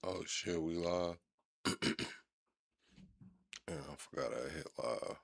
Oh shit, we live. Yeah, I forgot I hit live.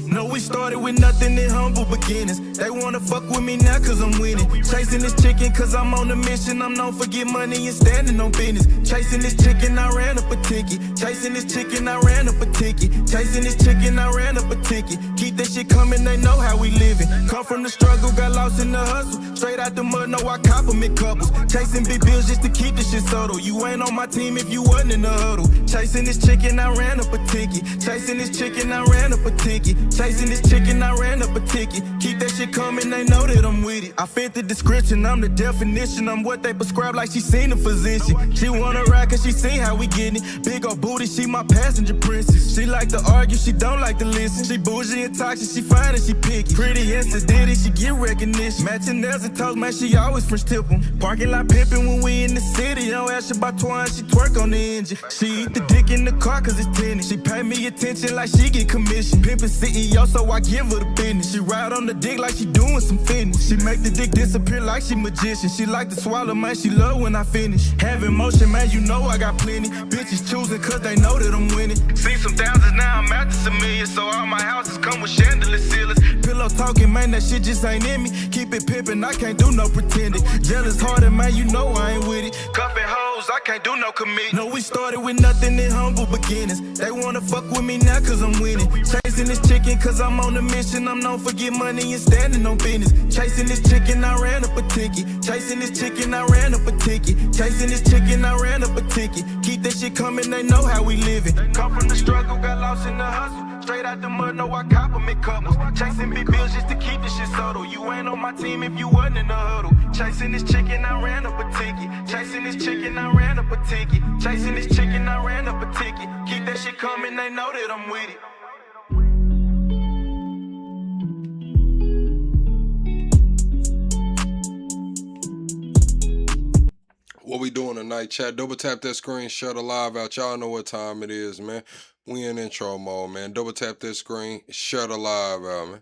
No, we started with nothing in humble beginnings. They wanna fuck with me now cause I'm winning. Chasing this chicken cause I'm on a mission. I'm known for get money and standing on business. Chasing this chicken, I ran up a ticket. Chasing this chicken, I ran up a ticket. Chasing this chicken, I ran up a ticket. Keep that shit coming, they know how we living. Come from the struggle, got lost in the hustle. Straight out the mud, no, I compliment couples. Chasing big bills just to keep this shit subtle. You ain't on my team if you wasn't in the huddle. Chasing this chicken, I ran up a ticket. Chasing this chicken, I ran up a ticket. Chasing this chicken, I ran up a ticket. Keep that shit coming, they know that I'm with it. I fit the description, I'm the definition. I'm what they prescribe like she seen a physician. She wanna ride cause she seen how we getting it. Big old booty, she my passenger princess. She like to argue, she don't like to listen. She bougie and toxic, she fine and she picky. Pretty and sedity, she get recognition. Matching nails and toes, man, she always French tip 'em. Parking lot pimping when we in the city. Don't ask her about twine, she twerk on the engine. She eat the dick in the car cause it's tennis. She pay me attention like she get commission. Pimpin' CEO, so I give her the business. She ride on the dick like she doing some fitness. She make the dick disappear like she magician. She like to swallow, man, she love when I finish. Having motion, man, you know I got plenty. Bitches choosing cause they know that I'm winning. Seen some thousands, now I'm at the some millions. So all my houses come with chandelier ceilings. Pillow talking, man, that shit just ain't in me. Keep it pimpin', I can't do no pretending. Jealous hearted, man, you know I ain't with it. Cuffin' hoes, I can't do no commit. No, we started with nothing in humble beginnings. They wanna fuck with me now cause I'm winning. Chasing this chicken cause I'm on a mission. I'm known for get money and standing on business. Chasing this chicken, I ran up a ticket. Chasing this chicken, I ran up a ticket. Chasing this chicken, I ran up a ticket. Keep that shit coming, they know how we living. Come from the struggle, got lost in the hustle. Straight out the mud, no, I compliment couples. Chasing big bills just to keep this shit subtle. You ain't on my team if you wasn't in the huddle. Chasing this chicken, I ran up a ticket. Chasing this chicken, I ran up a ticket. Chasing this chicken, I ran up a ticket. Keep that shit coming, they know that I'm with it. What we doing tonight, chat? Double tap that screen, share the live out. Y'all know what time it is, man. We in intro mode, man. Double tap that screen, share the live out, man.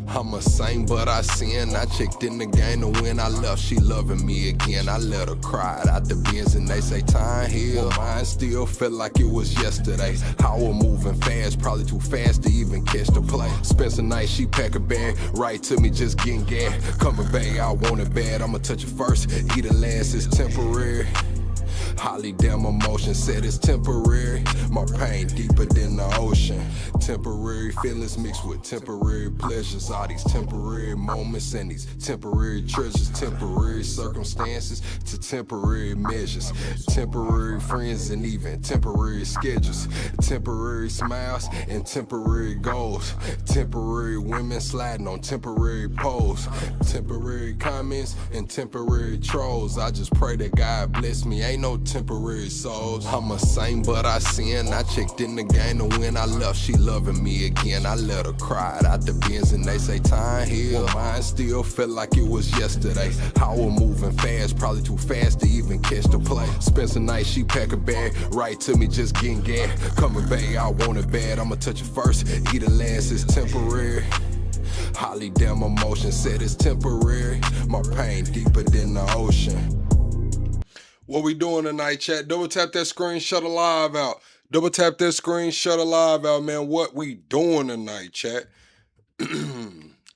I'm a saint, but I sin. I checked in the game to win. I left, she loving me again. I let her cry out the bins and they say time heal. Mine still felt like it was yesterday. How we're moving fast, probably too fast to even catch the play. Spence a night, she pack a bag, right to me, just getting gas. Coming back, I want it bad. I'ma touch it first, eat it last, it's temporary. Holly damn emotion said it's temporary. My pain deeper than the ocean. Temporary feelings mixed with temporary pleasures. All these temporary moments and these temporary treasures. Temporary circumstances to temporary measures. Temporary friends and even temporary schedules. Temporary smiles and temporary goals. Temporary women sliding on temporary poles. Temporary comments and temporary trolls. I just pray that God bless me. Ain't no temporary souls. I'm a saint, but I sin. I checked in the game to win. I left, she loving me again. I let her cry out the bins and they say time heal. Mine still felt like it was yesterday. How we're moving fast, probably too fast to even catch the play. Spence a night, she pack a bag, right to me, just getting gas. Coming back, I want it bad. I'ma touch it first, eat it last, it's temporary. Holly damn emotion said it's temporary. My pain deeper than the ocean. What we doing tonight, chat? Double tap that screen, shut the live out. Double tap that screen, shut the live out, man. What we doing tonight, chat?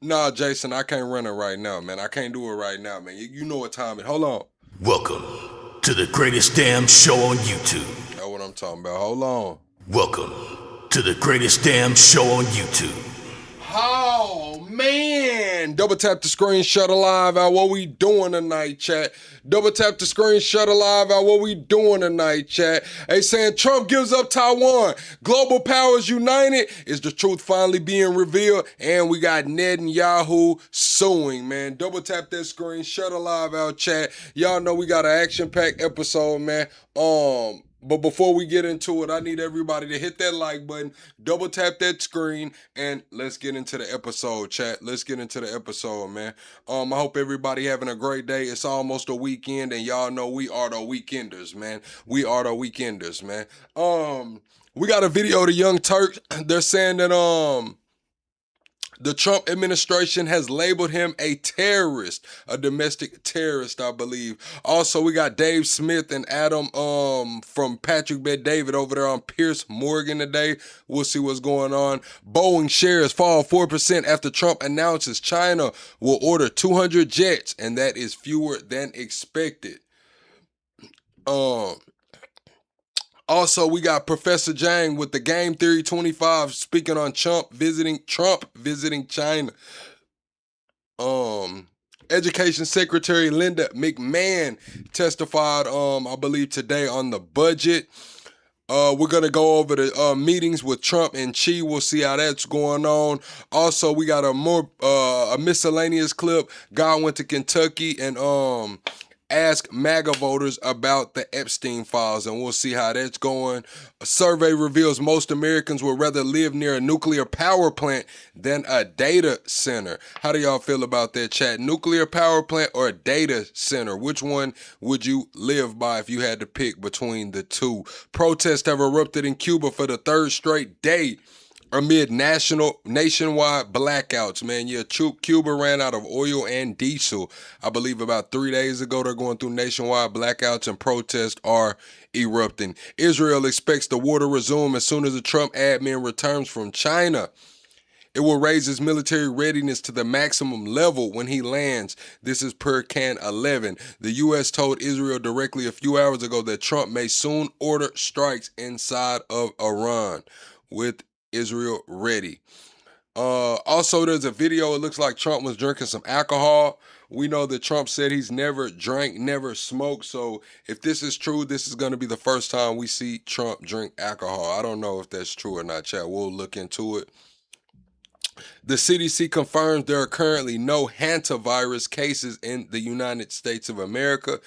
Nah, Jason, I can't run it right now, man. I can't do it right now, man. You know what time it is. Hold on. Welcome to the greatest damn show on YouTube. That's what I'm talking about. Hold on. Welcome to the greatest damn show on YouTube. Oh, man. Man, double tap the screen, shut alive out. What we doing tonight, chat? Double tap the screen, shut alive out. What we doing tonight, chat? Hey, saying Trump gives up Taiwan. Global powers united. Is the truth finally being revealed? And we got Netanyahu suing, man. Double tap that screen, shut alive out, chat. Y'all know we got an action-packed episode, man. But before we get into it, I need everybody to hit that like button, double tap that screen, and let's get into the episode, chat. Let's get into the episode, man. I hope everybody having a great day. It's almost a weekend, and y'all know we are the weekenders, man. We are the weekenders, man. We got a video of the Young Turks. They're saying that the Trump administration has labeled him a terrorist, a domestic terrorist, I believe. Also, we got Dave Smith and Adam from Patrick Bet David over there on Pierce Morgan today. We'll see what's going on. Boeing shares fall 4% after Trump announces China will order 200 jets, and that is fewer than expected. Also, we got Professor Jang with the Game Theory 25 speaking on Trump visiting China. Education Secretary Linda McMahon testified, I believe today on the budget. We're going to go over the meetings with Trump and Xi. We'll see how that's going on. Also, we got a miscellaneous clip. God went to Kentucky and ask MAGA voters about the Epstein files, and we'll see how that's going. A survey reveals most Americans would rather live near a nuclear power plant than a data center. How do y'all feel about that, chat? Nuclear power plant or a data center? Which one would you live by if you had to pick between the two? Protests have erupted in Cuba for the third straight day amid nationwide blackouts, man. Yeah, Cuba ran out of oil and diesel. I believe about 3 days ago. They're going through nationwide blackouts and protests are erupting. Israel expects the war to resume as soon as the Trump admin returns from China. It will raise its military readiness to the maximum level when he lands. This is per Can 11. The U.S. told Israel directly a few hours ago that Trump may soon order strikes inside of Iran with Israel ready. Also, there's a video. It looks like Trump was drinking some alcohol. We know that Trump said he's never drank, never smoked. So if this is true, this is going to be the first time we see Trump drink alcohol. I don't know if that's true or not, chat. We'll look into it. The CDC confirms there are currently no hantavirus cases in the United States of America.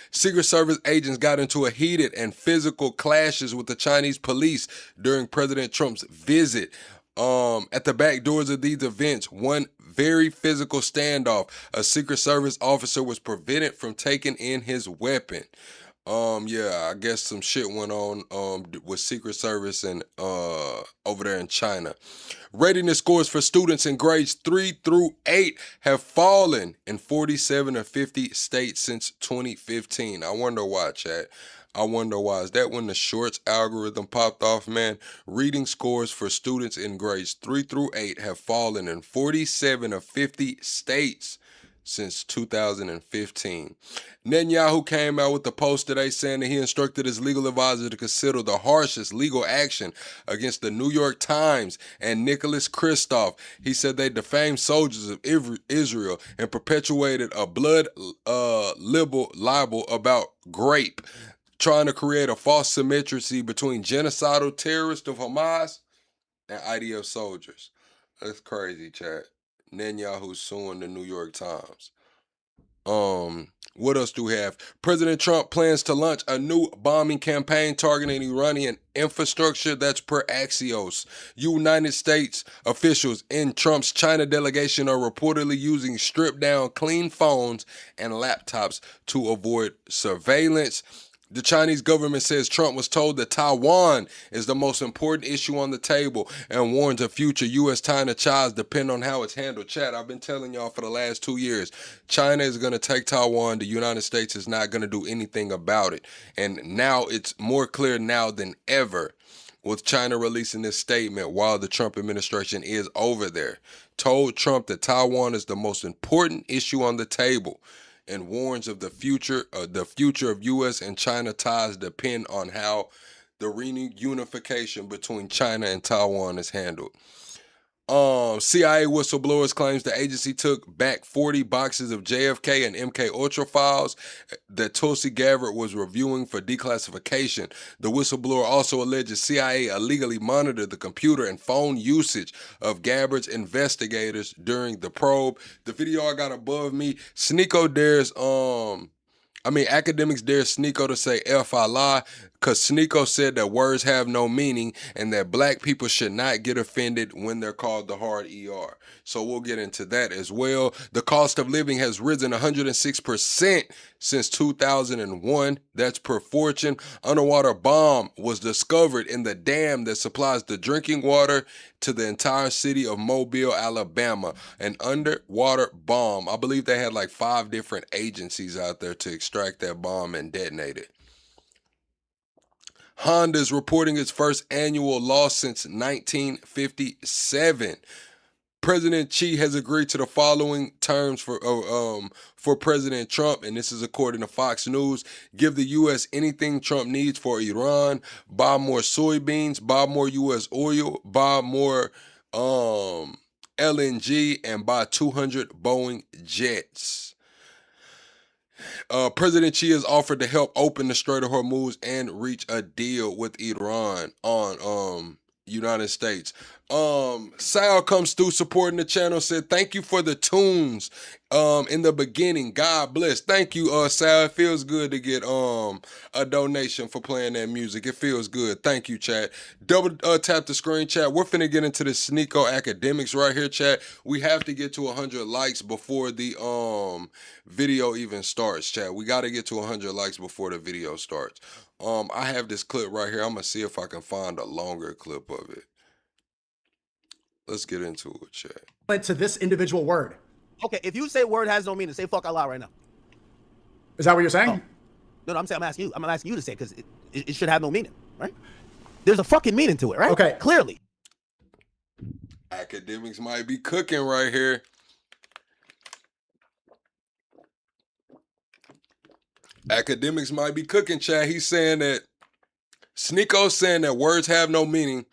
Secret Service agents got into a heated and physical clashes with the Chinese police during President Trump's visit. At the back doors of these events, one very physical standoff. A Secret Service officer was prevented from taking in his weapon. Yeah, I guess some shit went on with Secret Service and over there in China. Readiness scores for students in grades 3 through 8 have fallen in 47 of 50 states since 2015. I wonder why, chat. I wonder why. Is that when the shorts algorithm popped off, man? Reading scores for students in grades 3 through 8 have fallen in 47 of 50 states since 2015. Netanyahu came out with the post today saying that he instructed his legal advisor to consider the harshest legal action against the New York Times and Nicholas Kristof. He said they defamed soldiers of Israel and perpetuated a blood libel about grape, trying to create a false symmetry between genocidal terrorists of Hamas and IDF soldiers. That's crazy, chat. Netanyahu suing the New York Times. What else do we have? President Trump plans to launch a new bombing campaign targeting Iranian infrastructure. That's per Axios. United States officials in Trump's China delegation are reportedly using stripped down clean phones and laptops to avoid surveillance. The Chinese government says Trump was told that Taiwan is the most important issue on the table and warns of future U.S.-China ties depend on how it's handled. Chat, I've been telling y'all for the last 2 years, China is going to take Taiwan. The United States is not going to do anything about it. And now it's more clear now than ever with China releasing this statement while the Trump administration is over there. Told Trump that Taiwan is the most important issue on the table and warns of the future of U.S. and China ties depend on how the reunification between China and Taiwan is handled. CIA whistleblowers claims the agency took back 40 boxes of JFK and MK Ultra files that Tulsi Gabbard was reviewing for declassification. The whistleblower also alleges CIA illegally monitored the computer and phone usage of Gabbard's investigators during the probe. The video I got above me, Academics dare Sneeko to say F I lie, because Sneeko said that words have no meaning and that black people should not get offended when they're called the hard ER. So we'll get into that as well. The cost of living has risen 106% since 2001. That's per Fortune. Underwater bomb was discovered in the dam that supplies the drinking water to the entire city of Mobile, Alabama. An underwater bomb. I believe they had like 5 different agencies out there to extract that bomb and detonate it. Honda is reporting its first annual loss since 1957. President Xi has agreed to the following terms for President Trump, and this is according to Fox News. Give the U.S. anything Trump needs for Iran, buy more soybeans, buy more U.S. oil, buy more LNG, and buy 200 Boeing jets. President Xi has offered to help open the Strait of Hormuz and reach a deal with Iran on United States. Sal comes through supporting the channel, said thank you for the tunes in the beginning. God bless. Thank you, Sal. It feels good to get a donation for playing that music. It feels good. Thank you, chat. Double tap the screen, chat. We're finna get into the Sneeko academics right here, chat. We have to get to 100 likes before the video even starts, chat. We got to get to 100 likes before the video starts. I have this clip right here. I'm gonna see if I can find a longer clip of it. Let's get into it, chat. To this individual word. Okay, if you say word has no meaning, say fuck Allah right now. Is that what you're saying? Oh. No, I'm asking you. I'm asking you to say it because it should have no meaning, right? There's a fucking meaning to it, right? Okay. Clearly. Academics might be cooking right here. Academics might be cooking, chat. He's saying that Sneeko's saying that words have no meaning.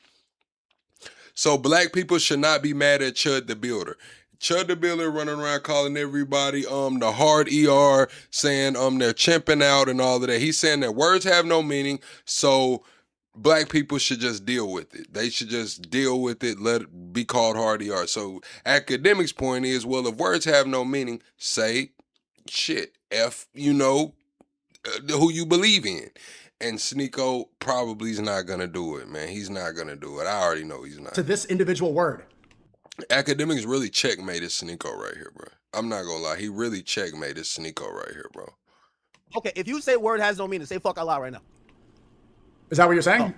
So black people should not be mad at Chud the Builder. Chud the Builder running around calling everybody the hard ER, saying they're chimping out and all of that. He's saying that words have no meaning, so black people should just deal with it. They should just deal with it, let it be called hard ER. So academics' point is, well, if words have no meaning, say shit. F, who you believe in. And Sneeko probably is not going to do it, man. He's not going to do it. I already know he's not. To this individual word. Academics really checkmated Sneeko right here, bro. I'm not going to lie. He really checkmated Sneeko right here, bro. Okay, if you say word has no meaning, say fuck Allah right now. Is that what you're saying?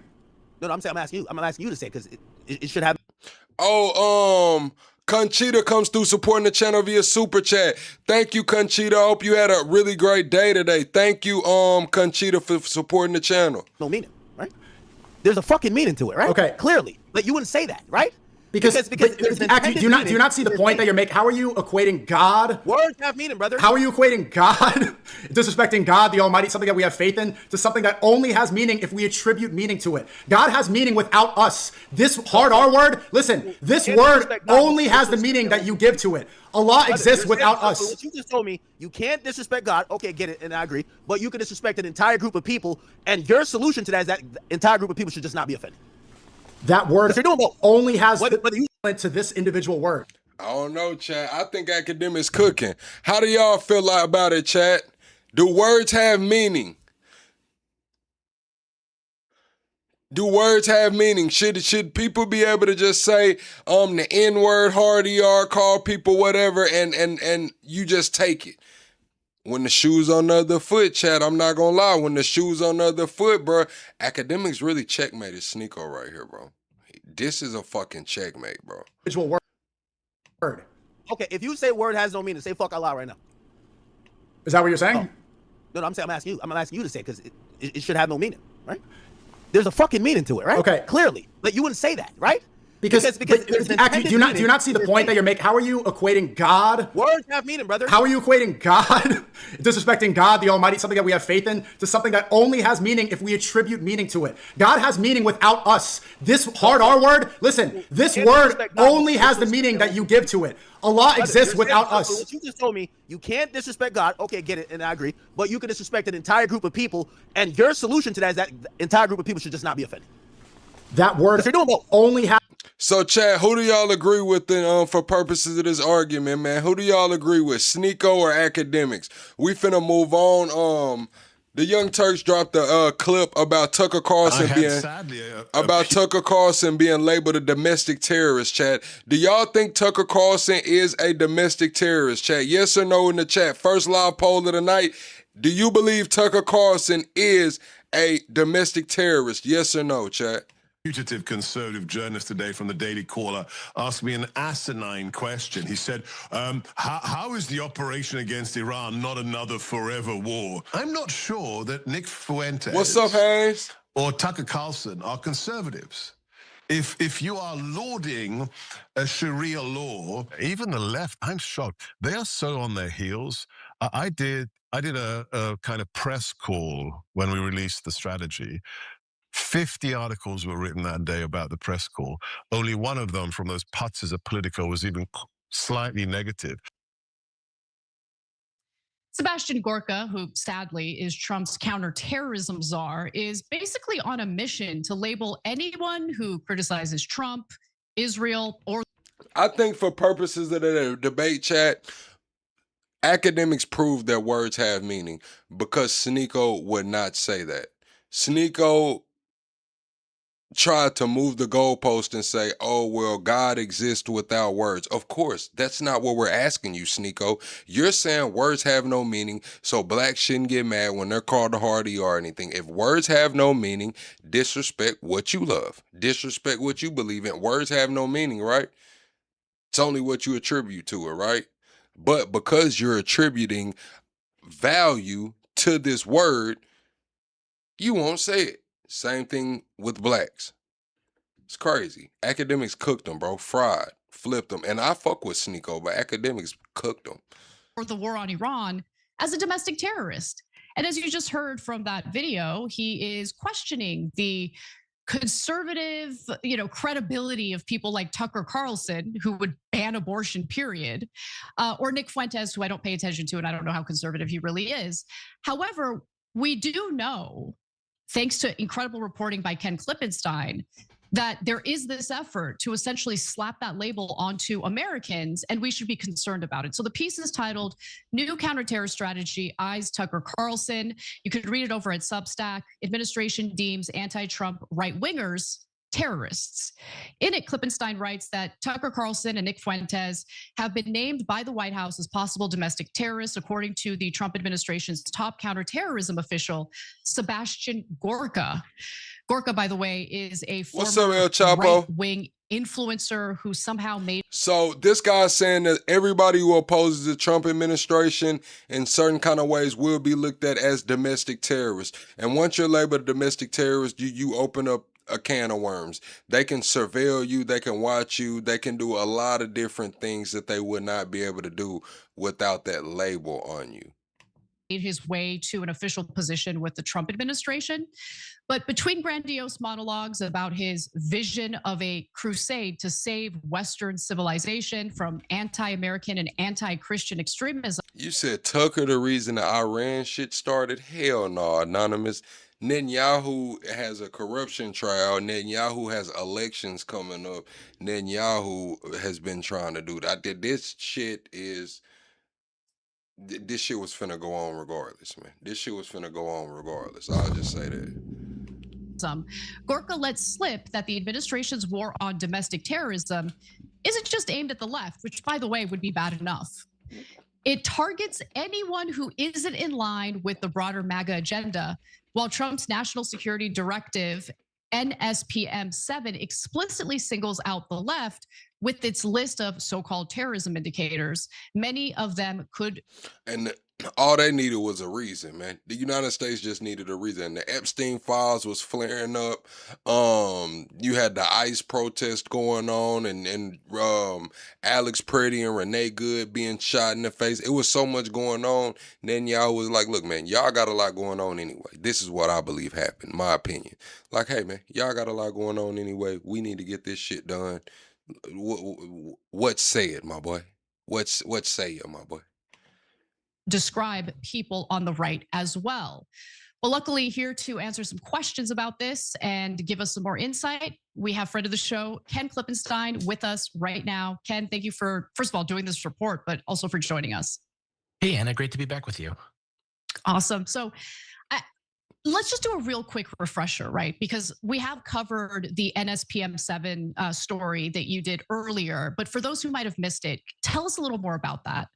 Oh. No, I'm asking you. I'm asking you to say it because it should have. Conchita comes through supporting the channel via Super Chat. Thank you, Conchita. I hope you had a really great day today. Thank you, Conchita, for supporting the channel. No meaning, right? There's a fucking meaning to it, right? Okay. Clearly. But you wouldn't say that, right? Because actually, do you not see the point that you're making? How are you equating God? Words have meaning, brother. How are you equating God, disrespecting God, the Almighty, something that we have faith in, to something that only has meaning if we attribute meaning to it? God has meaning without us. This hard R word, listen, this word only has the meaning that you give to it. Allah exists without us. What you just told me, you can't disrespect God. Okay, get it, and I agree. But you can disrespect an entire group of people, and your solution to that is that the entire group of people should just not be offended. That word only has to this individual word. I don't know, chat. I think academics cooking. How do y'all feel about it, chat? Do words have meaning? Do words have meaning? Should people be able to just say the N-word, hard ER, call people whatever, and you just take it? When the shoe's on the other foot, chat, I'm not gonna lie. When the shoe's on the other foot, bro, academics really checkmated Sneeko right here, bro. This is a fucking checkmate, bro. Individual word. Okay, if you say word has no meaning, say fuck Allah right now. Is that what you're saying? Oh. No, I'm asking you. I'm asking you to say it because it should have no meaning, right? There's a fucking meaning to it, right? Okay. Clearly. But you wouldn't say that, right? Because do you not see the point that you're making? How are you equating God? Words have meaning, brother. How are you equating God, disrespecting God, the Almighty, something that we have faith in, to something that only has meaning if we attribute meaning to it? God has meaning without us. This hard R word, listen, this word only has the meaning that you give to it. Allah exists without us. What you just told me, you can't disrespect God. Okay, get it, and I agree. But you can disrespect an entire group of people, and your solution to that is that the entire group of people should just not be offended. That word only has. So, Chad, who do y'all agree with for purposes of this argument, man? Who do y'all agree with, Sneeko or academics? We finna move on. The Young Turks dropped a clip about Tucker Carlson being labeled a domestic terrorist, Chad. Do y'all think Tucker Carlson is a domestic terrorist, Chad? Yes or no in the chat. First live poll of the night. Do you believe Tucker Carlson is a domestic terrorist? Yes or no, Chad? Fugitive conservative journalist today from the Daily Caller asked me an asinine question. He said, how is the operation against Iran not another forever war? I'm not sure that Nick Fuentes What's up, Hayes? or Tucker Carlson are conservatives. If you are lauding a Sharia law, even the left, I'm shocked. They are so on their heels. I did a kind of press call when we released the strategy. 50 articles were written that day about the press call. Only one of them from those putzes at Politico was even slightly negative. Sebastian Gorka, who sadly is Trump's counterterrorism czar, is basically on a mission to label anyone who criticizes Trump, Israel, or... I think for purposes of the debate, chat, academics prove that words have meaning because Sneeko would not say that. Sneeko tried to move the goalpost and say, oh, well, God exists without words. Of course, that's not what we're asking you, Sneeko. You're saying words have no meaning, so blacks shouldn't get mad when they're called a hardy or anything. If words have no meaning, disrespect what you love. Disrespect what you believe in. Words have no meaning, right? It's only what you attribute to it, right? But because you're attributing value to this word, you won't say it. Same thing with blacks. It's crazy. Academics cooked them, bro. Fried, flipped them. And I fuck with Sneeko, but academics cooked them. Or the war on Iran as a domestic terrorist. And as you just heard from that video, he is questioning the conservative, credibility of people like Tucker Carlson, who would ban abortion, period, or Nick Fuentes, who I don't pay attention to, and I don't know how conservative he really is. However, we do know, thanks to incredible reporting by Ken Klippenstein, that there is this effort to essentially slap that label onto Americans, and we should be concerned about it. So the piece is titled New Counterterror Strategy Eyes Tucker Carlson. You could read it over at Substack. Administration deems anti-Trump right-wingers terrorists. In it, Klippenstein writes that Tucker Carlson and Nick Fuentes have been named by the White House as possible domestic terrorists, according to the Trump administration's top counterterrorism official, Sebastian Gorka. Gorka, by the way, is a former right-wing influencer who somehow made... So this guy's saying that everybody who opposes the Trump administration in certain kind of ways will be looked at as domestic terrorists. And once you're labeled a domestic terrorist, you open up a can of worms. They can surveil you, they can watch you, they can do a lot of different things that they would not be able to do without that label on you. His way to an official position with the Trump administration. But between grandiose monologues about his vision of a crusade to save Western civilization from anti-American and anti-Christian extremism. You said Tucker the reason the Iran shit started? Hell no, Anonymous. Netanyahu has a corruption trial. Netanyahu has elections coming up. Netanyahu has been trying to do that. This shit was finna go on regardless, man. This shit was finna go on regardless. I'll just say that. Gorka lets slip that the administration's war on domestic terrorism isn't just aimed at the left, which, by the way, would be bad enough. It targets anyone who isn't in line with the broader MAGA agenda, while Trump's National Security Directive, NSPM 7, explicitly singles out the left with its list of so-called terrorism indicators. Many of them could... And All they needed was a reason, man. The United States just needed a reason. The Epstein files was flaring up. You had the ICE protest going on, and Alex Pretty and Renee Good being shot in the face. It was so much going on. Then y'all was like, look, man, y'all got a lot going on anyway. This is what I believe happened, my opinion. Like, hey, man, y'all got a lot going on anyway. We need to get this shit done. What say it, my boy? What say it, my boy? Describe people on the right as well. Well, luckily, here to answer some questions about this and give us some more insight, we have friend of the show, Ken Klippenstein, with us right now. Ken, thank you for, first of all, doing this report, but also for joining us. Hey, Anna, great to be back with you. Awesome. So let's just do a real quick refresher, right? Because we have covered the NSPM 7 story that you did earlier, but for those who might have missed it, tell us a little more about that.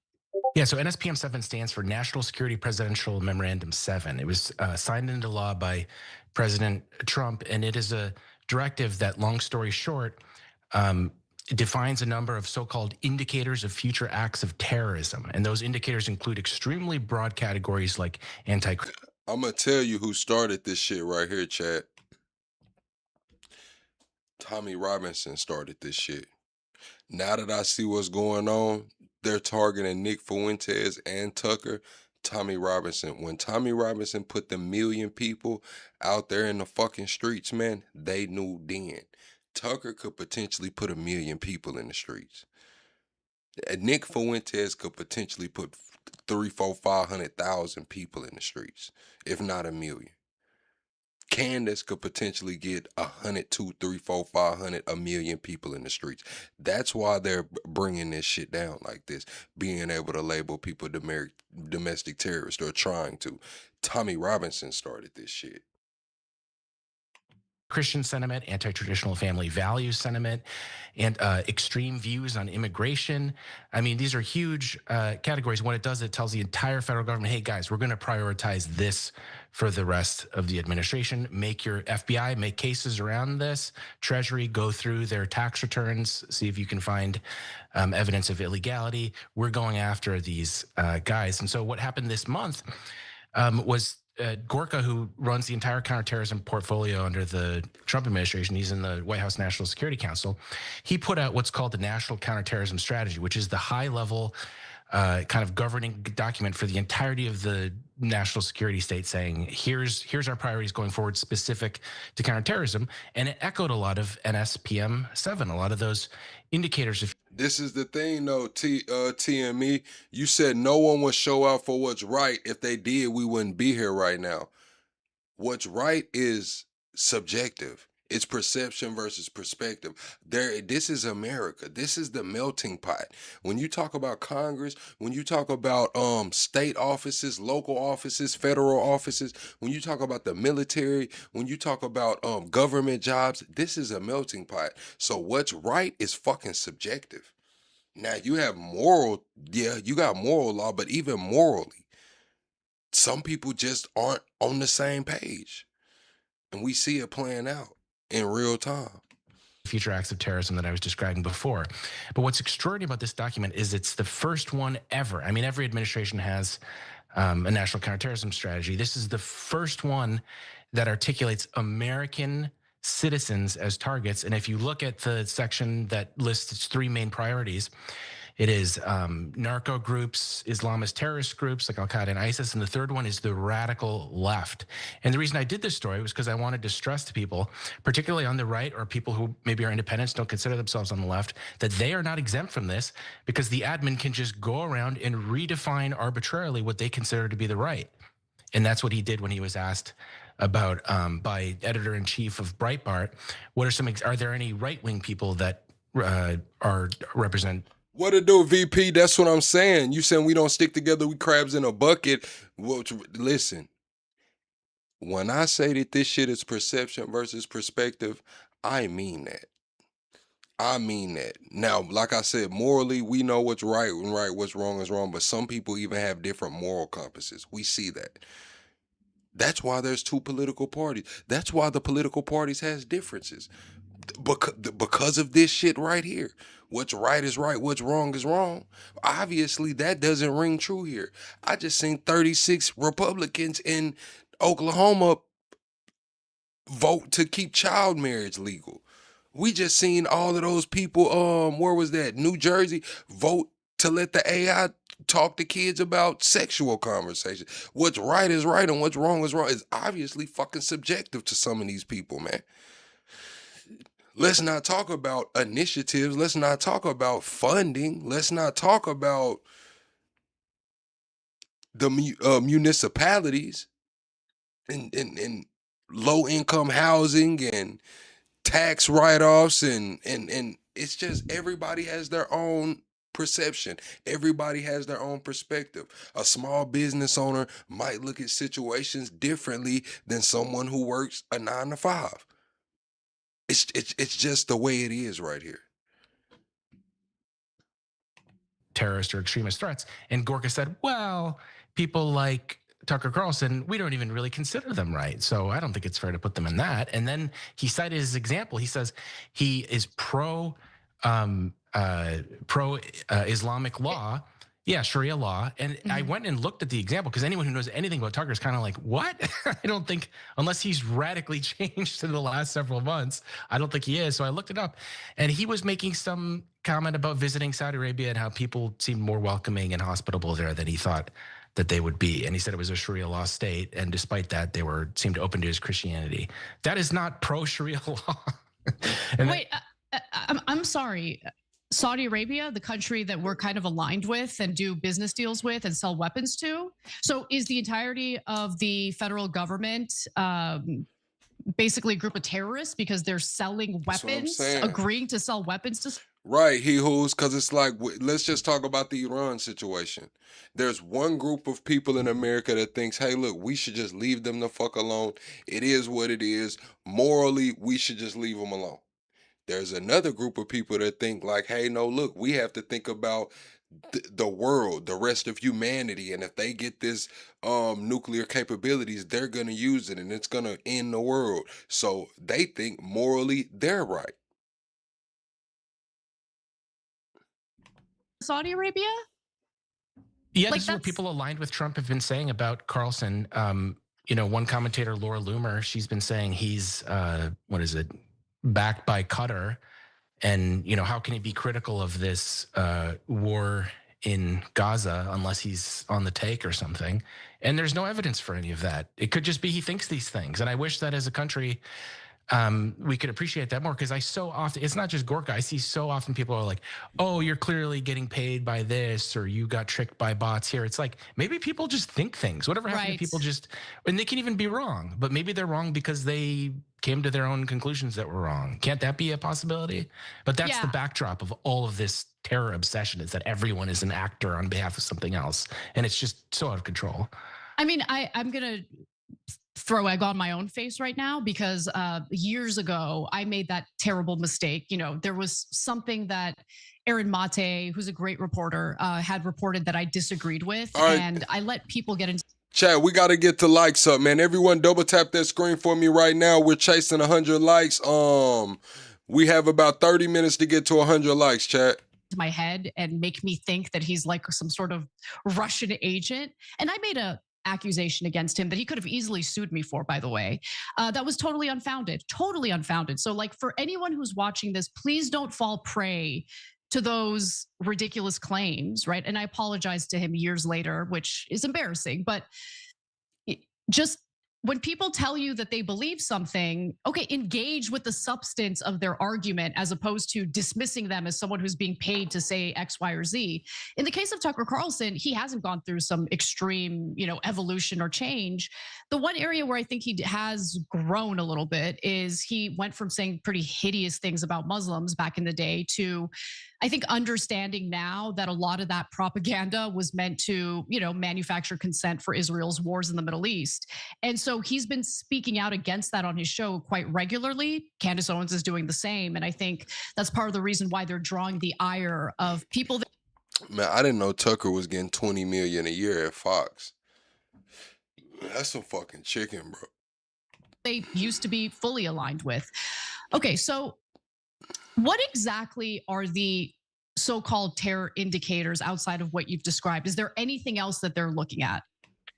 Yeah, so NSPM 7 stands for National Security Presidential Memorandum 7. It was signed into law by President Trump, and it is a directive that, long story short, defines a number of so-called indicators of future acts of terrorism. And those indicators include extremely broad categories like anti- I'm going to tell you who started this shit right here, Chad. Tommy Robinson started this shit. Now that I see what's going on, they're targeting Nick Fuentes and Tucker. Tommy Robinson. When Tommy Robinson put the 1 million people out there in the fucking streets, man, they knew then. Tucker could potentially put 1 million people in the streets. Nick Fuentes could potentially put 300,000, 400,000, 500,000 people in the streets, if not 1 million. Candace could potentially get 100, 200, 300, 400, 500, 1 million people in the streets. That's why they're bringing this shit down like this, being able to label people domestic terrorists, or trying to. Tommy Robinson started this shit. Christian sentiment, anti-traditional family values sentiment, and extreme views on immigration. I mean, these are huge categories. What it does, it tells the entire federal government, hey guys, we're going to prioritize this for the rest of the administration. Make your FBI, make cases around this. Treasury, go through their tax returns, see if you can find evidence of illegality. We're going after these guys. And so what happened this month was Gorka, who runs the entire counterterrorism portfolio under the Trump administration, he's in the White House National Security Council. He put out what's called the National Counterterrorism Strategy, which is the high-level kind of governing document for the entirety of the national security state, saying here's our priorities going forward specific to counterterrorism. And it echoed a lot of NSPM 7, a lot of those indicators. This is the thing though, TME. You said no one would show out for what's right. If they did, we wouldn't be here right now. What's right is subjective. It's perception versus perspective. This is America. This is the melting pot. When you talk about Congress, when you talk about state offices, local offices, federal offices, when you talk about the military, when you talk about government jobs, this is a melting pot. So what's right is fucking subjective. Now you have moral, yeah, you got moral law, but even morally, some people just aren't on the same page. And we see it playing out in real time. Future acts of terrorism that I was describing before. But what's extraordinary about this document is it's the first one ever. I mean, every administration has a national counterterrorism strategy. This is the first one that articulates American citizens as targets. And if you look at the section that lists its 3 main priorities, it is narco groups, Islamist terrorist groups like Al-Qaeda and ISIS, and the third one is the radical left. And the reason I did this story was because I wanted to stress to people, particularly on the right or people who maybe are independents, don't consider themselves on the left, that they are not exempt from this, because the admin can just go around and redefine arbitrarily what they consider to be the right. And that's what he did when he was asked about by editor-in-chief of Breitbart, are there any right-wing people that represent? What to do, VP? That's what I'm saying. You saying we don't stick together, we crabs in a bucket. Well, listen, when I say that this shit is perception versus perspective, I mean that. I mean that. Now, like I said, morally, we know what's right and right, what's wrong is wrong, but some people even have different moral compasses. We see that. That's why there's 2 political parties. That's why the political parties has differences. because of this shit right here. What's right is right, what's wrong is wrong. Obviously, that doesn't ring true here. I just seen 36 Republicans in Oklahoma vote to keep child marriage legal. We just seen all of those people, where was that? New Jersey, vote to let the AI talk to kids about sexual conversations. What's right is right and what's wrong is wrong is obviously fucking subjective to some of these people, man. Let's not talk about initiatives. Let's not talk about funding. Let's not talk about the municipalities and low income housing and tax write-offs and it's just everybody has their own perception. Everybody has their own perspective. A small business owner might look at situations differently than someone who works a 9 to 5. It's just the way it is right here. Terrorist or extremist threats. And Gorka said, well, people like Tucker Carlson, we don't even really consider them right. So I don't think it's fair to put them in that. And then he cited his example. He says he is pro Islamic law. Yeah, Sharia law. And I went and looked at the example because anyone who knows anything about Tucker is kind of like, what? I don't think, unless he's radically changed in the last several months, I don't think he is. So I looked it up and he was making some comment about visiting Saudi Arabia and how people seemed more welcoming and hospitable there than he thought that they would be. And he said it was a Sharia law state. And despite that, they seemed open to his Christianity. That is not pro Sharia law. Wait, I'm sorry. Saudi Arabia, the country that we're kind of aligned with and do business deals with and sell weapons to. So is the entirety of the federal government basically a group of terrorists because they're selling weapons, agreeing to sell weapons to... Right, because it's like, let's just talk about the Iran situation. There's one group of people in America that thinks, hey, look, we should just leave them the fuck alone. It is what it is. Morally, we should just leave them alone. There's another group of people that think like, hey, no, look, we have to think about the world, the rest of humanity. And if they get this nuclear capabilities, they're going to use it and it's going to end the world. So they think morally they're right. Saudi Arabia? Yeah, this is what people aligned with Trump have been saying about Carlson. One commentator, Laura Loomer, she's been saying he's, backed by Qatar. And, how can he be critical of this war in Gaza unless he's on the take or something? And there's no evidence for any of that. It could just be he thinks these things. And I wish that as a country, we could appreciate that more because I so often, it's not just Gorka, I see so often people are like, oh, you're clearly getting paid by this or you got tricked by bots here. It's like, maybe people just think things. Whatever happened to people just, and they can even be wrong, but maybe they're wrong because they came to their own conclusions that were wrong. Can't that be a possibility? But that's the backdrop of all of this terror obsession is that everyone is an actor on behalf of something else. And it's just so out of control. I mean, I'm going to throw egg on my own face right now because years ago I made that terrible mistake. There was something that Aaron Mate, who's a great reporter, had reported that I disagreed with, and I let people get into. Chad, we got to get to likes up, man. Everyone double tap that screen for me right now. We're chasing 100 likes. We have about 30 minutes to get to 100 likes, Chad. My head and make me think that he's like some sort of Russian agent. And I made a accusation against him that he could have easily sued me for, by the way. That was totally unfounded. So like for anyone who's watching this, please don't fall prey to those ridiculous claims, right? And I apologize to him years later, which is embarrassing, but just when people tell you that they believe something, okay, engage with the substance of their argument as opposed to dismissing them as someone who's being paid to say X, Y, or Z. In the case of Tucker Carlson, he hasn't gone through some extreme, evolution or change. The one area where I think he has grown a little bit is he went from saying pretty hideous things about Muslims back in the day to, I think, understanding now that a lot of that propaganda was meant to, manufacture consent for Israel's wars in the Middle East. And so he's been speaking out against that on his show quite regularly. Candace Owens is doing the same. And I think that's part of the reason why they're drawing the ire of people that. Man, I didn't know Tucker was getting $20 million a year at Fox. That's some fucking chicken, bro. They used to be fully aligned with. Okay, so What exactly are the so-called terror indicators outside of what you've described? Is there anything else that they're looking at?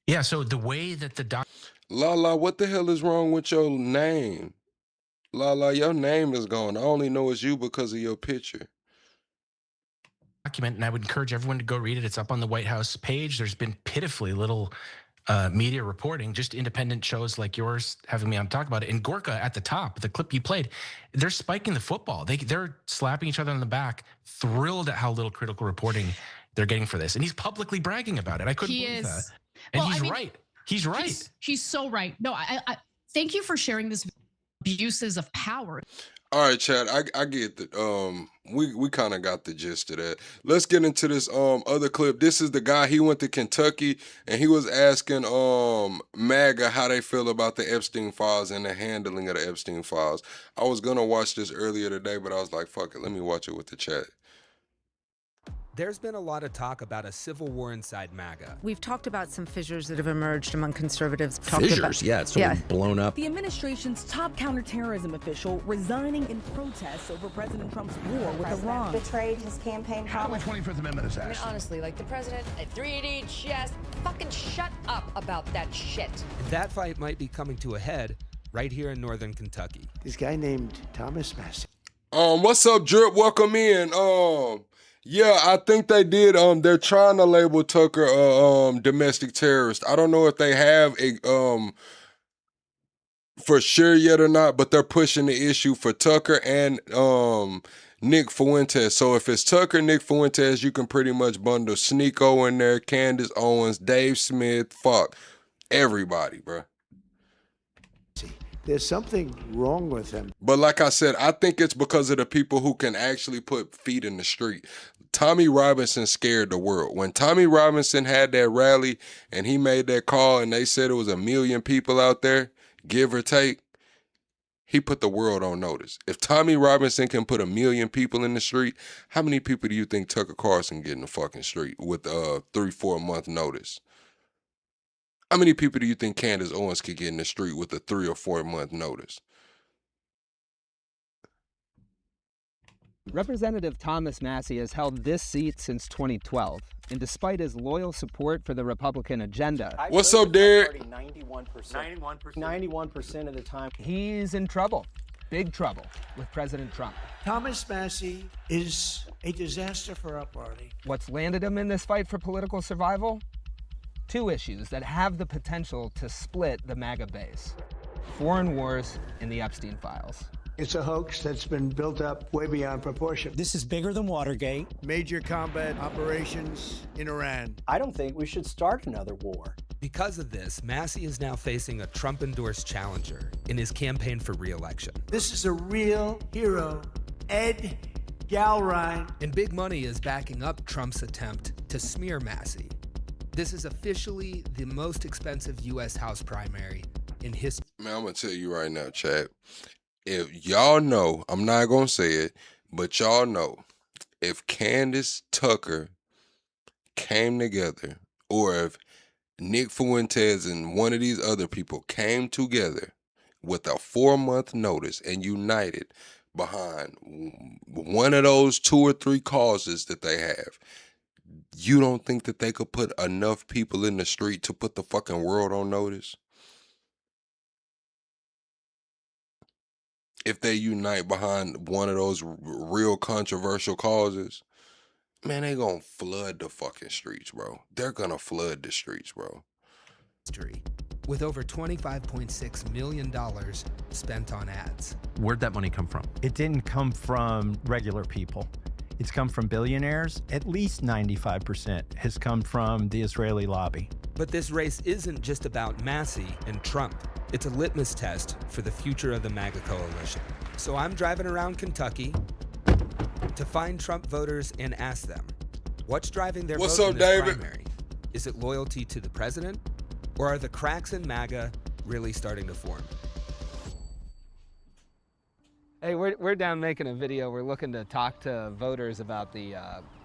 Yeah, so the way that the Lala, what the hell is wrong with your name? Lala, your name is gone. I only know it's you because of your picture. document, and I would encourage everyone to go read it. It's up on the White House page. There's been pitifully little media reporting, just independent shows like yours having me on talk about it. And Gorka at the top, the clip you played, they're spiking the football. They're slapping each other on the back, thrilled at how little critical reporting they're getting for this. And he's publicly bragging about it. I couldn't believe that. And he's right. He's right. He's so right. No, I thank you for sharing this abuses of power. All right, Chad, I get that. We kind of got the gist of that. Let's get into this other clip. This is the guy, he went to Kentucky and he was asking MAGA how they feel about the Epstein files and the handling of the Epstein files. I was gonna watch this earlier today, but I was like, fuck it, let me watch it with the chat. There's been a lot of talk about a civil war inside MAGA. We've talked about some fissures that have emerged among conservatives. Fissures? Yeah, it's sort of blown up. The administration's top counterterrorism official resigning in protest over President Trump's war with Iran. Betrayed his campaign promise. How the 25th Amendment is I mean, honestly, like the president at 380 chest, fucking shut up about that shit. And that fight might be coming to a head right here in northern Kentucky. This guy named Thomas Massey. What's up, Drip? Welcome in. Yeah, I think they did. They're trying to label Tucker domestic terrorist. I don't know if they have a for sure yet or not, but they're pushing the issue for Tucker and Nick Fuentes. So if it's Tucker, Nick Fuentes, you can pretty much bundle Sneeko in there, Candace Owens, Dave Smith, fuck everybody, bro. There's something wrong with him. But like I said, I think it's because of the people who can actually put feet in the street. Tommy Robinson scared the world. When Tommy Robinson had that rally and he made that call and they said it was 1 million people out there, give or take, he put the world on notice. If Tommy Robinson can put 1 million people in the street, how many people do you think Tucker Carlson get in the fucking street with 3-4 month notice? How many people do you think Candace Owens could get in the street with a 3 or 4 month notice? Representative Thomas Massey has held this seat since 2012, and despite his loyal support for the Republican agenda, what's up, Derek? 91%. 91% of the time. He's in trouble, big trouble, with President Trump. Thomas Massey is a disaster for our party. What's landed him in this fight for political survival? 2 issues that have the potential to split the MAGA base: foreign wars and the Epstein files. It's a hoax that's been built up way beyond proportion. This is bigger than Watergate. Major combat operations in Iran. I don't think we should start another war. Because of this, Massey is now facing a Trump-endorsed challenger in his campaign for re-election. This is a real hero, Ed Galrine. And big money is backing up Trump's attempt to smear Massey. This is officially the most expensive U.S. House primary in history. Man, I'm going to tell you right now, Chad. If y'all know, I'm not going to say it, but y'all know, if Candace Tucker came together, or if Nick Fuentes and one of these other people came together with a 4-month notice and united behind one of those 2 or 3 causes that they have, you don't think that they could put enough people in the street to put the fucking world on notice? If they unite behind one of those real controversial causes, man, they gonna flood the fucking streets, bro. They're gonna flood the streets, bro. With over $25.6 million spent on ads. Where'd that money come from? It didn't come from regular people. It's come from billionaires. At least 95% has come from the Israeli lobby. But this race isn't just about Massey and Trump. It's a litmus test for the future of the MAGA coalition. So I'm driving around Kentucky to find Trump voters and ask them, what's driving their vote in this primary? Is it loyalty to the president, or are the cracks in MAGA really starting to form? Hey, we're down making a video. We're looking to talk to voters about the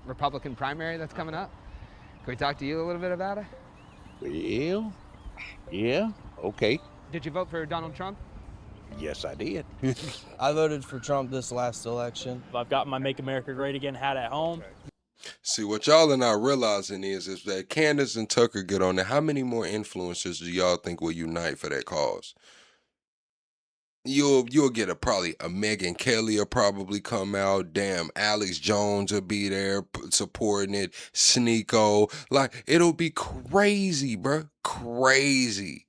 Republican primary that's coming up. Can we talk to you a little bit about it? Yeah, okay. Did you vote for Donald Trump? Yes, I did. I voted for Trump this last election. I've got my Make America Great Again hat at home. See, what y'all are not realizing is that Candace and Tucker get on there. How many more influencers do y'all think will unite for that cause? You'll get probably a Megyn Kelly will probably come out. Damn, Alex Jones will be there supporting it. Sneeko, like it'll be crazy, bro. Crazy.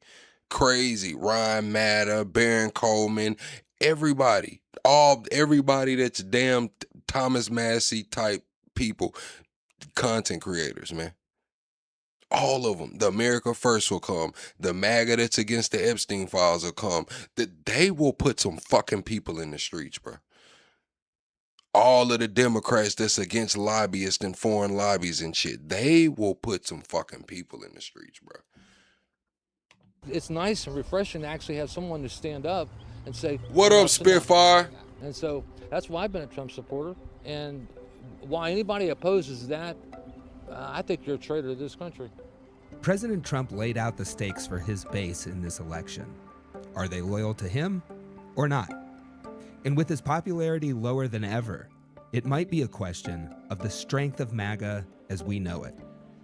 Ryan Matter, Baron Coleman, everybody that's damn Thomas Massey type people, content creators, man. All of them. The America First will come. The MAGA that's against the Epstein files will come. They will put some fucking people in the streets, bro. All of the Democrats that's against lobbyists and foreign lobbies and shit, they will put some fucking people in the streets, bro. It's nice and refreshing to actually have someone to stand up and say, "What up, Spitfire?" And so that's why I've been a Trump supporter. And why anybody opposes that, I think you're a traitor to this country. President Trump laid out the stakes for his base in this election. Are they loyal to him or not? And with his popularity lower than ever, it might be a question of the strength of MAGA as we know it.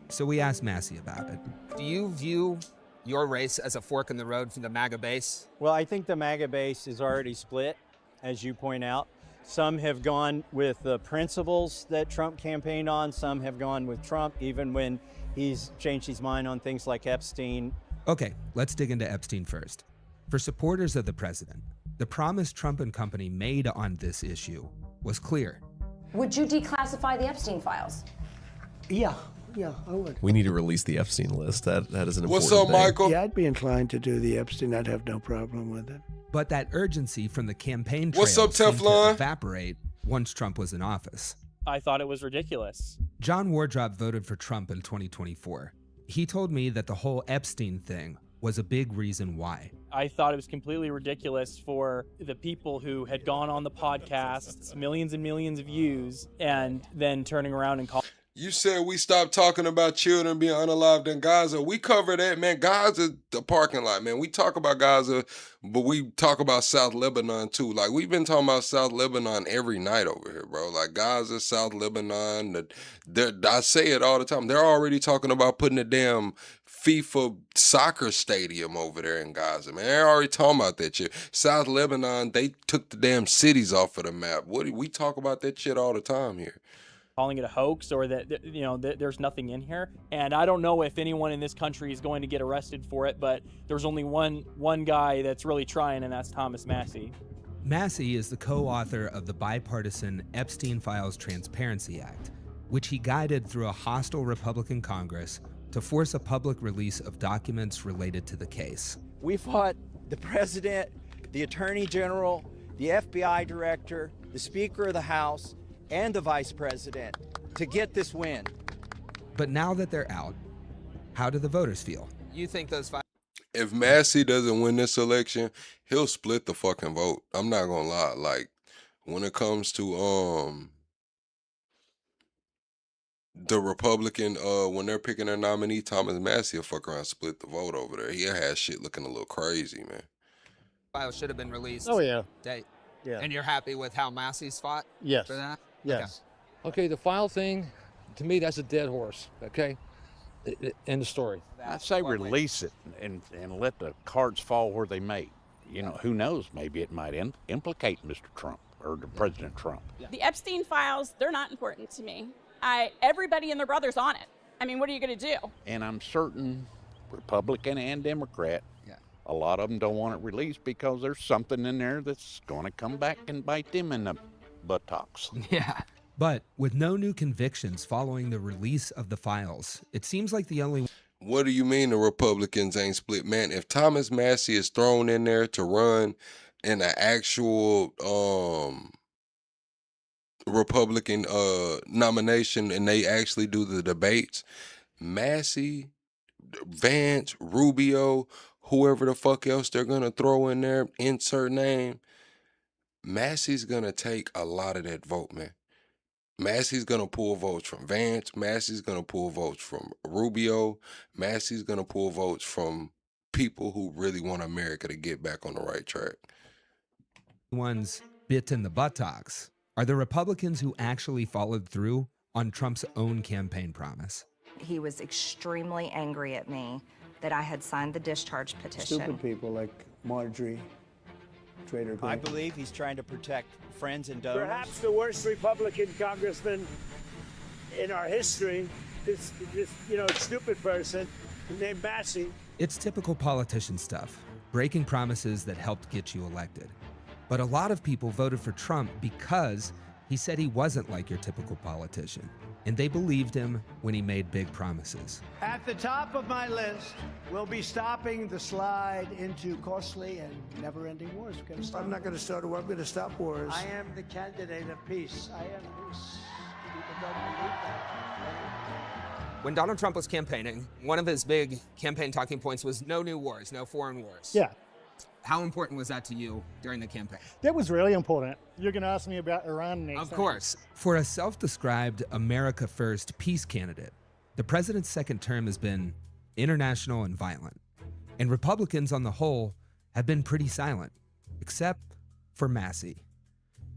So we asked Massey about it. Do you view your race as a fork in the road for the MAGA base? Well, I think the MAGA base is already split, as you point out. Some have gone with the principles that Trump campaigned on. Some have gone with Trump, even when he's changed his mind on things like Epstein. Okay, let's dig into Epstein first. For supporters of the president, the promise Trump and company made on this issue was clear. Would you declassify the Epstein files? Yeah, I would. We need to release the Epstein list. That is an important What's up, thing. Michael? Yeah, I'd be inclined to do the Epstein. I'd have no problem with it. But that urgency from the campaign trail What's up, seemed to Teflon? evaporate once Trump was in office. I thought it was ridiculous. John Wardrop voted for Trump in 2024. He told me that the whole Epstein thing was a big reason why. I thought it was completely ridiculous for the people who had gone on the podcasts, millions and millions of views, and then turning around and calling. You said we stopped talking about children being unalived in Gaza. We cover that, man. Gaza, the parking lot, man. We talk about Gaza, but we talk about South Lebanon too. Like, we've been talking about South Lebanon every night over here, bro. Like, Gaza, South Lebanon. I say it all the time. They're already talking about putting a damn FIFA soccer stadium over there in Gaza, man. They're already talking about that shit. South Lebanon, they took the damn cities off of the map. We talk about that shit all the time here. Calling it a hoax or that there's nothing in here. And I don't know if anyone in this country is going to get arrested for it, but there's only one guy that's really trying, and that's Thomas Massey. Massey is the co-author of the bipartisan Epstein Files Transparency Act, which he guided through a hostile Republican Congress to force a public release of documents related to the case. We fought the president, the attorney general, the FBI director, the Speaker of the House, and the vice president to get this win. But now that they're out, how do the voters feel? You think those five? If Massey doesn't win this election, he'll split the fucking vote. I'm not gonna lie. Like, when it comes to the Republican, when they're picking their nominee, Thomas Massey will fuck around and split the vote over there. He'll have shit looking a little crazy, man. Files should have been released. Oh, yeah. Date. Yeah. And you're happy with how Massey's fought? Yes. For that? Yes. Okay, the file thing, to me, that's a dead horse, okay? End of story. I'd say release it and let the cards fall where they may. You know, who knows? Maybe it might implicate Mr. Trump or President Trump. The Epstein files, they're not important to me. Everybody and their brother's on it. I mean, what are you going to do? And I'm certain Republican and Democrat, a lot of them don't want it released because there's something in there that's going to come back and bite them in the buttocks. Yeah. But with no new convictions following the release of the files, it seems like the only... What do you mean the Republicans ain't split? Man, if Thomas Massey is thrown in there to run in an actual Republican nomination and they actually do the debates, Massey, Vance, Rubio, whoever the fuck else they're gonna throw in there, insert name, Massey's gonna take a lot of that vote, man. Massey's gonna pull votes from Vance. Massey's gonna pull votes from Rubio. Massey's gonna pull votes from people who really want America to get back on the right track. ones bit in the buttocks are the Republicans who actually followed through on Trump's own campaign promise. He was extremely angry at me that I had signed the discharge petition. Stupid people like Marjorie Trader I Queen. believe he's trying to protect friends and donors. Perhaps the worst Republican congressman in our history, this stupid person named Massey. It's typical politician stuff, breaking promises that helped get you elected. But a lot of people voted for Trump because he said he wasn't like your typical politician, and they believed him when he made big promises. At the top of my list, we'll be stopping the slide into costly and never-ending wars. I'm not going to start a war. I'm going to stop wars. I am the candidate of peace. I am peace. People don't believe that. When Donald Trump was campaigning, one of his big campaign talking points was no new wars, no foreign wars. Yeah. How important was that to you during the campaign? That was really important. You're going to ask me about Iran next. Of course. For a self-described America First peace candidate, the president's second term has been international and violent. And Republicans on the whole have been pretty silent, except for Massey.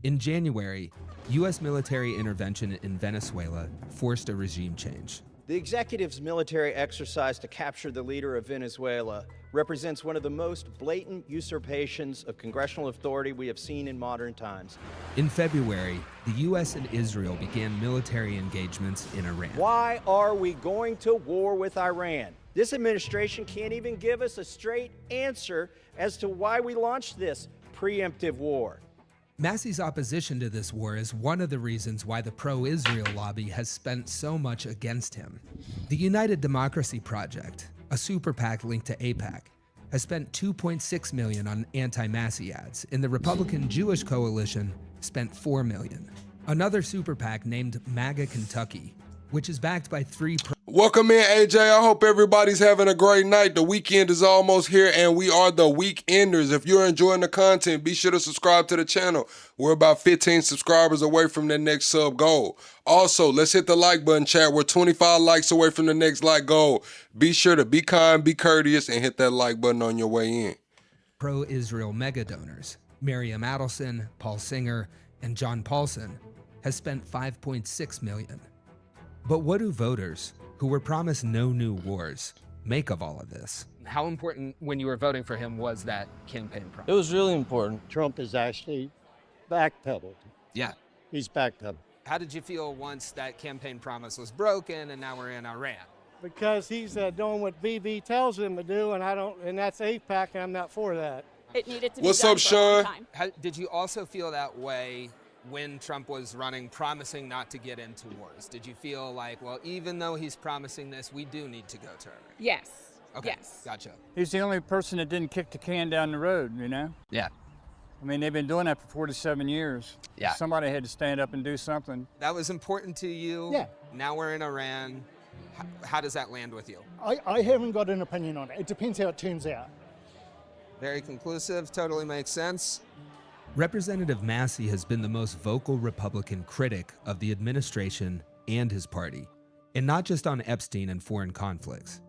In January, U.S. military intervention in Venezuela forced a regime change. The executive's military exercise to capture the leader of Venezuela represents one of the most blatant usurpations of congressional authority we have seen in modern times. In February, the U.S. and Israel began military engagements in Iran. Why are we going to war with Iran? This administration can't even give us a straight answer as to why we launched this preemptive war. Massey's opposition to this war is one of the reasons why the pro-Israel lobby has spent so much against him. The United Democracy Project, a super PAC linked to AIPAC, has spent $2.6 million on anti-Massey ads, and the Republican Jewish Coalition spent $4 million. Another super PAC named MAGA Kentucky, which is backed by three... Welcome in, AJ. I hope everybody's having a great night. The weekend is almost here, and we are the Weekenders. If you're enjoying the content, be sure to subscribe to the channel. We're about 15 subscribers away from the next sub goal. Also, let's hit the like button, chat. We're 25 likes away from the next like goal. Be sure to be kind, be courteous, and hit that like button on your way in. Pro-Israel mega donors, Miriam Adelson, Paul Singer, and John Paulson, has spent $5.6 million. But what do voters, who were promised no new wars, make of all of this? How important when you were voting for him was that campaign promise? It was really important. Trump is actually backpedaled. Yeah. He's backpedaled. How did you feel once that campaign promise was broken and now we're in Iran? Because he's doing what BB tells him to do, and that's AIPAC, and I'm not for that. It needed to be What's done up, for a long Sean? time. Did you also feel that way when Trump was running, promising not to get into wars? Did you feel like, well, even though he's promising this, we do need to go to Iran? Yes. Okay, Yes. gotcha. He's the only person that didn't kick the can down the road, you know? Yeah. I mean, they've been doing that for 47 years. Yeah. Somebody had to stand up and do something. That was important to you. Yeah. Now we're in Iran. How does that land with you? I haven't got an opinion on it. It depends how it turns out. Very conclusive, totally makes sense. Representative Massey has been the most vocal Republican critic of the administration and his party, and not just on Epstein and foreign conflicts.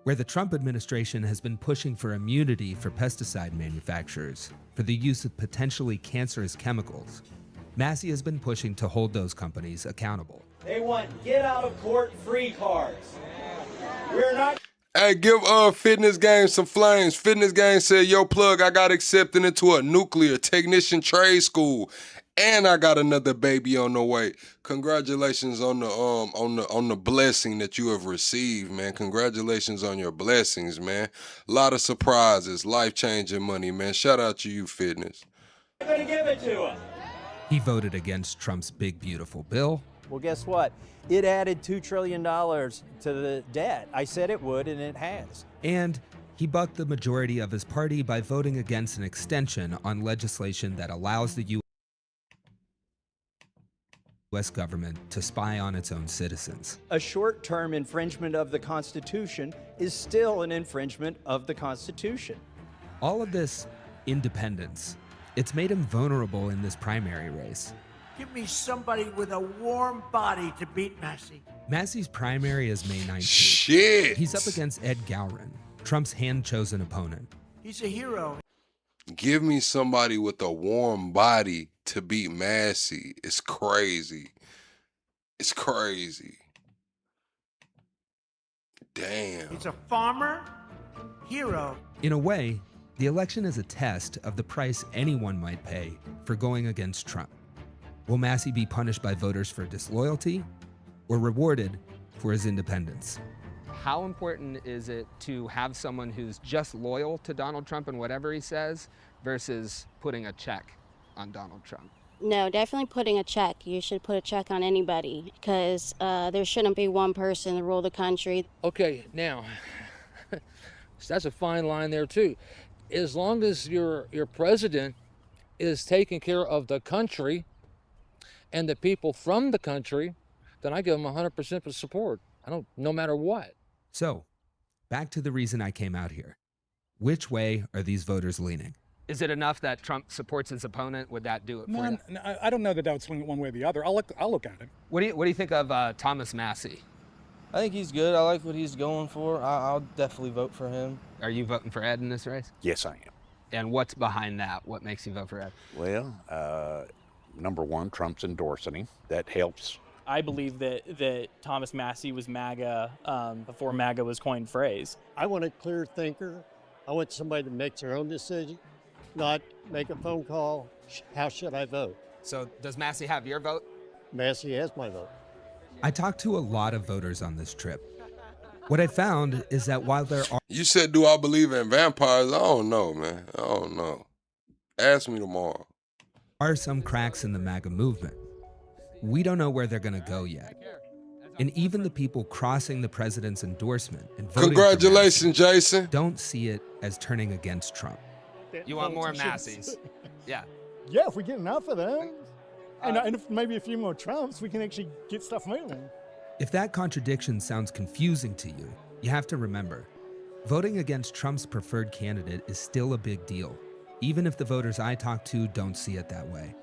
Where the Trump administration has been pushing for immunity for pesticide manufacturers for the use of potentially cancerous chemicals, Massey has been pushing to hold those companies accountable. They want get-out-of-court free cards. We're not... Hey, give Fitness Game some flames. Fitness Game said, yo, plug, I got accepted into a nuclear technician trade school. And I got another baby on the way. Congratulations on the blessing that you have received, man. Congratulations on your blessings, man. A lot of surprises, life-changing money, man. Shout out to you, Fitness. I'm going to give it to him. He voted against Trump's big, beautiful bill. Well, guess what? It added $2 trillion to the debt. I said it would, and it has. And he bucked the majority of his party by voting against an extension on legislation that allows the U.S. government to spy on its own citizens. A short-term infringement of the Constitution is still an infringement of the Constitution. All of this independence, it's made him vulnerable in this primary race. Give me somebody with a warm body to beat Massey. Massey's primary is May 19th. Shit. He's up against Ed Gowron, Trump's hand-chosen opponent. He's a hero. Give me somebody with a warm body to beat Massey. It's crazy. It's crazy. Damn. He's a farmer hero. In a way, the election is a test of the price anyone might pay for going against Trump. Will Massey be punished by voters for disloyalty or rewarded for his independence? How important is it to have someone who's just loyal to Donald Trump and whatever he says versus putting a check on Donald Trump? No, definitely putting a check. You should put a check on anybody because there shouldn't be one person to rule the country. Okay, now, that's a fine line there too. As long as your president is taking care of the country and the people from the country, then I give him 100% of support. No matter what. So, back to the reason I came out here. Which way are these voters leaning? Is it enough that Trump supports his opponent? Would that do it for you? No, I don't know that would swing it one way or the other. I'll look at it. What do you think of Thomas Massey? I think he's good. I like what he's going for. I'll definitely vote for him. Are you voting for Ed in this race? Yes, I am. And what's behind that? What makes you vote for Ed? Well, number one, Trump's endorsing him. That helps. I believe that Thomas Massey was MAGA before MAGA was coined phrase. I want a clear thinker. I want somebody that makes their own decision, not make a phone call. How should I vote? So does Massey have your vote? Massey has my vote. I talked to a lot of voters on this trip. What I found is that while there are... You said, do I believe in vampires? I don't know, man. I don't know. Ask me tomorrow. Are some cracks in the MAGA movement. We don't know where they're going to go yet. And even the people crossing the president's endorsement and voting Congratulations, for Massey Jason. don't see it as turning against Trump. You want more Masseys? Yeah. Yeah, if we get enough of them, and if maybe a few more Trumps, we can actually get stuff moving. If that contradiction sounds confusing to you, you have to remember, voting against Trump's preferred candidate is still a big deal, even if the voters I talk to don't see it that way.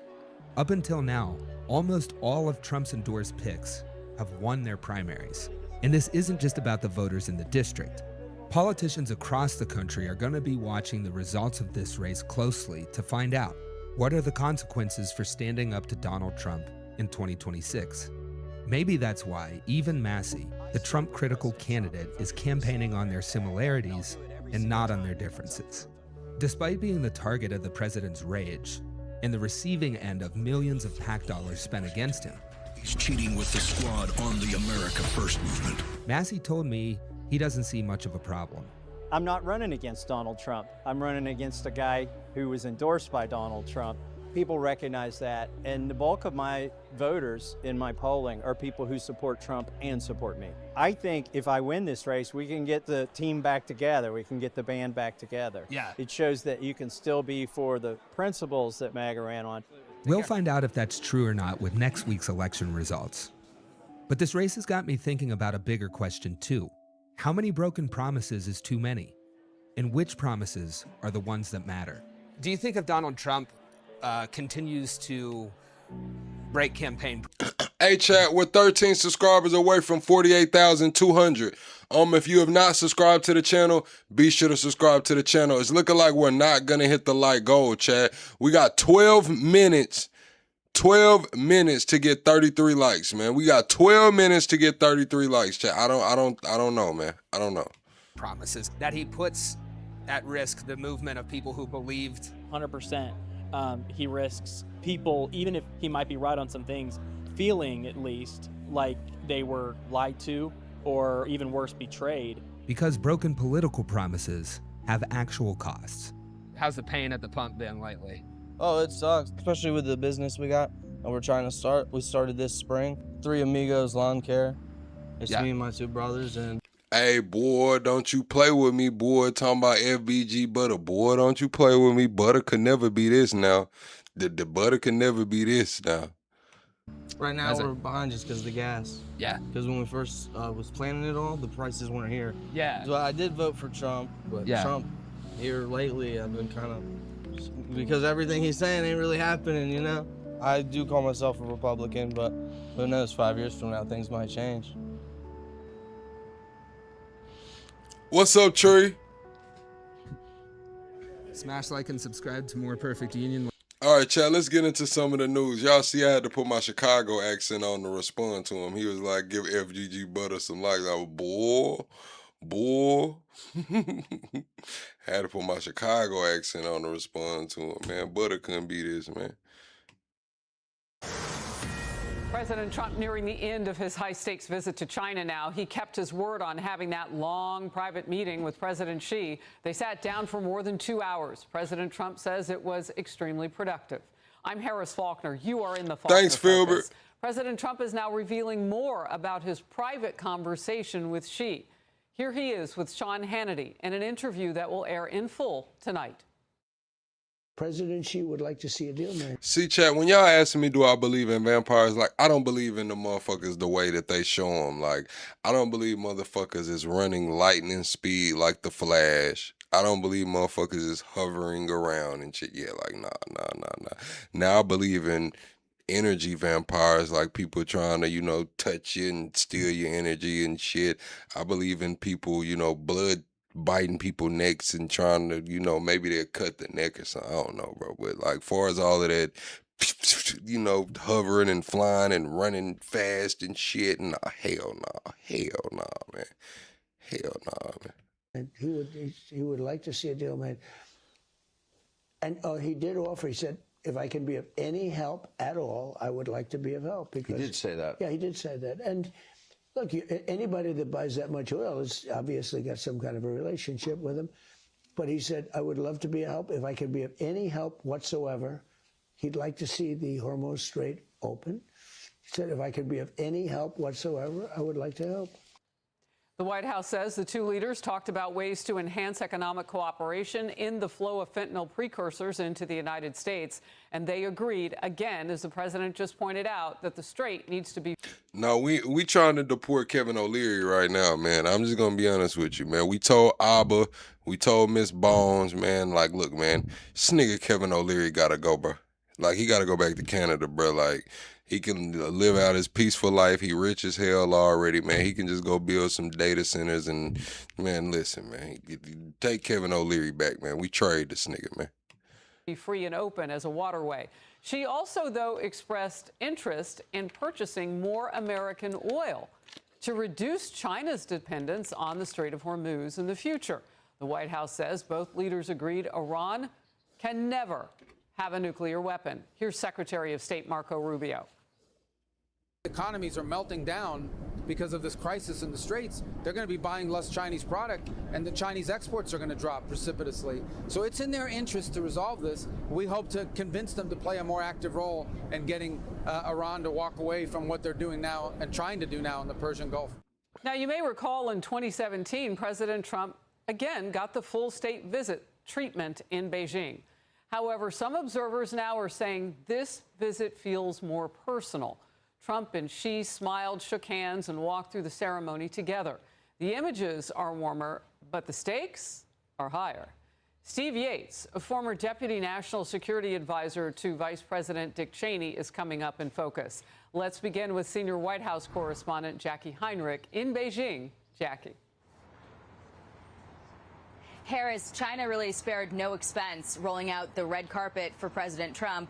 Up until now, almost all of Trump's endorsed picks have won their primaries. And this isn't just about the voters in the district. Politicians across the country are going to be watching the results of this race closely to find out what are the consequences for standing up to Donald Trump in 2026. Maybe that's why even Massey, the Trump-critical candidate, is campaigning on their similarities and not on their differences. Despite being the target of the president's rage and the receiving end of millions of PAC dollars spent against him, he's cheating with the squad on the America First movement. Massey told me he doesn't see much of a problem. I'm not running against Donald Trump. I'm running against a guy who was endorsed by Donald Trump. People recognize that, and the bulk of my voters in my polling are people who support Trump and support me. I think if I win this race, we can get the team back together. We can get the band back together. Yeah. It shows that you can still be for the principles that MAGA ran on. We'll find out if that's true or not with next week's election results. But this race has got me thinking about a bigger question too. How many broken promises is too many? And which promises are the ones that matter? Do you think if Donald Trump continues to break campaign... Hey, chat, we're 13 subscribers away from 48,200. If you have not subscribed to the channel, be sure to subscribe to the channel. It's looking like we're not going to hit the like goal, chat. We got 12 minutes to get 33 likes, man. We got 12 minutes to get 33 likes, chat. I don't know, man. I don't know. Promises that he puts at risk the movement of people who believed. 100%. He risks people, even if he might be right on some things, feeling at least like they were lied to or even worse, betrayed. Because broken political promises have actual costs. How's the pain at the pump been lately? Oh, it sucks, especially with the business we got and we're trying to start. We started this spring. 3 Amigos Lawn Care. It's me and my 2 brothers. And hey, boy, don't you play with me, boy. Talking about FBG butter. Boy, don't you play with me. Butter could never be this now. The butter could never be this now. Right now, we're behind just because of the gas. Yeah. Because when we first was planning it all, the prices weren't here. Yeah. So I did vote for Trump, but Trump here lately, I've been kind of, because everything he's saying ain't really happening, you know? I do call myself a Republican, but who knows, 5 years from now, things might change. What's up, Tree? Smash like and subscribe to More Perfect Union. All right, Chad, let's get into some of the news. Y'all see I had to put my Chicago accent on to respond to him. He was like, give FGG Butter some likes. I was, boy. Had to put my Chicago accent on to respond to him, man. Butter couldn't be this, man. President Trump nearing the end of his high-stakes visit to China now. He kept his word on having that long private meeting with President Xi. They sat down for more than 2 hours. President Trump says it was extremely productive. I'm Harris Faulkner. You are in the Faulkner Thanks, Filbert. Focus. President Trump is now revealing more about his private conversation with Xi. Here he is with Sean Hannity in an interview that will air in full tonight. President Xi would like to see a deal made. See, Chad, when y'all asking me, do I believe in vampires? Like, I don't believe in the motherfuckers the way that they show them. Like, I don't believe motherfuckers is running lightning speed like the Flash. I don't believe motherfuckers is hovering around and shit. Yeah, like, nah. Now I believe in energy vampires, like people trying to, you know, touch you and steal your energy and shit. I believe in people, you know, blood biting people necks and trying to, you know, maybe they'll cut the neck or something. I don't know, bro. But like, far as all of that, you know, hovering and flying and running fast and shit, nah, hell nah, man. Hell nah, man. And he would like to see a deal made. And he did offer, he said, if I can be of any help at all, I would like to be of help. Because, he did say that. Yeah, he did say that. And look, anybody that buys that much oil has obviously got some kind of a relationship with him. But he said, I would love to be a help. If I can be of any help whatsoever, he'd like to see the Hormuz Strait open. He said, if I could be of any help whatsoever, I would like to help. The White House says the two leaders talked about ways to enhance economic cooperation in the flow of fentanyl precursors into the United States. And they agreed, again, as the president just pointed out, that the strait needs to be. No, we trying to deport Kevin O'Leary right now, man. I'm just going to be honest with you, man. We told Abba, we told Miss Bones, man, like, look, man, this nigga Kevin O'Leary got to go, bro. Like, he got to go back to Canada, bro. Like, he can live out his peaceful life. He rich as hell already, man. He can just go build some data centers and, man, listen, man. Take Kevin O'Leary back, man. We trade this nigga, man. Be free and open as a waterway. She also, though, expressed interest in purchasing more American oil to reduce China's dependence on the Strait of Hormuz in the future. The White House says both leaders agreed Iran can never have a nuclear weapon. Here's Secretary of State Marco Rubio. Economies are melting down because of this crisis in the Straits. They're going to be buying less Chinese product, and the Chinese exports are going to drop precipitously. So it's in their interest to resolve this. We hope to convince them to play a more active role in getting Iran to walk away from what they're doing now and trying to do now in the Persian Gulf. Now, you may recall in 2017, President Trump again got the full state visit treatment in Beijing. However, some observers now are saying this visit feels more personal. Trump and Xi smiled, shook hands, and walked through the ceremony together. The images are warmer, but the stakes are higher. Steve Yates, a former deputy national security advisor to Vice President Dick Cheney, is coming up in focus. Let's begin with senior White House correspondent Jackie Heinrich in Beijing. Jackie. Harris, China really spared no expense rolling out the red carpet for President Trump.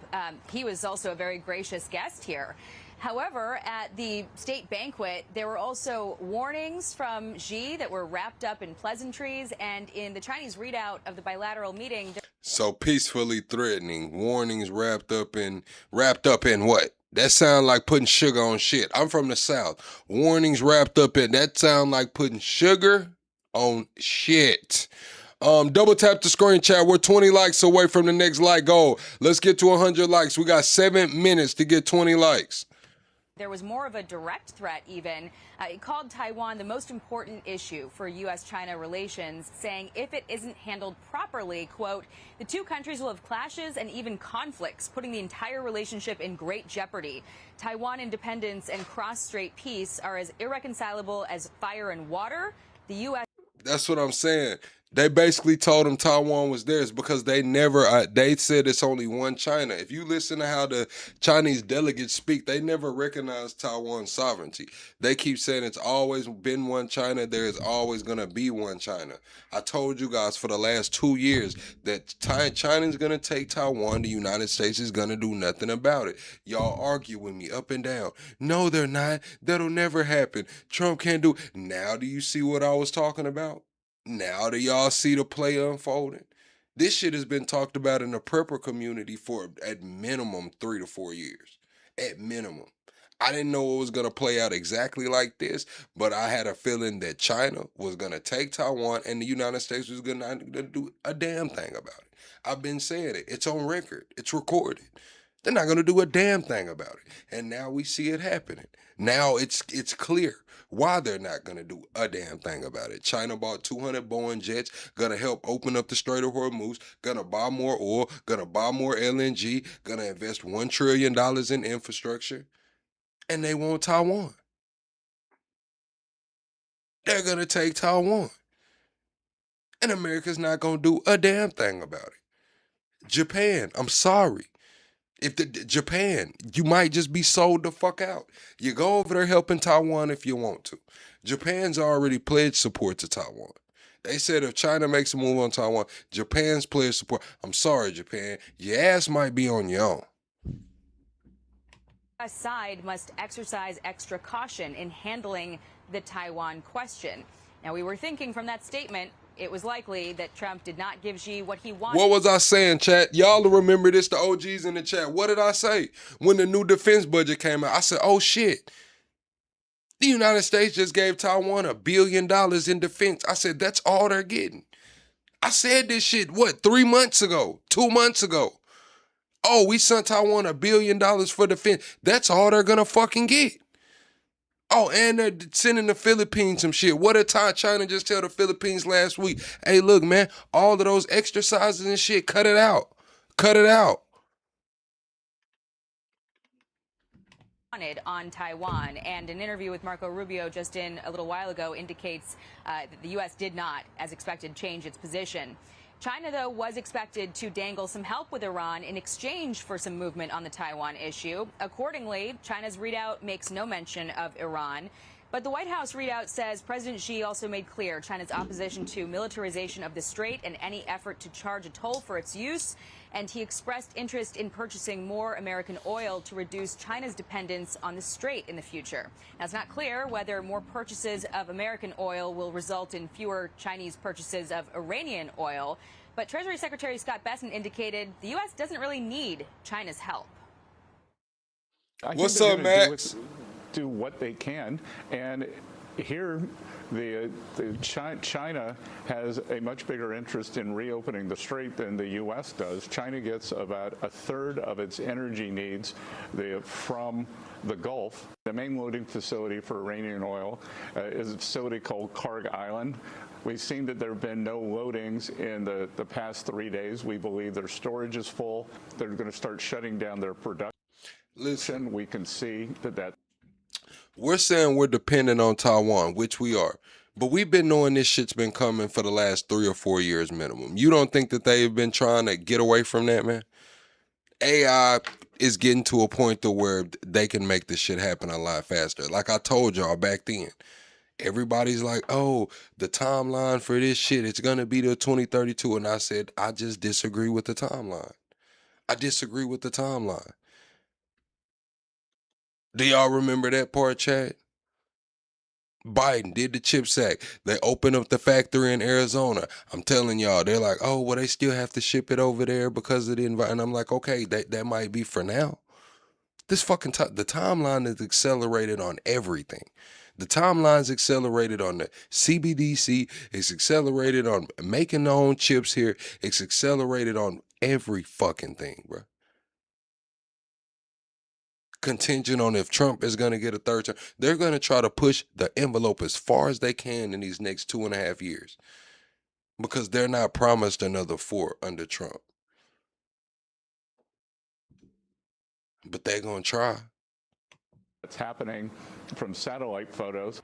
He was also a very gracious guest here. However, at the state banquet, there were also warnings from Xi that were wrapped up in pleasantries, and in the Chinese readout of the bilateral meeting. So peacefully threatening, warnings wrapped up in what? That sound like putting sugar on shit. I'm from the South. Warnings wrapped up in, that sound like putting sugar on shit. Double tap the screen, chat. We're 20 likes away from the next like goal. Let's get to 100 likes. We got 7 minutes to get 20 likes. There was more of a direct threat even. It called Taiwan the most important issue for U.S.-China relations, saying if it isn't handled properly, quote, the two countries will have clashes and even conflicts, putting the entire relationship in great jeopardy. Taiwan independence and cross-strait peace are as irreconcilable as fire and water. The U.S. That's what I'm saying. They basically told them Taiwan was theirs because they never, they said it's only one China. If you listen to how the Chinese delegates speak, they never recognize Taiwan's sovereignty. They keep saying it's always been one China. There is always going to be one China. I told you guys for the last 2 years that China's going to take Taiwan. The United States is going to do nothing about it. Y'all argue with me up and down. No, they're not. That'll never happen. Trump can't do. Now do you see what I was talking about? Now do y'all see the play unfolding? This shit has been talked about in the prepper community for at minimum 3 to 4 years. At minimum. I didn't know it was going to play out exactly like this, but I had a feeling that China was going to take Taiwan and the United States was going to do a damn thing about it. I've been saying it. It's on record. It's recorded. They're not going to do a damn thing about it. And now we see it happening. Now it's clear why they're not going to do a damn thing about it. China bought 200 Boeing jets, going to help open up the Strait of Hormuz, going to buy more oil, going to buy more LNG, going to invest $1 trillion in infrastructure, and they want Taiwan. They're going to take Taiwan. And America's not going to do a damn thing about it. Japan, I'm sorry. If Japan, you might just be sold the fuck out. You go over there helping Taiwan if you want to. Japan's already pledged support to Taiwan. They said if China makes a move on Taiwan, Japan's pledged support. I'm sorry, Japan. Your ass might be on your own. The U.S. side must exercise extra caution in handling the Taiwan question. Now, we were thinking from that statement, it was likely that Trump did not give Xi what he wanted. What was I saying, chat? Y'all remember this, the OGs in the chat. What did I say? When the new defense budget came out, I said, oh shit. The United States just gave Taiwan $1 billion in defense. I said, that's all they're getting. I said this shit, 3 months ago, 2 months ago. Oh, we sent Taiwan $1 billion for defense. That's all they're gonna fucking get. Oh, and they're sending the Philippines some shit. What did China just tell the Philippines last week? Hey, look, man, all of those exercises and shit, cut it out. Cut it out. On Taiwan, and an interview with Marco Rubio just in a little while ago indicates that the U.S. did not, as expected, change its position. China, though, was expected to dangle some help with Iran in exchange for some movement on the Taiwan issue. Accordingly, China's readout makes no mention of Iran. But the White House readout says President Xi also made clear China's opposition to militarization of the strait and any effort to charge a toll for its use. And he expressed interest in purchasing more American oil to reduce China's dependence on the strait in the future. Now, it's not clear whether more purchases of American oil will result in fewer Chinese purchases of Iranian oil. But Treasury Secretary Scott Bessent indicated the U.S. doesn't really need China's help. What's up, Max? Do what they can, and here China has a much bigger interest in reopening the strait than the U.S. does. China gets about a third of its energy needs from the Gulf. The main loading facility for Iranian oil is a facility called Karg Island. We've seen that there have been no loadings in the past 3 days. We believe their storage is full. They're going to start shutting down their production. Listen, we can see that. We're saying we're dependent on Taiwan, which we are. But we've been knowing this shit's been coming for the last 3 or 4 years minimum. You don't think that they've been trying to get away from that, man? AI is getting to a point to where they can make this shit happen a lot faster. Like I told y'all back then, everybody's like, oh, the timeline for this shit, it's going to be till 2032. And I said, I just disagree with the timeline. I disagree with the timeline. Do y'all remember that part, Chad? Biden did the CHIPS Act. They opened up the factory in Arizona. I'm telling y'all, they're like, oh, well, they still have to ship it over there because of the environment. And I'm like, okay, that might be for now. This fucking the timeline is accelerated on everything. The timeline's accelerated on the CBDC. It's accelerated on making their own chips here. It's accelerated on every fucking thing, bro. Contingent on if Trump is going to get a third term. They're going to try to push the envelope as far as they can in these next 2.5 years because they're not promised another 4 under Trump. But they're going to try. It's happening from satellite photos.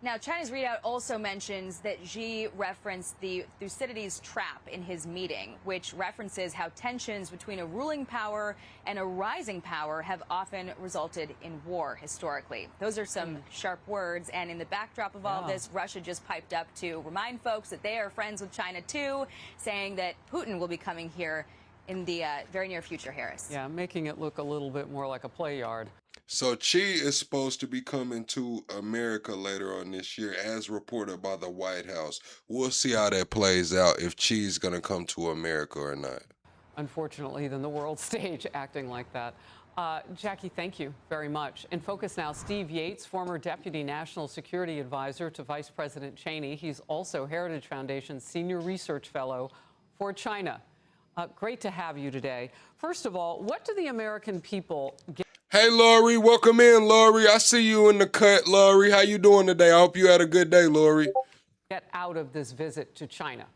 Now, China's readout also mentions that Xi referenced the Thucydides trap in his meeting, which references how tensions between a ruling power and a rising power have often resulted in war historically. Those are some sharp words. And in the backdrop of all this, Russia just piped up to remind folks that they are friends with China, too, saying that Putin will be coming here in the very near future, Harris. Yeah, making it look a little bit more like a play yard. So Xi is supposed to be coming to America later on this year, as reported by the White House. We'll see how that plays out, if Xi's going to come to America or not. Unfortunately, than the world stage acting like that. Jackie, thank you very much. In focus now, Steve Yates, former Deputy National Security Advisor to Vice President Cheney. He's also Heritage Foundation's Senior Research Fellow for China. Great to have you today. First of all, what do the American people get? Hey, Lori, welcome in, Lori. I see you in the cut, Lori. How you doing today? I hope you had a good day, Lori. Get out of this visit to China?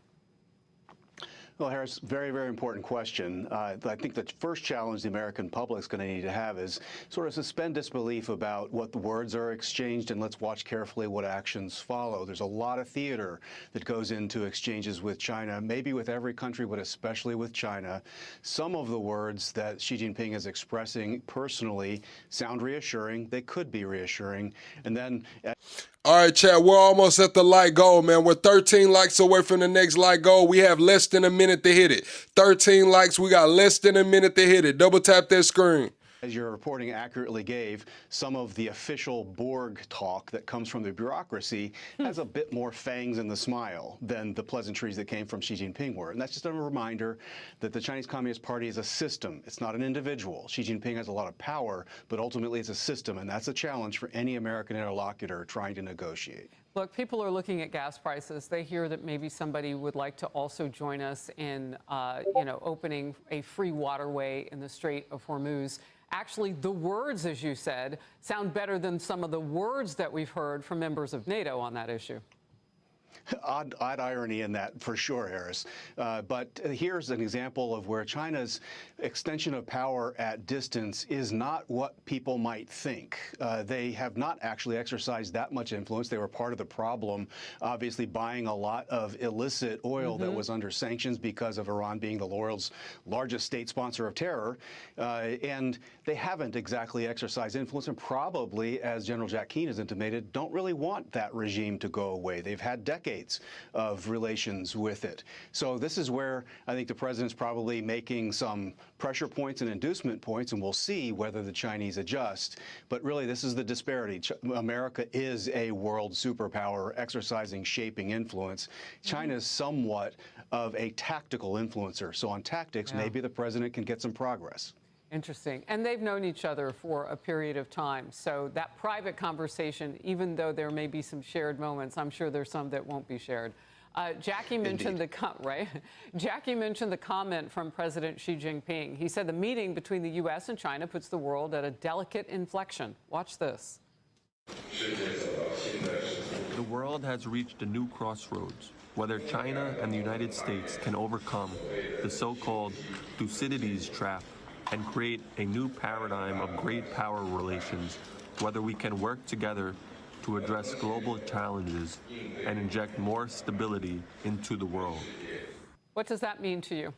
Well, Harris, very, very important question. I think the first challenge the American public is going to need to have is sort of suspend disbelief about what the words are exchanged, and let's watch carefully what actions follow. There's a lot of theater that goes into exchanges with China, maybe with every country, but especially with China. Some of the words that Xi Jinping is expressing personally sound reassuring. They could be reassuring. And then... All right, chat, we're almost at the like goal, man. We're 13 likes away from the next like goal. We have less than a minute to hit it. 13 likes, we got less than a minute to hit it. Double tap that screen. As your reporting accurately gave, some of the official Borg talk that comes from the bureaucracy has a bit more fangs in the smile than the pleasantries that came from Xi Jinping were. And that's just a reminder that the Chinese Communist Party is a system. It's not an individual. Xi Jinping has a lot of power, but ultimately it's a system. And that's a challenge for any American interlocutor trying to negotiate. Look, people are looking at gas prices. They hear that maybe somebody would like to also join us in, opening a free waterway in the Strait of Hormuz. Actually, the words, as you said, sound better than some of the words that we've heard from members of NATO on that issue. Odd irony in that, for sure, Harris. But here's an example of where China's extension of power at distance is not what people might think. They have not actually exercised that much influence. They were part of the problem, obviously buying a lot of illicit oil that was under sanctions because of Iran being the world's largest state sponsor of terror. And they haven't exactly exercised influence, and probably, as General Jack Keane has intimated, don't really want that regime to go away. They've had decades of relations with it. So this is where I think the president's probably making some pressure points and inducement points, and we'll see whether the Chinese adjust. But really, this is the disparity. America is a world superpower exercising shaping influence. China is somewhat of a tactical influencer. So on tactics, maybe the president can get some progress. Interesting. And they've known each other for a period of time. So that private conversation, even though there may be some shared moments, I'm sure there's some that won't be shared. Jackie mentioned Jackie mentioned the comment from President Xi Jinping. He said the meeting between the U.S. and China puts the world at a delicate inflection. Watch this. The world has reached a new crossroads. Whether China and the United States can overcome the so-called Thucydides trap and create a new paradigm of great power relations, whether we can work together to address global challenges and inject more stability into the world. What does that mean to you?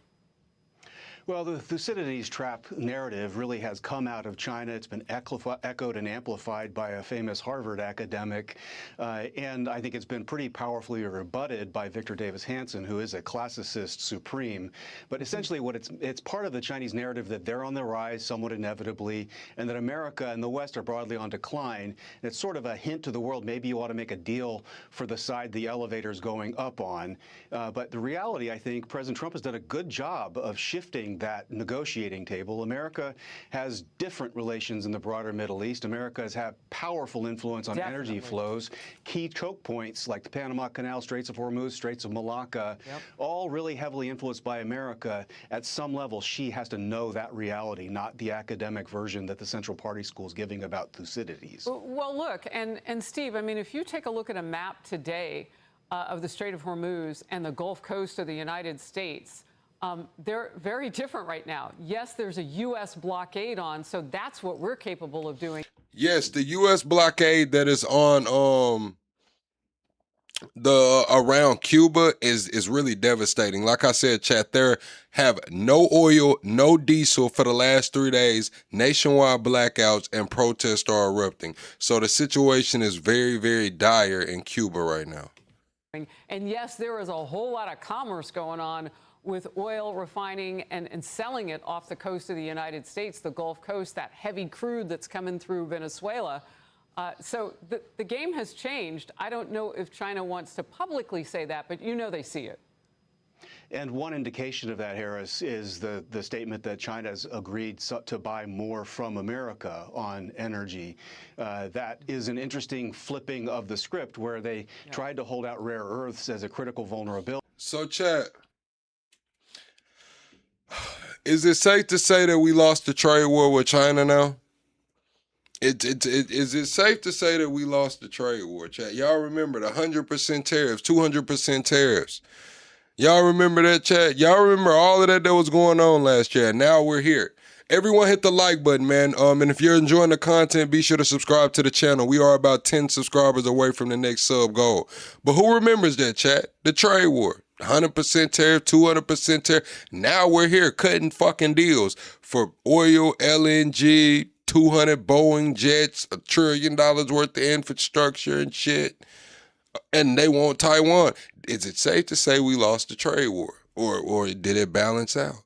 Well, the Thucydides trap narrative really has come out of China. It's been echoed and amplified by a famous Harvard academic, and I think it's been pretty powerfully rebutted by Victor Davis Hanson, who is a classicist supreme. But essentially, it's part of the Chinese narrative that they're on the rise somewhat inevitably, and that America and the West are broadly on decline. And it's sort of a hint to the world, maybe you ought to make a deal for the side the elevator's going up on. But the reality, I think, President Trump has done a good job of shifting that negotiating table. America has different relations in the broader Middle East. America has had powerful influence on energy flows. Key choke points like the Panama Canal, Straits of Hormuz, Straits of Malacca, all really heavily influenced by America. At some level, Xi has to know that reality, not the academic version that the Central Party School is giving about Thucydides. Well, look, and Steve, I mean, if you take a look at a map today of the Strait of Hormuz and the Gulf Coast of the United States, they're very different right now. Yes, there's a U.S. blockade on, so that's what we're capable of doing. Yes, the U.S. blockade that is on the around Cuba is really devastating. Like I said, chat, there have no oil, no diesel for the last 3 days. Nationwide blackouts and protests are erupting. So the situation is very, very dire in Cuba right now. And yes, there is a whole lot of commerce going on with oil refining and selling it off the coast of the United States, the Gulf Coast, that heavy crude that's coming through Venezuela. So the game has changed. I don't know if China wants to publicly say that, but you know they see it. And one indication of that, Harris, is the statement that China's agreed to buy more from America on energy. That is an interesting flipping of the script where they tried to hold out rare earths as a critical vulnerability. So, chat, is it safe to say that we lost the trade war with China now? Is it safe to say that we lost the trade war, chat? Y'all remember the 100% tariffs, 200% tariffs. Y'all remember that, chat? Y'all remember all of that was going on last year? Now we're here. Everyone hit the like button, man. And if you're enjoying the content, be sure to subscribe to the channel. We are about 10 subscribers away from the next sub goal. But who remembers that, chat? The trade war. 100% tariff, 200% tariff. Now we're here cutting fucking deals for oil, LNG, 200 Boeing jets, $1 trillion worth of infrastructure and shit. And they want Taiwan. Is it safe to say we lost the trade war? Or did it balance out?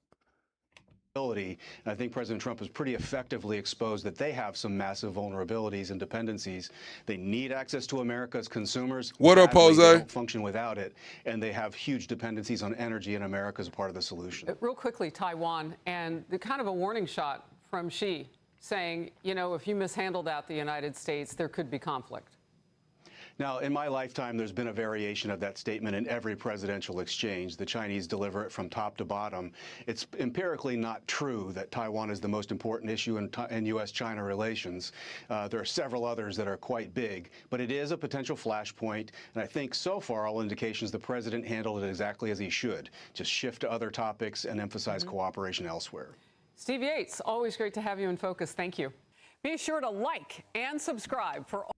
I think President Trump has pretty effectively exposed that they have some massive vulnerabilities and dependencies. They need access to America's consumers. What up, Jose? They don't function without it, and they have huge dependencies on energy, and America is a part of the solution. Real quickly, Taiwan, and the kind of a warning shot from Xi saying, you know, if you mishandle that, the United States, there could be conflict. Now, in my lifetime, there's been a variation of that statement in every presidential exchange. The Chinese deliver it from top to bottom. It's empirically not true that Taiwan is the most important issue in U.S.-China relations. There are several others that are quite big, but it is a potential flashpoint. And I think so far, all indications the president handled it exactly as he should. Just shift to other topics and emphasize cooperation elsewhere. Steve Yates, always great to have you in focus. Thank you. Be sure to like and subscribe for all.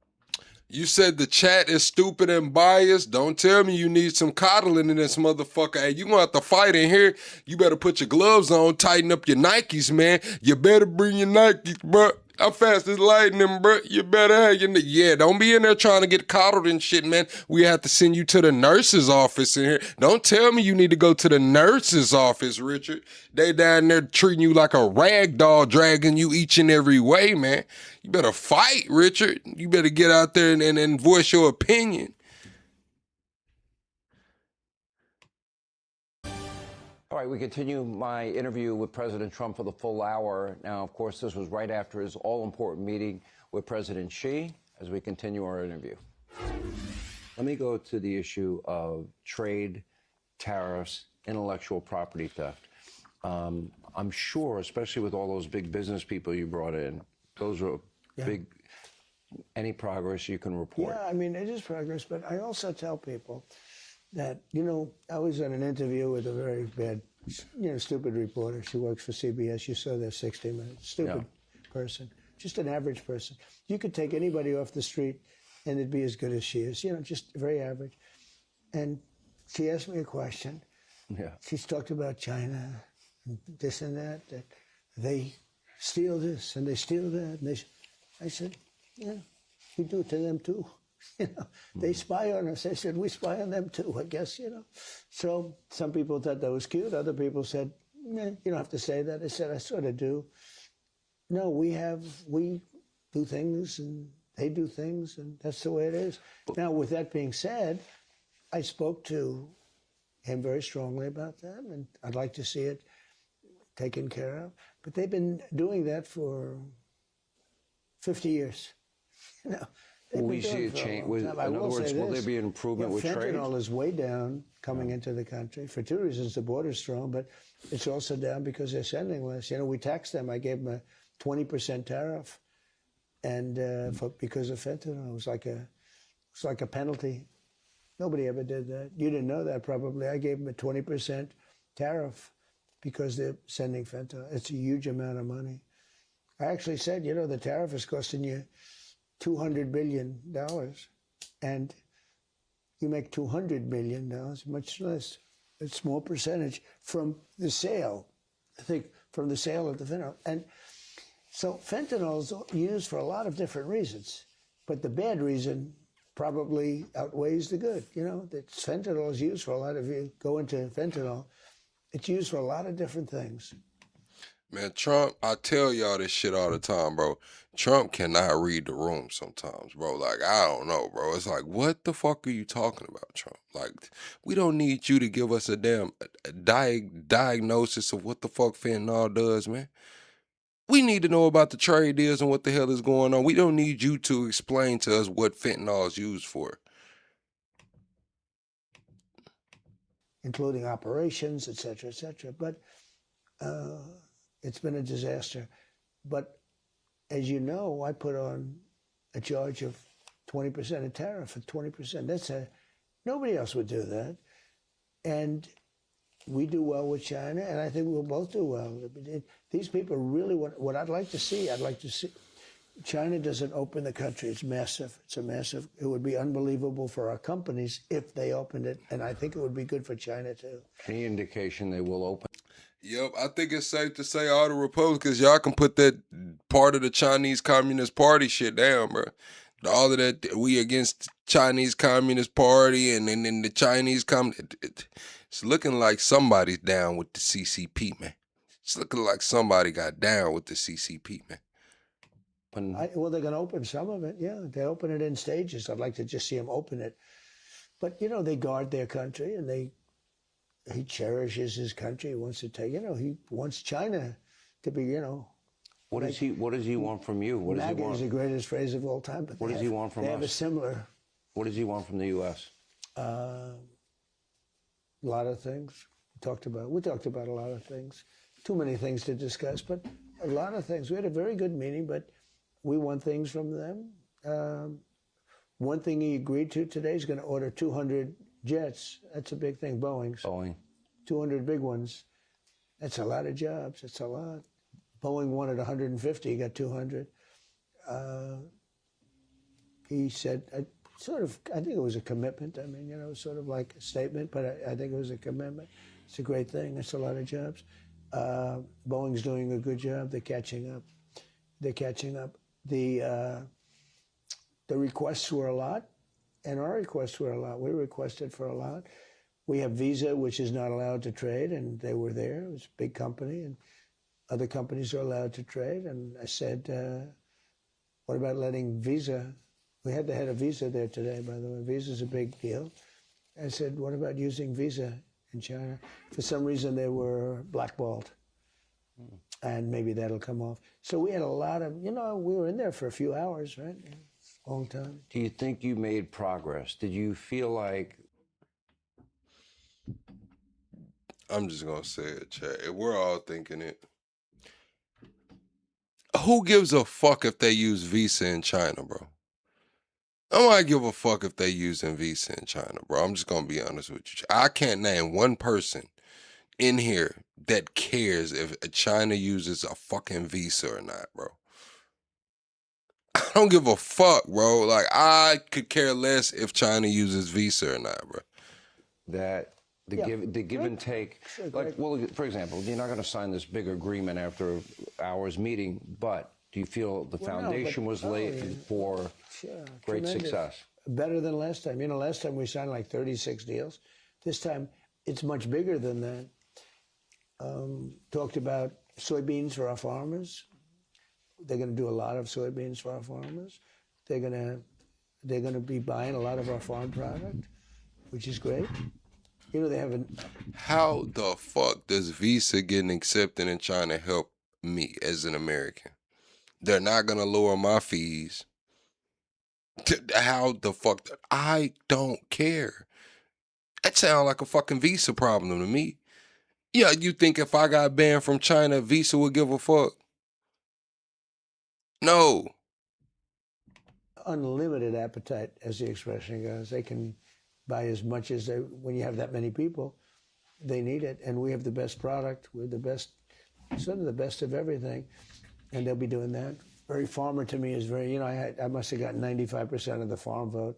You said the chat is stupid and biased. Don't tell me you need some coddling in this motherfucker. Hey, you gonna have to fight in here. You better put your gloves on, tighten up your Nikes, man. You better bring your Nikes, bro. How fast is lightning, bro? You better have your... Yeah, don't be in there trying to get coddled and shit, man. We have to send you to the nurse's office in here. Don't tell me you need to go to the nurse's office, Richard. They down there treating you like a rag doll, dragging you each and every way, man. You better fight, Richard. You better get out there and voice your opinion. All right, we continue my interview with President Trump for the full hour. Now, of course, this was right after his all-important meeting with President Xi as we continue our interview. Let me go to the issue of trade, tariffs, intellectual property theft. I'm sure, especially with all those big business people you brought in, those are big. Any progress you can report? Yeah, I mean, it is progress, but I also tell people that, you know, I was in an interview with a very bad, stupid reporter. She works for CBS. You saw that 60 Minutes. Stupid person, just an average person. You could take anybody off the street and it'd be as good as she is, just very average. And she asked me a question. Yeah. She's talked about China and this and that they steal this and they steal that. And I said, yeah, we do it to them too. They spy on us. I said, we spy on them too, I guess, So some people thought that was cute. Other people said, you don't have to say that. I said, I sort of do. No, we do things and they do things, and that's the way it is. Now, with that being said, I spoke to him very strongly about that, and I'd like to see it taken care of. But they've been doing that for 50 years. Will we see a change? In other words, will there be an improvement with trade? Fentanyl is way down coming into the country for two reasons. The border's strong, but it's also down because they're sending less. We taxed them. I gave them a 20% tariff, and because of fentanyl, it was like a penalty. Nobody ever did that. You didn't know that probably. I gave them a 20% tariff because they're sending fentanyl. It's a huge amount of money. I actually said, the tariff is costing you $200 billion, and you make $200 million, much less, a small percentage from the sale. I think from the sale of the fentanyl. And so fentanyl's used for a lot of different reasons, but the bad reason probably outweighs the good. You know, that fentanyl is used for a lot of, you go into fentanyl, it's used for a lot of different things. Man, Trump, I tell y'all this shit all the time, bro. Trump cannot read the room sometimes, bro. Like, I don't know, bro. It's like, what the fuck are you talking about, Trump? Like, we don't need you to give us a damn diagnosis of what the fuck fentanyl does, man. We need to know about the trade deals and what the hell is going on. We don't need you to explain to us what fentanyl is used for. Including operations, et cetera, et cetera. But it's been a disaster. But as you know, I put on a charge of 20%, a tariff of 20%. Nobody else would do that. And we do well with China, and I think we'll both do well. These people really, what I'd like to see, China doesn't open the country. It's massive. It would be unbelievable for our companies if they opened it, and I think it would be good for China too. Any indication they will open? Yep, I think it's safe to say all the Republicans, y'all can put that part of the Chinese Communist Party shit down, bro. All of that, we against Chinese Communist Party and then the Chinese it's looking like somebody's down with the CCP, man. It's looking like somebody got down with the CCP, man. Well, they're going to open some of it, yeah. They open it in stages. I'd like to just see them open it. But, you know, they guard their country, and he cherishes his country. He wants to take, you know, he wants China to be, you know. What does he want from you? What does he want? Is the greatest phrase of all time. But what does he want from us? They have a similar. What does he want from the U.S.? A lot of things. We talked about a lot of things. Too many things to discuss, but a lot of things. We had a very good meeting, but we want things from them. One thing he agreed to today is going to order 200 jets. That's a big thing, Boeing's. 200 big ones. That's a lot of jobs. It's a lot. Boeing wanted 150, he got 200. He said, I think it was a commitment. I mean, you know, sort of like a statement, but I think it was a commitment. It's a great thing. It's a lot of jobs. Boeing's doing a good job. They're catching up. The requests were a lot, and our requests were a lot. We requested for a lot. We have Visa, which is not allowed to trade, and they were there. It was a big company, and other companies are allowed to trade. And I said, what about letting Visa? We had the head of Visa there today, by the way. Visa's a big deal. I said, what about using Visa in China? For some reason, they were blackballed. And maybe that'll come off. So we had a lot of, you know, we were in there for a few hours, right? Long time. Do you think you made progress? Did you feel like... I'm just going to say it, Chad. We're all thinking it. Who gives a fuck if they use Visa in China, bro? I might give a fuck if they using Visa in China, bro. I'm just going to be honest with you. I can't name one person in here that cares if China uses a fucking Visa or not, bro. I don't give a fuck, bro. Like, I could care less if China uses Visa or not, bro. That the give and take, like, well, for example, you're not going to sign this big agreement after hours meeting, but do you feel the foundation was laid for great success? Better than last time. You know, last time we signed like 36 deals. This time it's much bigger than that. Talked about soybeans for our farmers. They're going to do a lot of soybeans for our farmers. They're going to be buying a lot of our farm product, which is great. You know, they haven't. How the fuck does Visa getting accepted in China help me as an American? They're not going to lower my fees. How the fuck? I don't care. That sounds like a fucking Visa problem to me. Yeah, you think if I got banned from China, Visa would give a fuck? No. Unlimited appetite, as the expression goes. They can buy as much as they, when you have that many people, they need it. And we have the best product. We're the best, sort of the best of everything. And they'll be doing that. Very farmer to me is very, you know, I must have gotten 95% of the farm vote.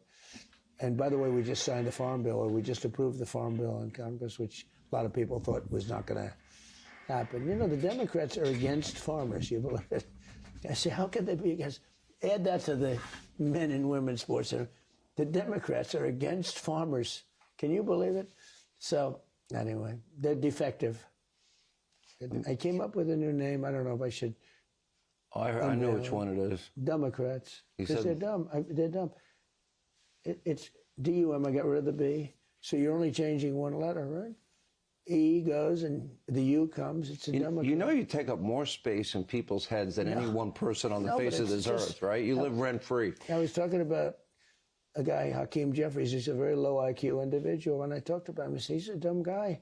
And by the way, we just signed the Farm Bill, or we just approved the Farm Bill in Congress, which a lot of people thought was not going to happen. You know, the Democrats are against farmers. You believe it? I say, how can they be against? Add that to the men and women's sports center. The Democrats are against farmers. Can you believe it? So anyway, they're defective. I came up with a new name. I don't know if I should. I know which one it is. Democrats. He Because said- they're dumb. They're dumb. It's D-U-M. I got rid of the B. So you're only changing one letter, right? E goes and the U comes. It's a Democrat. You know you take up more space in people's heads than any one person on the No, face but of it's this just- earth, right? You live rent-free. I was talking about a guy, Hakeem Jeffries. He's a very low IQ individual. And I talked about him. I said, he's a dumb guy.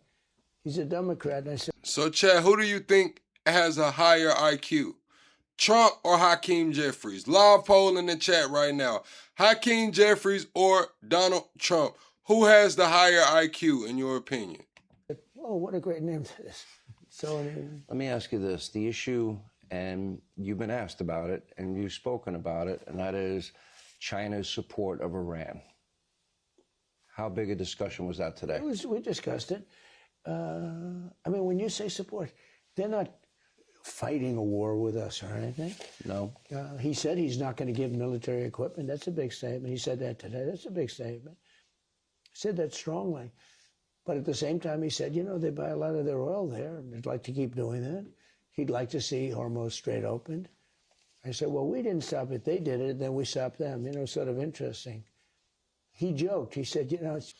He's a Democrat. And I said, So, Chad, who do you think has a higher IQ? Trump or Hakeem Jeffries? Live poll in the chat right now. Hakeem Jeffries or Donald Trump? Who has the higher IQ, in your opinion? oh, what a great name that is. So, Let me ask you this. The issue, and you've been asked about it, and you've spoken about it, and that is China's support of Iran. How big a discussion was that today? we discussed it. I mean, when you say support, they're not fighting a war with us or anything. No. He said he's not going to give military equipment. That's a big statement. He said that today. That's a big statement. He said that strongly. But at the same time, he said, you know, they buy a lot of their oil there, and they'd like to keep doing that. He'd like to see Hormuz Strait opened. I said, well, we didn't stop it. They did it, then we stopped them. You know, sort of interesting. He joked. He said, you know, it's...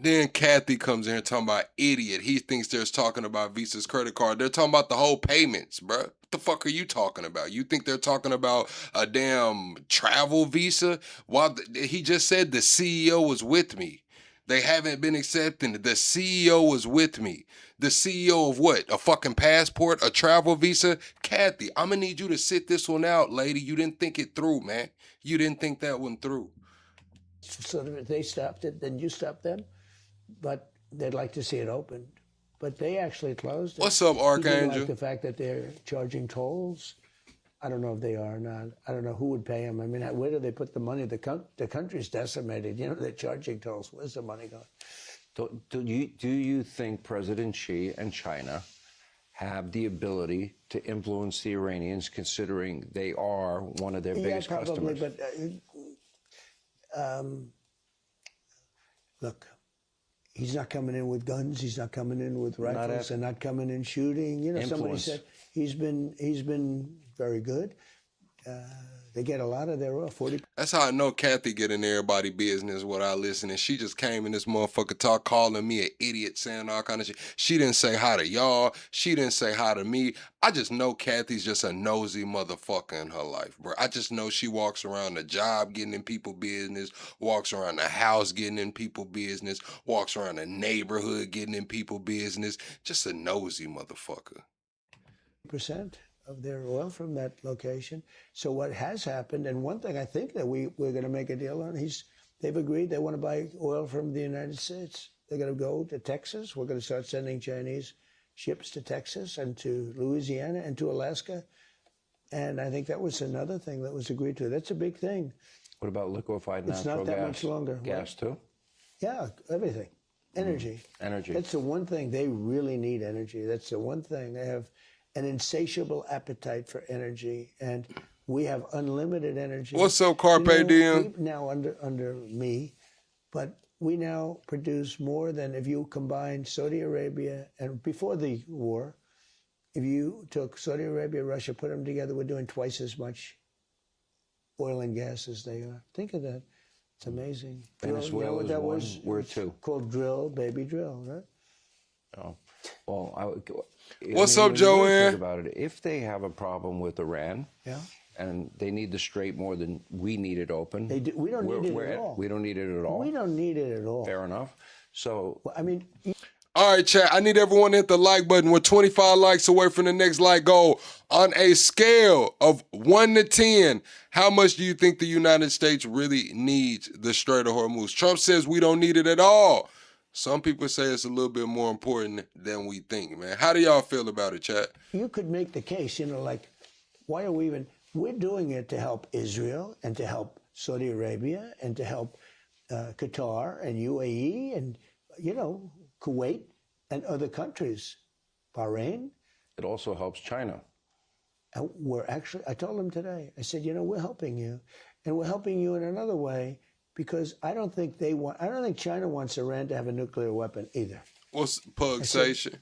Then Kathy comes in here talking about idiot. He thinks they're talking about Visa's credit card. They're talking about the whole payments, bro. What the fuck are you talking about? You think they're talking about a damn travel visa? While he just said the CEO was with me. They haven't been accepting it. The CEO was with me. The CEO of what? A fucking passport? A travel visa? Kathy, I'm going to need you to sit this one out, lady. You didn't think it through, man. You didn't think that one through. Sort of, if they stopped it, then you stopped them. But they'd like to see it opened. But they actually closed it. What's up, He didn't Archangel? like the fact that they're charging tolls. I don't know if they are or not. I don't know who would pay them. I mean, where do they put the money? The country's decimated. You know, they're charging tolls. Where's the money going? Do you think President Xi and China have the ability to influence the Iranians, considering they are one of their biggest probably, customers? But look, he's not coming in with guns. He's not coming in with rifles. And not coming in shooting. You know, somebody said he's been very good. They get a lot of their oil. 40. That's how I know Kathy get in everybody's business without listening. She just came in this motherfucker talk, calling me an idiot, saying all kind of shit. She didn't say hi to y'all. She didn't say hi to me. I just know Kathy's just a nosy motherfucker in her life, bro. I just know she walks around the job getting in people's business, walks around the house getting in people's business, walks around the neighborhood getting in people's business. Just a nosy motherfucker. % of their oil from that location. So what has happened, and one thing I think that we're going to make a deal on, they've agreed they want to buy oil from the United States. They're going to go to Texas. We're going to start sending Chinese ships to Texas and to Louisiana and to Alaska. And I think that was another thing that was agreed to. That's a big thing. What about liquefied natural gas? It's not that much longer. Gas, too? Yeah, everything. Energy. Energy. That's the one thing. They really need energy. That's the one thing. They have an insatiable appetite for energy, and we have unlimited energy. What's up, Carpe Diem? Now under me, but we now produce more than if you combine Saudi Arabia and before the war, if you took Saudi Arabia, Russia, put them together, we're doing twice as much oil and gas as they are. Think of that. It's amazing. Venezuela is one. We're two. Called drill, baby, drill, right? Oh, well, What's up, when you really Joanne? think about it, if they have a problem with Iran, and they need the strait more than we need it open, we don't need it at all. We don't need it at all. We don't need it at all. Fair enough. So, I mean, all right, chat. I need everyone to hit the like button. We're 25 likes away from the next like goal. On a scale of 1 to 10, how much do you think the United States really needs the Strait of Hormuz? Trump says we don't need it at all. Some people say it's a little bit more important than we think, man. How do y'all feel about it, chat? You could make the case, you know, like, why are we even... We're doing it to help Israel and to help Saudi Arabia and to help Qatar and UAE and, Kuwait and other countries, Bahrain. It also helps China. And I told them today, I said, we're helping you. And we're helping you in another way because I don't think China wants Iran to have a nuclear weapon either. What's Pug Station?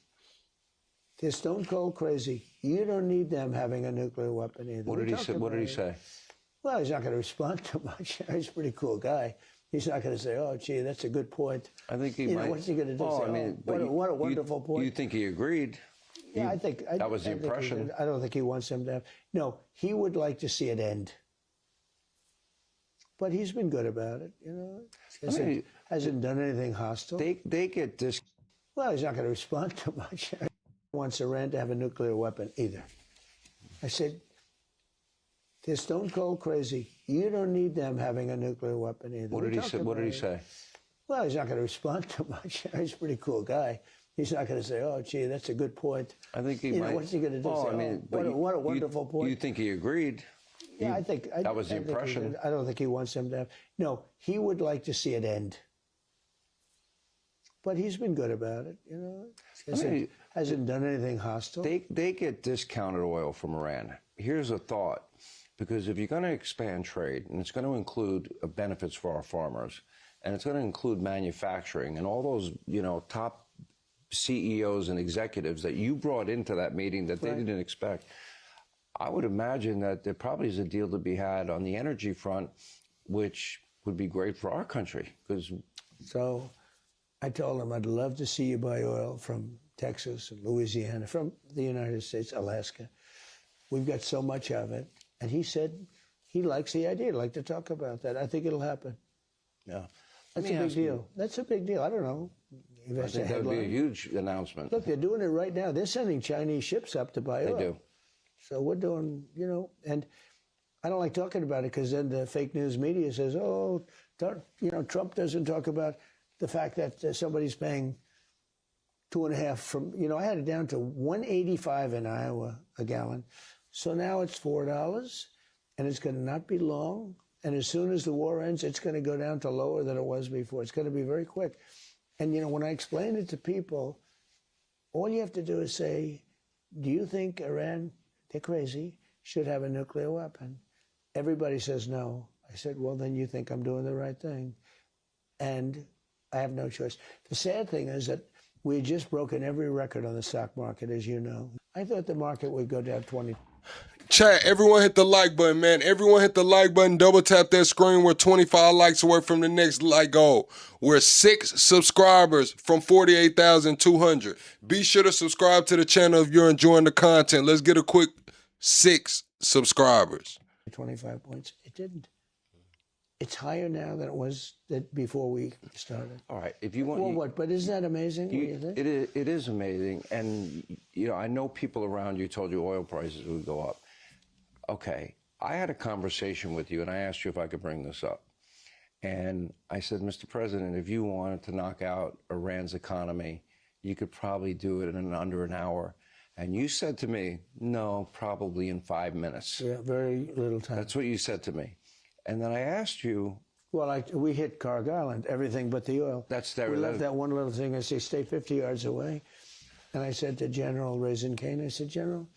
They're stone cold crazy. You don't need them having a nuclear weapon either. What did he say? Well, he's not going to respond too much. He's a pretty cool guy. He's not going to say, "Oh, gee, that's a good point." I think he might. What's he going to do? What a wonderful point. You think he agreed? Yeah, I think that was the impression. I don't think he wants them to have. No, he would like to see it end. But he's been good about it. Hasn't done anything hostile. They get this. Well, he's not going to respond too much. Wants Iran to have a nuclear weapon either. I said, they're stone cold crazy. You don't need them having a nuclear weapon either. What did he say? Well, he's not going to respond too much. He's a pretty cool guy. He's not going to say, "Oh, gee, that's a good point." I think he might. What's he going to do? What a wonderful point. You think he agreed? Yeah, I think that was the impression. I don't think he wants them to have. No, he would like to see it end. But he's been good about it. Hasn't done anything hostile. They get discounted oil from Iran. Here's a thought. Because if you're going to expand trade, and it's going to include benefits for our farmers, and it's going to include manufacturing, and all those, top CEOs and executives that you brought into that meeting that they didn't expect, I would imagine that there probably is a deal to be had on the energy front, which would be great for our country. So I told him I'd love to see you buy oil from Texas and Louisiana, from the United States, Alaska. We've got so much of it. And he said he likes the idea. He'd like to talk about that. I think it'll happen. Yeah. That's a big deal. That's a big deal. I don't know. I think that would be a huge announcement. Look, they're doing it right now. They're sending Chinese ships up to buy oil. They do. So we're doing, and I don't like talking about it because then the fake news media says, Trump doesn't talk about the fact that somebody's paying 2.5 from, I had it down to $1.85 in Iowa a gallon. So now it's $4, and it's going to not be long. And as soon as the war ends, it's going to go down to lower than it was before. It's going to be very quick. And, when I explain it to people, all you have to do is say, do you think Iran, they're crazy, should have a nuclear weapon? Everybody says no. I said, well, then you think I'm doing the right thing. And I have no choice. The sad thing is that we had just broken every record on the stock market, as you know. I thought the market would go down 20. Chat, everyone hit the like button, man. Everyone hit the like button. Double tap that screen. We're 25 likes away from the next like goal. We're 6 subscribers from 48,200. Be sure to subscribe to the channel if you're enjoying the content. Let's get a quick 6 subscribers. 25 points. It didn't. It's higher now than it was before we started. All right. If you want, well, but isn't that amazing? It is amazing. And, I know people around you told you oil prices would go up. Okay. I had a conversation with you, and I asked you if I could bring this up. And I said, Mr. President, if you wanted to knock out Iran's economy, you could probably do it in under an hour. And you said to me, no, probably in 5 minutes. Yeah, very little time. That's what you said to me. And then I asked you. Well, we hit Carg Island, everything but the oil. We left that one little thing. I say, stay 50 yards away. And I said to General Raisin Kane, I said, General,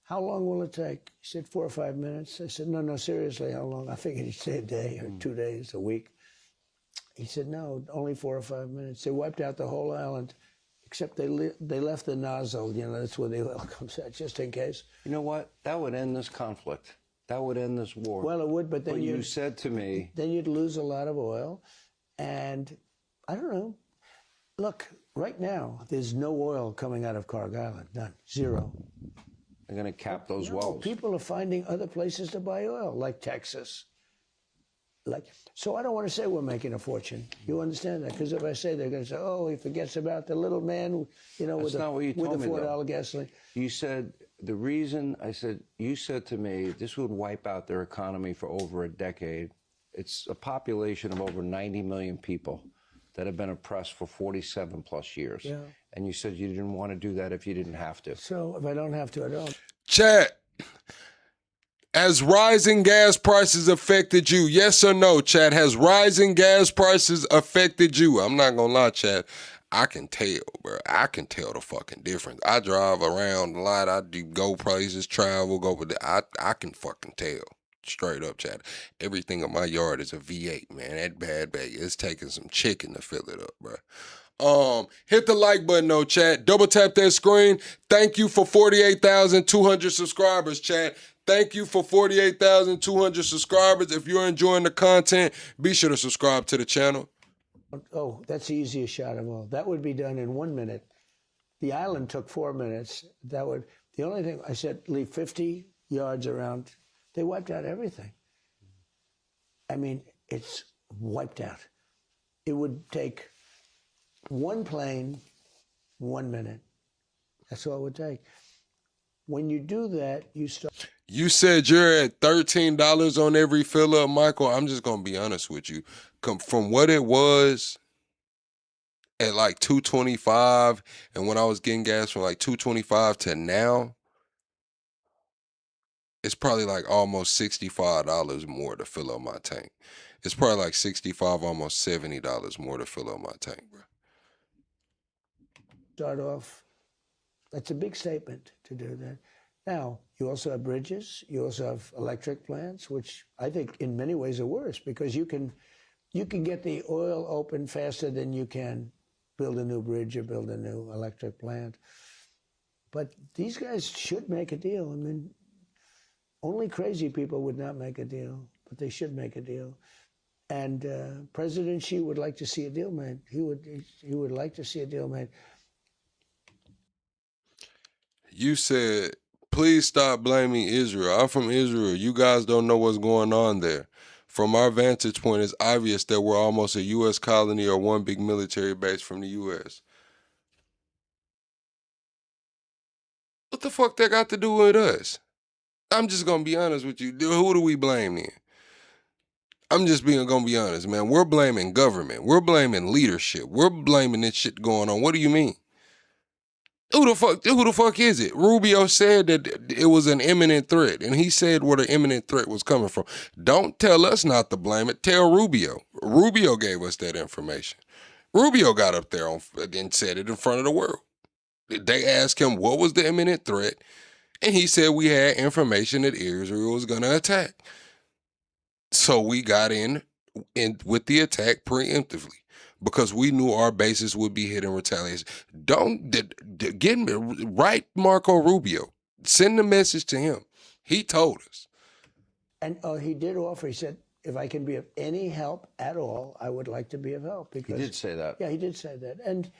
how long will it take? He said, 4 or 5 minutes. I said, no, seriously, how long? I figured he'd say a day or 2 days, a week. He said, no, only 4 or 5 minutes. They wiped out the whole island, except they left the nozzle. That's where the oil comes out, just in case. You know what? That would end this conflict. That would end this war. Well, it would, but then you said to me. Then you'd lose a lot of oil. And I don't know. Look, right now, there's no oil coming out of Carg Island. None. Zero. They're going to cap those wells. People are finding other places to buy oil, like Texas. So I don't want to say we're making a fortune. You understand that? Because if I say, they're going to say, oh, he forgets about the little man, with the $4 gasoline. You said, the reason, you said to me, this would wipe out their economy for over a decade. It's a population of over 90 million people that have been oppressed for 47 plus years. Yeah. And you said you didn't want to do that if you didn't have to. So if I don't have to, I don't. Chat. Has rising gas prices affected you? Yes or no, chat? Has rising gas prices affected you? I'm not gonna lie, chat. I can tell, bro. I can tell the fucking difference. I drive around a lot. I do go places, travel, go with I can fucking tell. Straight up, chat. Everything in my yard is a V8, man. That bad bag. It's taking some chicken to fill it up, bro. Hit the like button, though, chat. Double tap that screen. Thank you for 48,200 subscribers, chat. Thank you for 48,200 subscribers. If you're enjoying the content, be sure to subscribe to the channel. Oh, that's the easiest shot of all. That would be done in 1 minute. The island took 4 minutes. The only thing I said, leave 50 yards around. They wiped out everything. I mean, it's wiped out. It would take one plane, 1 minute. That's all it would take. When you do that, you start. You said you're at $13 on every fill up, Michael. I'm just gonna be honest with you. From what it was at like $2.25, and when I was getting gas from like $2.25 to now, it's probably like almost $65 more to fill up my tank. It's probably like $65, almost $70 more to fill up my tank, bro. Start off. That's a big statement to do that. Now, you also have bridges. You also have electric plants, which I think in many ways are worse because you can get the oil open faster than you can build a new bridge or build a new electric plant. But these guys should make a deal. I mean, only crazy people would not make a deal, but they should make a deal. And President Xi would like to see a deal made. He would like to see a deal made. You said, please stop blaming Israel. I'm from Israel. You guys don't know what's going on there. From our vantage point, it's obvious that we're almost a U.S. colony or one big military base from the U.S. What the fuck that got to do with us? I'm just going to be honest with you. Who do we blame then? I'm just going to be honest, man. We're blaming government. We're blaming leadership. We're blaming this shit going on. What do you mean? Who the fuck is it? Rubio said that it was an imminent threat, and he said where the imminent threat was coming from. Don't tell us not to blame it. Tell Rubio. Rubio gave us that information. Rubio got up there and said it in front of the world. They asked him what was the imminent threat, and he said we had information that Israel was going to attack. So we got in with the attack preemptively, because we knew our bases would be hit in retaliation. Get me right, Marco Rubio. Send the message to him. He told us. And he did offer. He said, if I can be of any help at all, I would like to be of help. Because, he did say that. Yeah, he did say that. And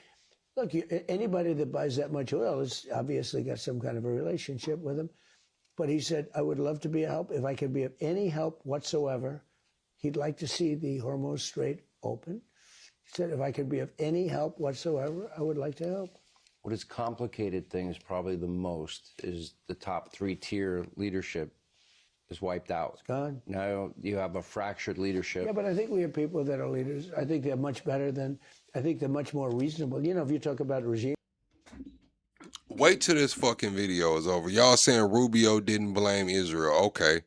look, anybody that buys that much oil has obviously got some kind of a relationship with him. But he said, I would love to be of help. If I can be of any help whatsoever, he'd like to see the Hormuz Strait open. He said, if I could be of any help whatsoever, I would like to help. What has complicated things probably the most is the top three-tier leadership is wiped out. It's gone. Now you have a fractured leadership. Yeah, but I think we have people that are leaders. I think they're much better than, I think they're much more reasonable. You know, if you talk about regime. Wait till this fucking video is over. Y'all saying Rubio didn't blame Israel. Okay.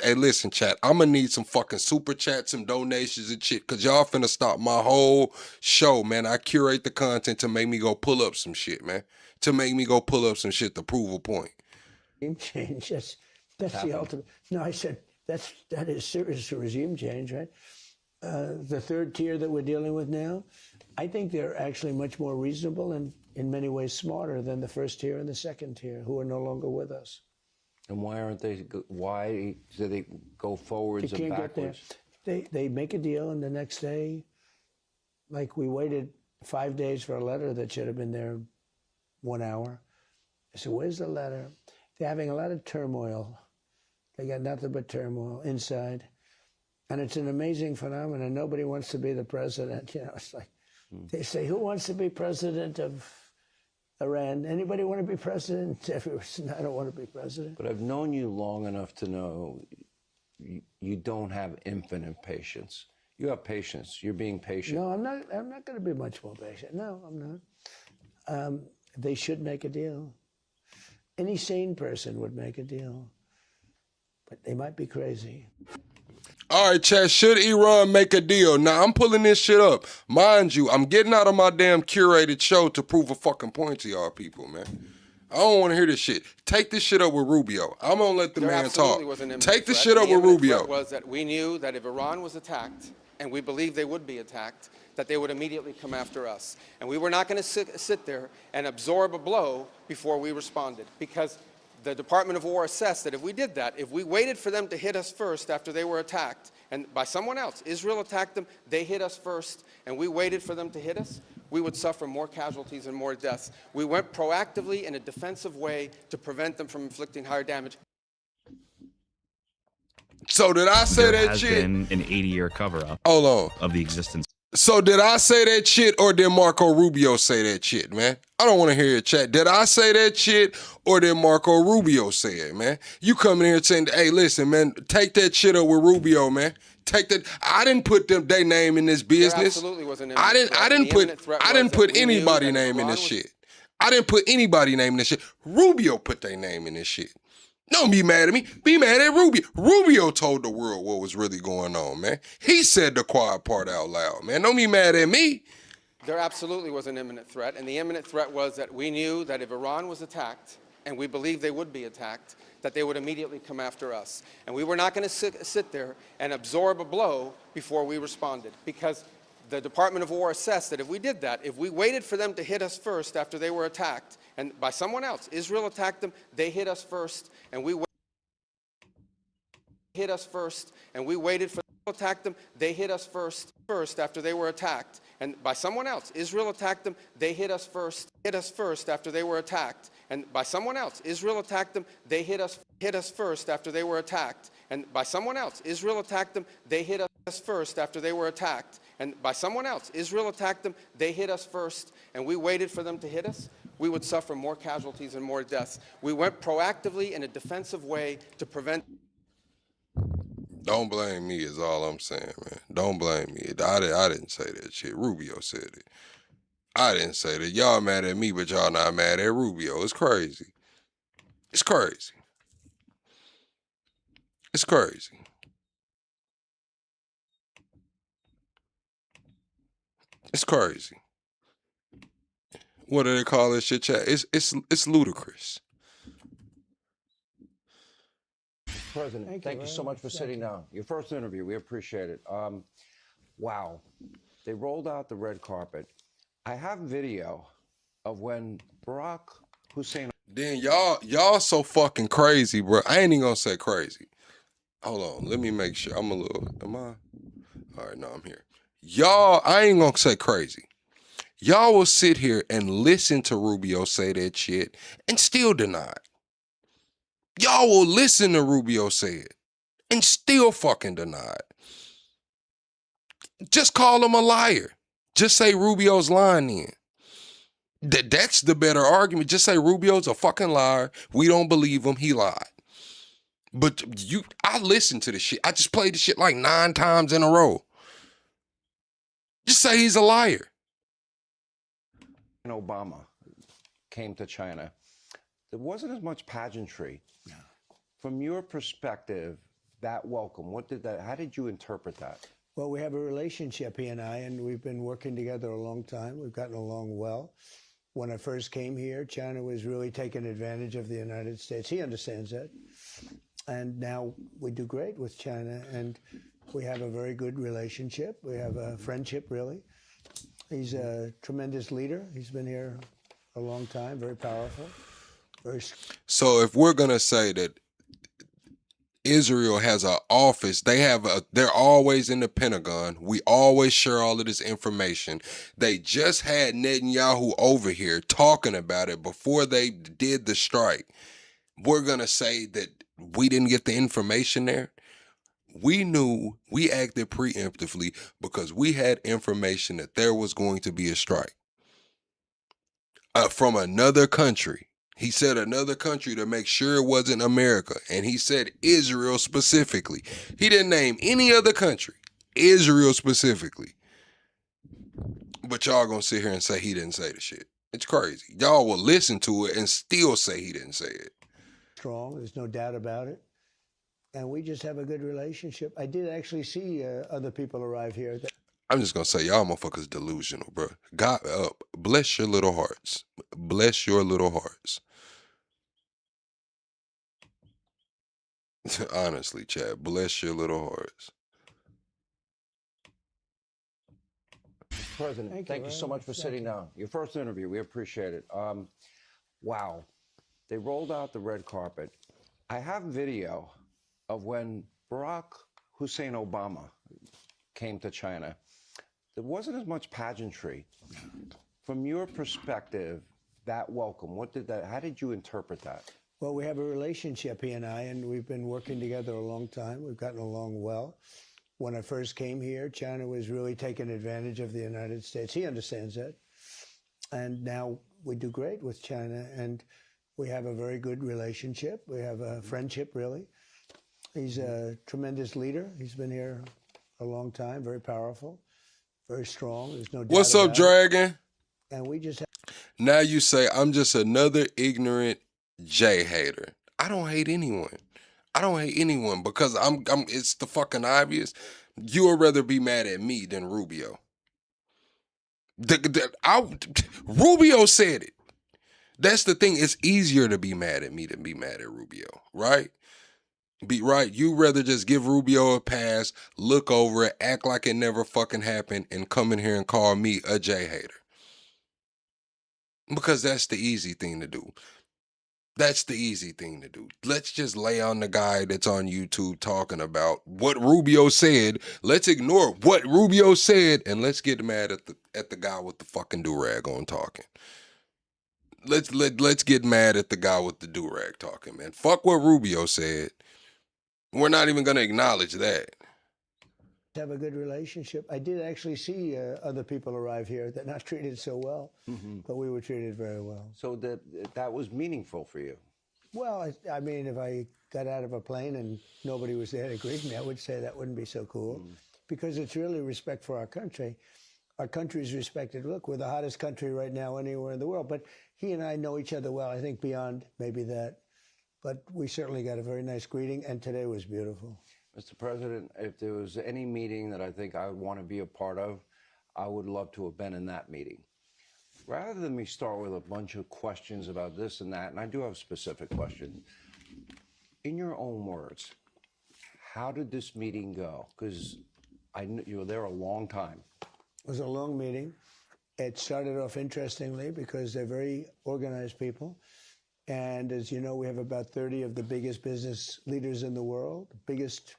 Hey, listen, chat. I'm going to need some fucking super chats, some donations and shit, because y'all finna stop my whole show, man. I curate the content to make me go pull up some shit, man. To make me go pull up some shit to prove a point. Change. That's the ultimate. No, I said that is serious regime change, right? The third tier that we're dealing with now, I think they're actually much more reasonable and in many ways smarter than the first tier and the second tier, who are no longer with us. And why aren't they? Why do they go forwards and backwards? They make a deal, and the next day, like we waited 5 days for a letter that should have been there 1 hour. I said, "Where's the letter?" They're having a lot of turmoil. They got nothing but turmoil inside, and it's an amazing phenomenon. Nobody wants to be the president. You know, it's like they say, "Who wants to be president of Iran? Anybody want to be president?" Everyone says, "I don't want to be president." But I've known you long enough to know you don't have infinite patience. You have patience. You're being patient. No, I'm not. I'm not going to be much more patient. No, I'm not. They should make a deal. Any sane person would make a deal. But they might be crazy. All right, chat, should Iran make a deal? Now, I'm pulling this shit up. Mind you, I'm getting out of my damn curated show to prove a fucking point to y'all people, man. I don't want to hear this shit. Take this shit up with Rubio. I'm going to let the man talk. Take the shit up with Rubio. The was that we knew that if Iran was attacked, and we believed they would be attacked, that they would immediately come after us. And we were not going to sit there and absorb a blow before we responded, because the Department of War assessed that if we did that, if we waited for them to hit us first after they were attacked, and by someone else, Israel attacked them, they hit us first, and we waited for them to hit us, we would suffer more casualties and more deaths. We went proactively in a defensive way to prevent them from inflicting higher damage. So did I say there that has shit? been an 80-year cover-up Hold on. of the existence. So did I say that shit or did Marco Rubio say that shit, man? I don't want to hear your chat. Did I say that shit or did Marco Rubio say it, man? You coming here saying, hey, listen, man, take that shit up with Rubio, man. Take that. I didn't put their name in this business. There absolutely was an I didn't put anybody name in this shit. I didn't put anybody name in this shit. Rubio put their name in this shit. Don't be mad at me. Be mad at Rubio. Rubio told the world what was really going on, man. He said the quiet part out loud, man. Don't be mad at me. There absolutely was an imminent threat, and the imminent threat was that we knew that if Iran was attacked, and we believed they would be attacked, that they would immediately come after us. And we were not going to sit there and absorb a blow before we responded, because the Department of War assessed that if we did that, if we waited for them to hit us first after they were attacked, and by someone else, Israel attacked them, they hit us first, and we hit us first, and we waited for them to attack them, they hit us first after they were attacked, and by someone else, Israel attacked them, they hit us first after they were attacked, and by someone else, Israel attacked them, they hit us first after they were attacked, and by someone else, Israel attacked them, they hit us first after they were attacked, and by someone else, Israel attacked them, they hit us first, and we waited for them to hit us, we would suffer more casualties and more deaths. We went proactively in a defensive way to prevent. Don't blame me is all I'm saying, man. Don't blame me. I didn't say that shit. Rubio said it. I didn't say that. Y'all mad at me, but y'all not mad at Rubio. It's crazy. It's crazy. It's crazy. It's crazy. What do they call this shit, chat? It's ludicrous. President, thank you so much for sitting down. Your first interview, we appreciate it. Wow, they rolled out the red carpet. I have video of when Barack Hussein. Then y'all so fucking crazy, bro. I ain't even gonna say crazy. Hold on, let me make sure. Am I? All right, no, I'm here. Y'all, I ain't gonna say crazy. Y'all will sit here and listen to Rubio say that shit and still deny it. Y'all will listen to Rubio say it and still fucking deny it. Just call him a liar. Just say Rubio's lying then. That's the better argument. Just say Rubio's a fucking liar. We don't believe him. He lied. But I listened to the shit. I just played the shit like 9 times in a row. Just say he's a liar. When Obama came to China, there wasn't as much pageantry. No. From your perspective, that welcome, how did you interpret that? Well, we have a relationship, he and I, and we've been working together a long time. We've gotten along well. When I first came here, China was really taking advantage of the United States. He understands that. And now we do great with China, and we have a very good relationship. We have a friendship, really. He's a tremendous leader. He's been here a long time, very powerful. So if we're gonna say that Israel has an office, they're always in the Pentagon. We always share all of this information. They just had Netanyahu over here talking about it before they did the strike. We're gonna say that we didn't get the information there. We knew, we acted preemptively because we had information that there was going to be a strike from another country. He said another country to make sure it wasn't America. And he said Israel specifically. He didn't name any other country. Israel specifically. But y'all gonna sit here and say he didn't say the shit. It's crazy. Y'all will listen to it and still say he didn't say it. Strong, there's no doubt about it. and we just have a good relationship. I did actually see other people arrive here. I'm just gonna say y'all motherfuckers delusional, bro. God, bless your little hearts. Bless your little hearts. Honestly, Chad, bless your little hearts. President, thank you so much for sitting down. Your first interview, we appreciate it. Wow, they rolled out the red carpet. I have video of when Barack Hussein Obama came to China. There wasn't as much pageantry. From your perspective, that welcome, how did you interpret that? Well, we have a relationship, he and I, and we've been working together a long time. We've gotten along well. When I first came here, China was really taking advantage of the United States. He understands that. And now we do great with China, and we have a very good relationship. We have a friendship, really. He's a tremendous leader. He's been here a long time, very powerful, very strong. There's no doubt What's up, about it. Dragon? And we just have... Now you say I'm just another ignorant Jay hater. I don't hate anyone. I don't hate anyone because I'm it's the fucking obvious. You would rather be mad at me than Rubio. Rubio said it. That's the thing. It's easier to be mad at me than be mad at Rubio, right? You rather just give Rubio a pass, look over it, act like it never fucking happened, and come in here and call me a Jay hater. Because that's the easy thing to do. That's the easy thing to do. Let's just lay on the guy that's on YouTube talking about what Rubio said. Let's ignore what Rubio said and let's get mad at the guy with the fucking do-rag on talking. Let's get mad at the guy with the do-rag talking, man. Fuck what Rubio said. We're not even going to acknowledge that. have a good relationship. I did actually see other people arrive here that not treated so well, but we were treated very well. So that was meaningful for you? Well, I mean, if I got out of a plane and nobody was there to greet me, I would say that wouldn't be so cool, because it's really respect for our country. Our country's respected. Look, we're the hottest country right now anywhere in the world, but he and I know each other well, I think beyond maybe that. But we certainly got a very nice greeting, and today was beautiful. Mr. President, if there was any meeting that I think I would want to be a part of, I would love to have been in that meeting. Rather than me start with a bunch of questions about this and that, and I do have specific questions, in your own words, how did this meeting go? Because you were there a long time. It was a long meeting. It started off interestingly because they're very organized people. And as you know, we have about 30 of the biggest business leaders in the world, biggest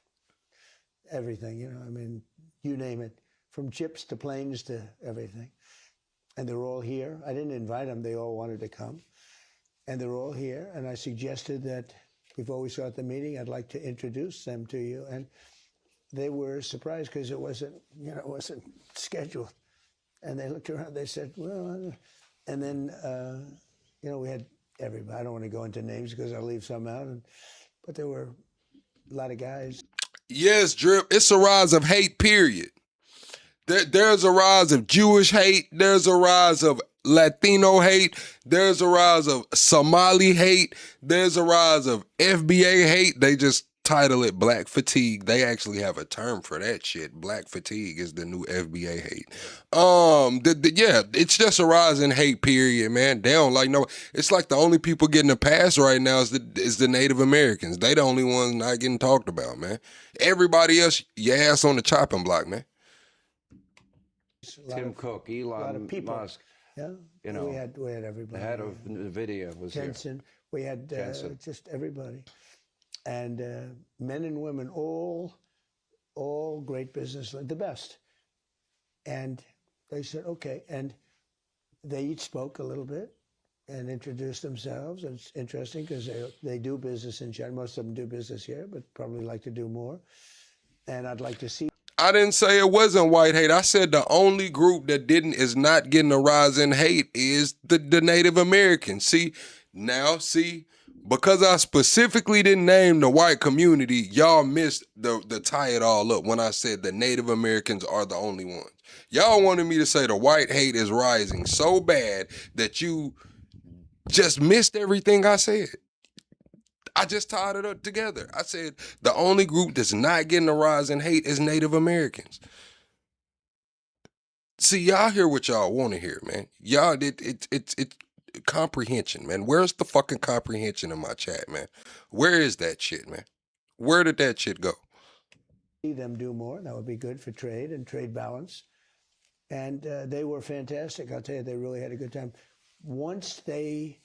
everything, you know, I mean, you name it, from chips to planes to everything. And they're all here. I didn't invite them. They all wanted to come. And they're all here. And I suggested that before we start the meeting, I'd like to introduce them to you. And they were surprised because it wasn't, you know, it wasn't scheduled. And they looked around, they said, well, and then, you know, we had everybody. I don't want to go into names because I'll leave some out. But there were a lot of guys. Yes, Drip, it's a rise of hate, period. There's a rise of Jewish hate. There's a rise of Latino hate. There's a rise of Somali hate. There's a rise of FBA hate. They just title it Black Fatigue. They actually have a term for that shit. Black Fatigue is the new FBA hate. Yeah, it's just a rise in hate, period, man. They don't like no. It's like the only people getting a pass right now is the Native Americans. They the only ones not getting talked about, man. Everybody else, your ass on the chopping block, man. Tim Cook, Elon Musk. Yeah, you know, we had everybody. The head of NVIDIA was Jensen. here. We had just everybody. And men and women, all great business, the best. And they said, okay. And they each spoke a little bit and introduced themselves. And it's interesting because they do business in China. Most of them do business here, but probably like to do more. And I'd like to see. I didn't say it wasn't white hate. I said the only group that is not getting a rise in hate is the Native Americans. Because I specifically didn't name the white community, y'all missed the tie it all up when I said the Native Americans are the only ones. Y'all wanted me to say the white hate is rising so bad that you just missed everything I said. I just tied it up together. I said the only group that's not getting a rise in hate is Native Americans. See, y'all hear what y'all want to hear, man. Y'all, it's comprehension, man. Where's the fucking comprehension in my chat, man? Where is that shit, man? Where did that shit go? See them do more. That would be good for trade and trade balance. And they were fantastic. I'll tell you, they really had a good time. Once the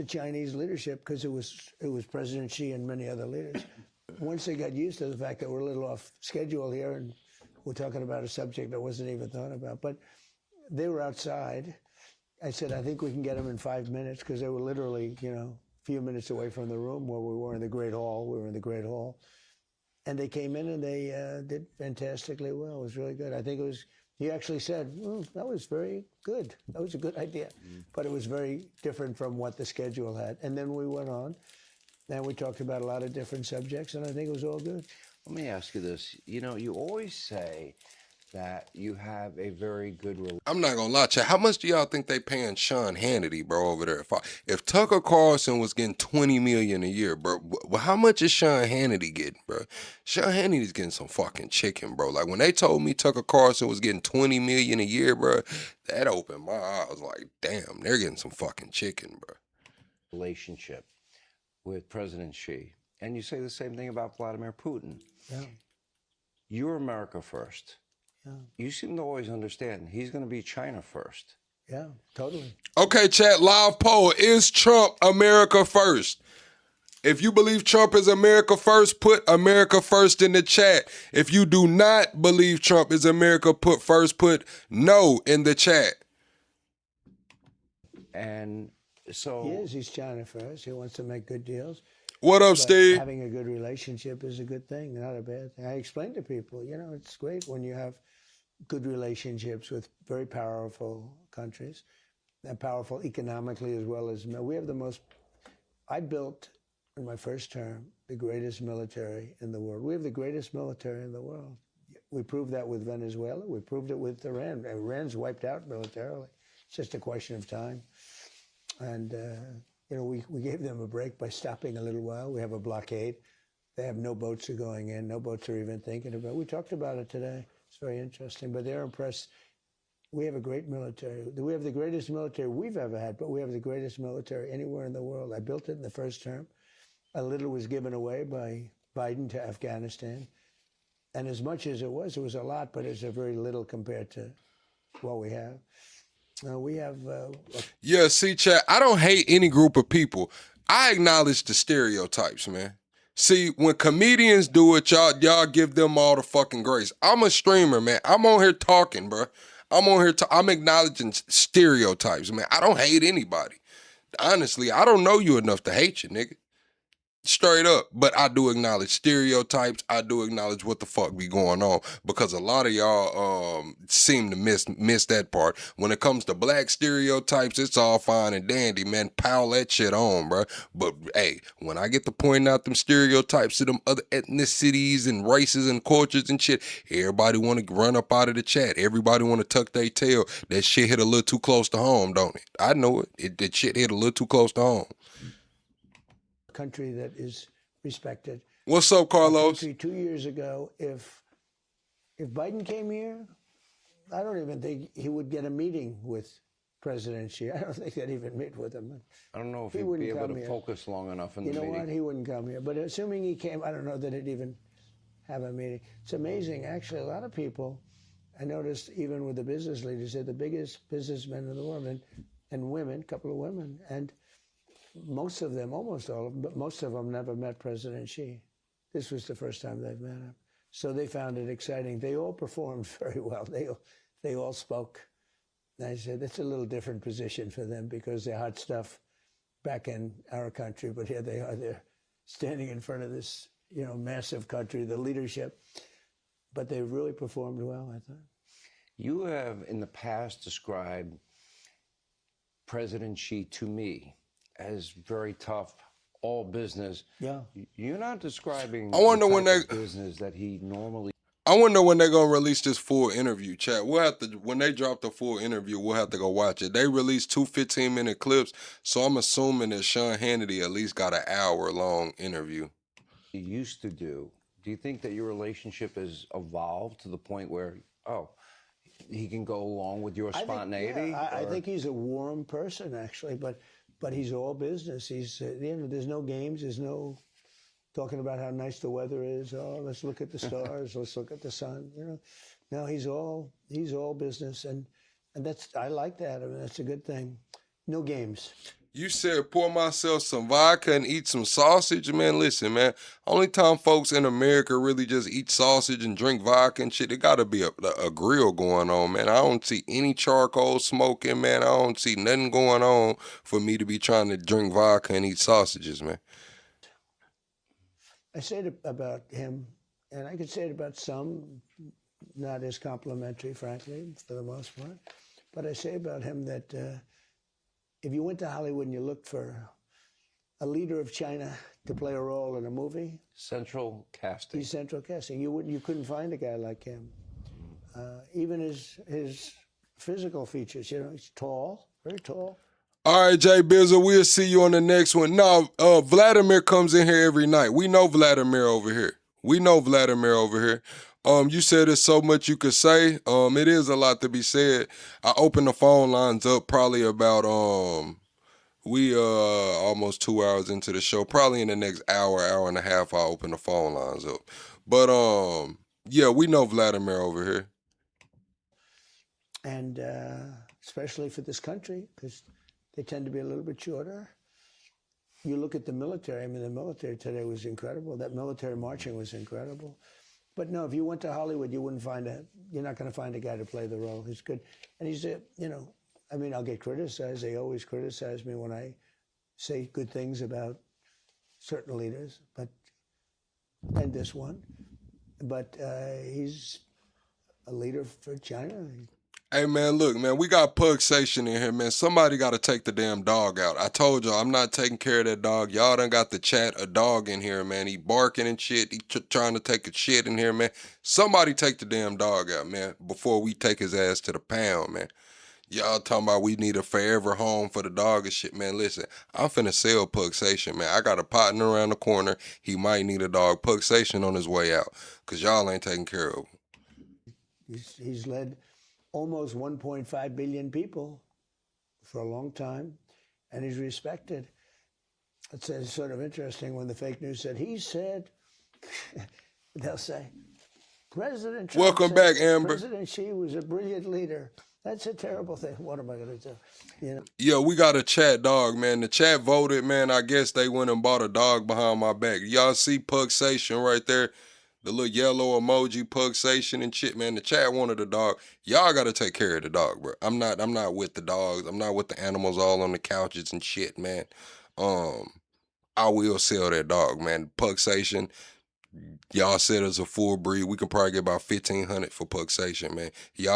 Chinese leadership, because it was President Xi and many other leaders, once they got used to the fact that we're a little off schedule here and we're talking about a subject that wasn't even thought about, but they were outside. I said, I think we can get them in 5 minutes, because they were literally, a few minutes away from the room where we were in the Great Hall. We were in the Great Hall. And they came in and they did fantastically well. It was really good. I think it was, he actually said, that was very good. That was a good idea. But it was very different from what the schedule had. And then we went on and we talked about a lot of different subjects, and I think it was all good. Let me ask you this. You always say that you have a very good relationship. I'm not gonna lie, chat. How much do y'all think they paying Sean Hannity, bro, over there? If Tucker Carlson was getting $20 million a year, bro, how much is Sean Hannity getting, bro? Sean Hannity's getting some fucking chicken, bro. Like when they told me Tucker Carlson was getting $20 million a year, bro, that opened my eyes. Like, damn, they're getting some fucking chicken, bro. Relationship with President Xi, and you say the same thing about Vladimir Putin. Yeah. You're America first. Yeah. You seem to always understand he's going to be China first. Yeah, totally. Okay, chat, live poll. Is Trump America first? If you believe Trump is America first, put America first in the chat. If you do not believe Trump is America first, put no in the chat. And so... He is. He's China first. He wants to make good deals. What up, But Steve? having a good relationship is a good thing, not a bad thing. I explain to people, it's great when you have good relationships with very powerful countries, and powerful economically as well as we have the most. I built in my first term the greatest military in the world. We have the greatest military in the world. We proved that with Venezuela. We proved it with Iran. Iran's wiped out militarily. It's just a question of time. And we gave them a break by stopping a little while. We have a blockade. They have no boats are going in. No boats are even thinking about it. We talked about it today. It's very interesting. But they're impressed. We have a great military. We have the greatest military we've ever had, but we have the greatest military anywhere in the world. I built it in the first term. A little was given away by Biden to Afghanistan. And as much as it was a lot, but it's a very little compared to what we have. We have... Yeah, see, chat, I don't hate any group of people. I acknowledge the stereotypes, man. See, when comedians do it, y'all give them all the fucking grace. I'm a streamer, man. I'm on here talking, bro. I'm acknowledging stereotypes, man. I don't hate anybody. Honestly, I don't know you enough to hate you, nigga. Straight up. But I do acknowledge stereotypes. I do acknowledge what the fuck be going on, because a lot of y'all seem to miss that part. When it comes to black stereotypes, it's all fine and dandy, man. Pile that shit on, bro. But hey, when I get to pointing out them stereotypes to them other ethnicities and races and cultures and shit, everybody want to run up out of the chat. Everybody want to tuck their tail. That shit hit a little too close to home, don't it? I know it. That shit hit a little too close to home. Country that is respected. What's up, Carlos? 2 years ago, if Biden came here, I don't even think he would get a meeting with President Xi. I don't think they'd even meet with him. I don't know if he'd be able to focus long enough in the meeting. You know what? He wouldn't come here. But assuming he came, I don't know that he'd even have a meeting. It's amazing. Actually, a lot of people, I noticed even with the business leaders, they're the biggest businessmen in the world, and women, a couple of women. And most of them, almost all of them, but most of them never met President Xi. This was the first time they've met him. So they found it exciting. They all performed very well. They all spoke. And I said, that's a little different position for them because they're hot stuff back in our country. But here they are, they're standing in front of this, massive country, the leadership. But they really performed well, I thought. You have in the past described President Xi to me as very tough, all business. Yeah. You're not describing I wonder the when type of business that he normally... I wonder when they're gonna release this full interview, chat. We'll have to when they drop the full interview, we'll have to go watch it. They released 2 15-minute clips, so I'm assuming that Sean Hannity at least got an hour-long interview. You used to do you think that your relationship has evolved to the point where, oh, he can go along with your spontaneity? I think he's a warm person, actually, but he's all business. He's there's no games, there's no talking about how nice the weather is. Oh, let's look at the stars, let's look at the sun. No, he's all business, and I like that. I mean, that's a good thing. No games. You said pour myself some vodka and eat some sausage, man. Listen, man. Only time folks in America really just eat sausage and drink vodka and shit, it gotta be a grill going on, man. I don't see any charcoal smoking, man. I don't see nothing going on for me to be trying to drink vodka and eat sausages, man. I say it about him, and I could say it about some, not as complimentary, frankly, for the most part. But I say about him that if you went to Hollywood and you looked for a leader of China to play a role in a movie, central casting. He's central casting. You couldn't find a guy like him. Even his physical features. He's tall, very tall. All right, Jay Bizzle, we'll see you on the next one. No, Vladimir comes in here every night. We know Vladimir over here. You said there's so much you could say. It is a lot to be said. I opened the phone lines up probably about we almost 2 hours into the show. Probably in the next hour and a half, I'll open the phone lines up. But yeah, we know Vladimir over here. And especially for this country, because they tend to be a little bit shorter. You look at the military. I mean, the military today was incredible. That military marching was incredible. But no, if you went to Hollywood, you're not going to find a guy to play the role. He's good. And he's I mean, I'll get criticized. They always criticize me when I say good things about certain leaders, and this one. But he's a leader for China. Hey, man, look, man, we got Pugsation in here, man. Somebody got to take the damn dog out. I told y'all I'm not taking care of that dog. Y'all done got the chat a dog in here, man. He barking and shit. He trying to take a shit in here, man. Somebody take the damn dog out, man, before we take his ass to the pound, man. Y'all talking about we need a forever home for the dog and shit, man. Listen, I'm finna sell Pugsation, man. I got a partner around the corner. He might need a dog. Pugsation on his way out, because y'all ain't taking care of him. He's led almost 1.5 billion people for a long time, and he's respected. It's sort of interesting when the fake news said, he said, they'll say, President Trump Welcome back, Amber. President Xi was a brilliant leader. That's a terrible thing. What am I going to do? Yeah, we got a chat dog, man. The chat voted, man. I guess they went and bought a dog behind my back. Y'all see Pugsation right there? The little yellow emoji, Pugsation and shit, man. The chat wanted a dog. Y'all got to take care of the dog, bro. I'm not with the dogs. I'm not with the animals all on the couches and shit, man. I will sell that dog, man. Pugsation, y'all said it's a full breed. We can probably get about $1,500 for Pugsation, man. He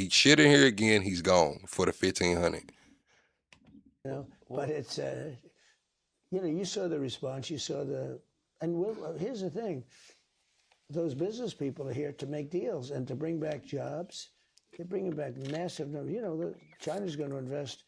shit in here again. He's gone for the $1,500. But it's, you saw the response. You saw here's the thing. Those business people are here to make deals and to bring back jobs. They're bringing back massive numbers. China's going to invest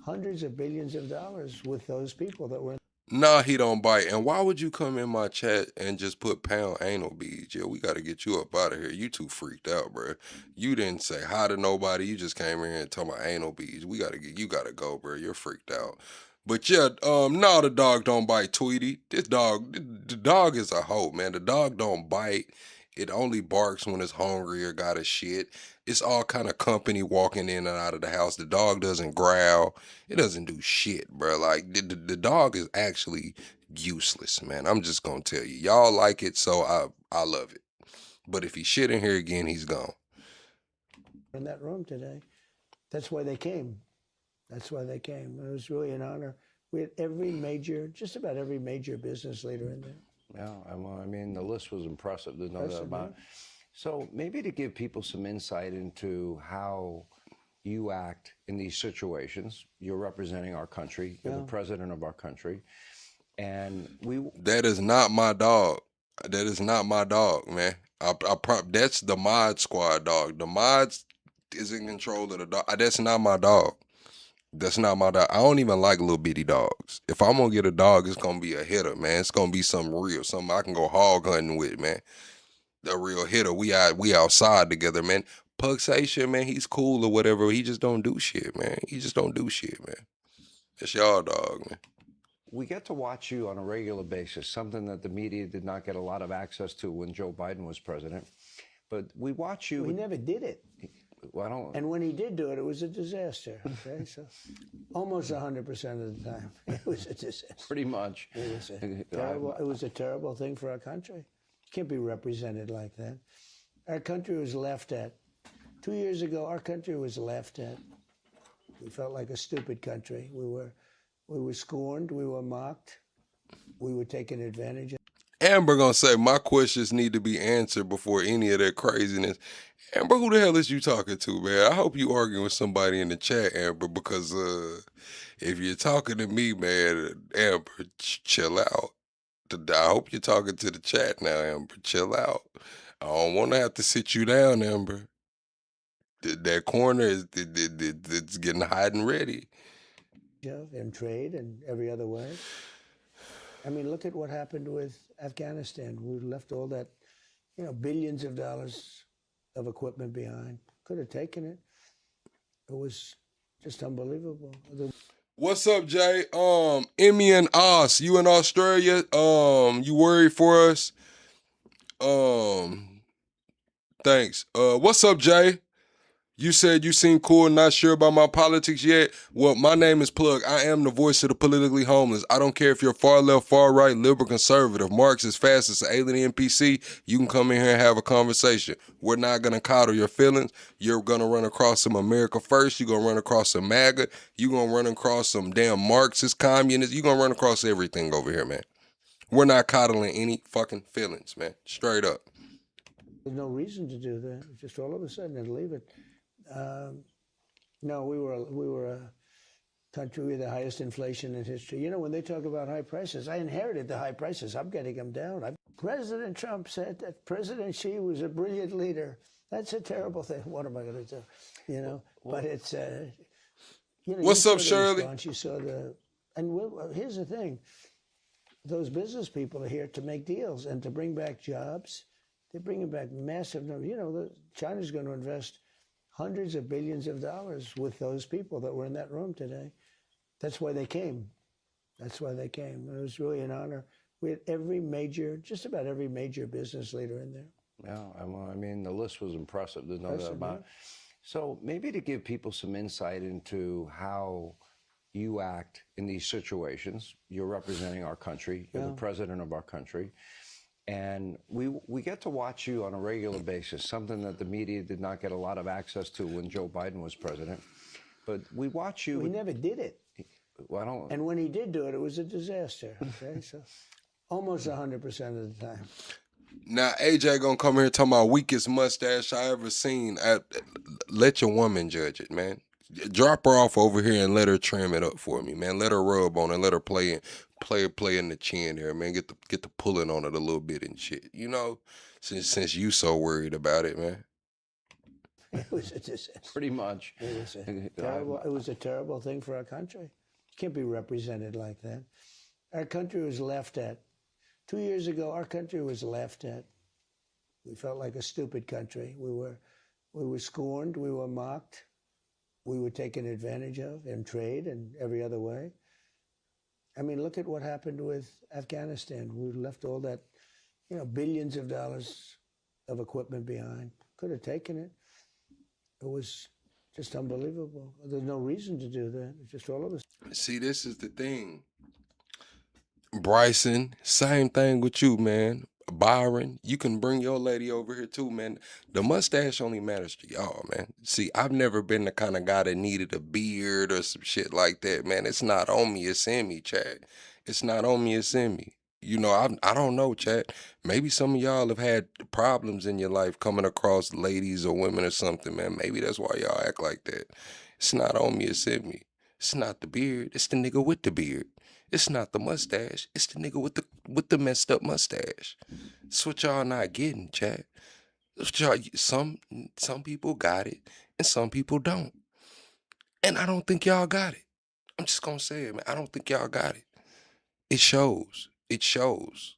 hundreds of billions of dollars with those people that were. Nah, he don't bite. And why would you come in my chat and just put pound anal beads? Yeah, we got to get you up out of here. You too freaked out, bro. You didn't say hi to nobody. You just came in here and talking about anal beads. You got to go, bro. You're freaked out. But yeah, no, the dog don't bite, Tweety. The dog is a hoe, man. The dog don't bite. It only barks when it's hungry or got a shit. It's all kind of company walking in and out of the house. The dog doesn't growl. It doesn't do shit, bro. Like, the dog is actually useless, man. I'm just going to tell you. Y'all like it, so I love it. But if he shit in here again, he's gone. In that room today. That's why they came. That's why they came. It was really an honor. We had just about every major business leader in there. Yeah, I mean, the list was impressive. There's no doubt about it. So maybe to give people some insight into how you act in these situations. You're representing our country. You're the president of our country. And That is not my dog. That is not my dog, man. That's the mod squad, dog. The mods is in control of the dog. That's not my dog. That's not my dog. I don't even like little bitty dogs. If I'm gonna get a dog, it's gonna be a hitter, man. It's gonna be something real, something I can go hog hunting with, man. A real hitter. We outside together, man. Puxation, man, he's cool or whatever. He just don't do shit, man. He just don't do shit, man. It's y'all dog, man. We get to watch you on a regular basis, something that the media did not get a lot of access to when Joe Biden was president. But we watch you. We never did it. Well, I don't. And when he did do it, it was a disaster. Okay, so almost 100% of the time, it was a disaster. Pretty much. It was a terrible thing for our country. Can't be represented like that. Our country was laughed at. 2 years ago, our country was laughed at. We felt like a stupid country. We were scorned. We were mocked. We were taken advantage of. Amber gonna say my questions need to be answered before any of that craziness. Amber, who the hell is you talking to, man? I hope you arguing with somebody in the chat, Amber, because if you're talking to me, man, Amber, chill out. I hope you're talking to the chat now, Amber. Chill out. I don't want to have to sit you down, Amber. That corner is it's getting hot and ready. In trade and every other way. I mean, look at what happened with Afghanistan. We left all that, billions of dollars of equipment behind. Could have taken it. It was just unbelievable. What's up, Jay? Emmy and Oz, you in Australia? You worried for us? Thanks. What's up, Jay? You said you seem cool and not sure about my politics yet? Well, my name is Plug. I am the voice of the politically homeless. I don't care if you're far left, far right, liberal, conservative, Marxist, fascist, alien, NPC. You can come in here and have a conversation. We're not going to coddle your feelings. You're going to run across some America First. You're going to run across some MAGA. You're going to run across some damn Marxist, communists. You're going to run across everything over here, man. We're not coddling any fucking feelings, man. Straight up. There's no reason to do that. Just all of a sudden and leave it. No, we were a country with the highest inflation in history. When they talk about high prices, I inherited the high prices. I'm getting them down. President Trump said that President Xi was a brilliant leader. That's a terrible thing. What am I going to do? But it's what's up, Shirley? You saw here's the thing. Those business people are here to make deals and to bring back jobs. They're bringing back massive numbers. China's going to invest hundreds of billions of dollars with those people that were in that room today. That's why they came. That's why they came. It was really an honor. We had just about every major business leader in there. Yeah, I mean, the list was impressive. There's no doubt about it. So maybe to give people some insight into how you act in these situations. You're representing our country. You're the president of our country. And we get to watch you on a regular basis, something that the media did not get a lot of access to when Joe Biden was president. But we watch you. We never did it. Well, and when he did do it, it was a disaster. Okay, so almost 100% of the time. Now, AJ gonna come here talking about weakest mustache I ever seen. Let your woman judge it, man. Drop her off over here and let her trim it up for me, man. Let her rub on it. Let her play in the chin there, man. Get the pulling on it a little bit and shit. Since you so worried about it, man. It was a disaster. Pretty much. It was a terrible thing for our country. Can't be represented like that. Our country was laughed at. 2 years ago, our country was laughed at. We felt like a stupid country. We were scorned. We were mocked. We were taken advantage of in trade and every other way. I mean, look at what happened with Afghanistan. We left all that, billions of dollars of equipment behind. Could have taken it. It was just unbelievable. There's no reason to do that. It's just all of us. See, this is the thing. Bryson, same thing with you, man. Byron, you can bring your lady over here too, man. The mustache only matters to y'all, man. See, I've never been the kind of guy that needed a beard or some shit like that, man. It's not on me, it's in me, Chad. It's not on me, it's in me. I don't know, Chad. Maybe some of y'all have had problems in your life coming across ladies or women or something, man. Maybe that's why y'all act like that. It's not on me, it's in me. It's not the beard, it's the nigga with the beard. It's not the mustache. It's the nigga with the messed up mustache. That's what y'all not getting, chat. That's what y'all, some people got it and some people don't. And I don't think y'all got it. I'm just gonna say it, man. I don't think y'all got it. It shows. It shows.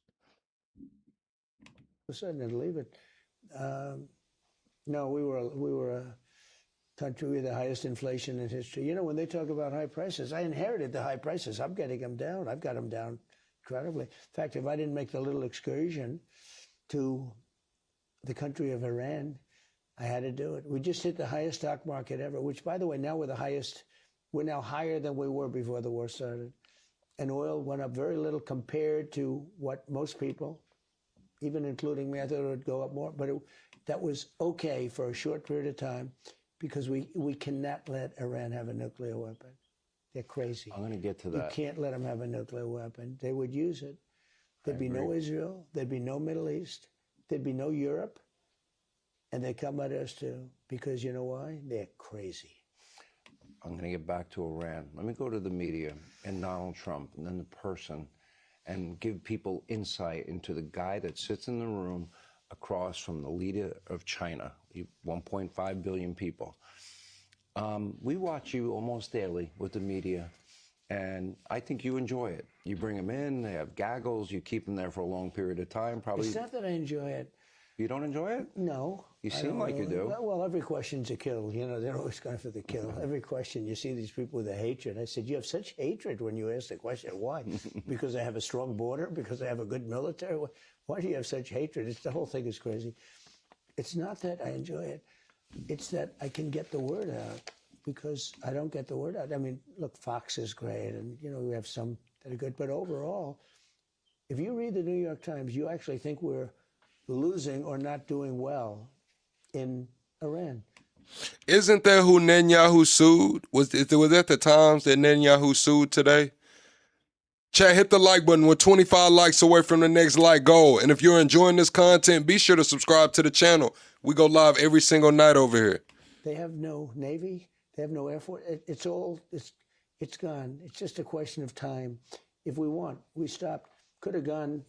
A sudden and leave it. No, we were a country with the highest inflation in history. You know, when they talk about high prices, I inherited the high prices. I'm getting them down. I've got them down incredibly. In fact, if I didn't make the little excursion to the country of Iran, I had to do it. We just hit the highest stock market ever, which, by the way, now we're the highest. We're now higher than we were before the war started. And oil went up very little compared to what most people, even including me, I thought it would go up more. But that was okay for a short period of time because we cannot let Iran have a nuclear weapon. They're crazy. I'm going to get to that. You can't let them have a nuclear weapon. They would use it. There'd be no Israel. There'd be no Middle East. There'd be no Europe. And they come at us too. Because you know why? They're crazy. I'm going to get back to Iran. Let me go to the media and Donald Trump and then the person and give people insight into the guy that sits in the room across from the leader of China, 1.5 billion people. We watch you almost daily with the media, and I think you enjoy it. You bring them in, they have gaggles, you keep them there for a long period of time. Probably. It's not that I enjoy it. You don't enjoy it? No. You seem like you do. Well, every question's a kill. You know, they're always going for the kill. Every question, you see these people with a hatred. I said, you have such hatred when you ask the question. Why? Because I have a strong border? Because I have a good military? Why do you have such hatred? The whole thing is crazy. It's not that I enjoy it. It's that I can get the word out because I don't get the word out. I mean, look, Fox is great, and, you know, we have some that are good. But overall, if you read the New York Times, you actually think we're losing or not doing well in Iran. Isn't that who Netanyahu sued? Was that the Times that Netanyahu sued today? Chat, hit the like button. We're 25 likes away from the next like goal. And if you're enjoying this content, be sure to subscribe to the channel. We go live every single night over here. They have no Navy. They have no Air Force. It's gone. It's just a question of time. If we want, we stopped. Could have gone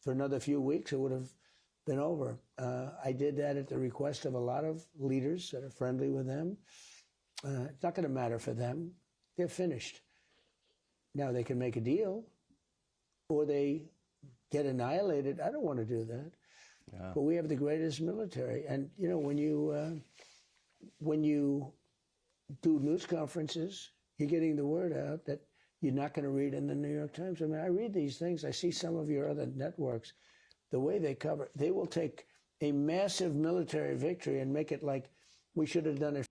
for another few weeks. It would have been over. I did that at the request of a lot of leaders that are friendly with them. It's not going to matter for them. They're finished. Now they can make a deal or they get annihilated. I don't want to do that. Yeah. But we have the greatest military. And, you know, when you do news conferences, you're getting the word out that you're not going to read in the New York Times. I mean, I read these things. I see some of your other networks. The way they cover, they will take a massive military victory and make it like we should have done it.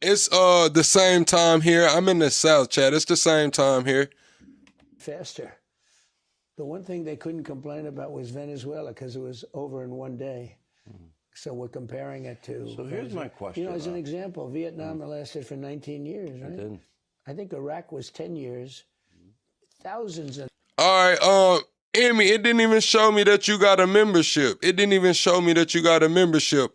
It's the same time here. I'm in the South, chat. It's the same time here. Faster. The one thing they couldn't complain about was Venezuela because it was over in one day. So we're comparing it to. So here's my question. You know, as an example, Vietnam lasted for 19 years, right? It didn't. I think Iraq was 10 years. Thousands of. All right, Emmy, it didn't even show me that you got a membership. It didn't even show me that you got a membership.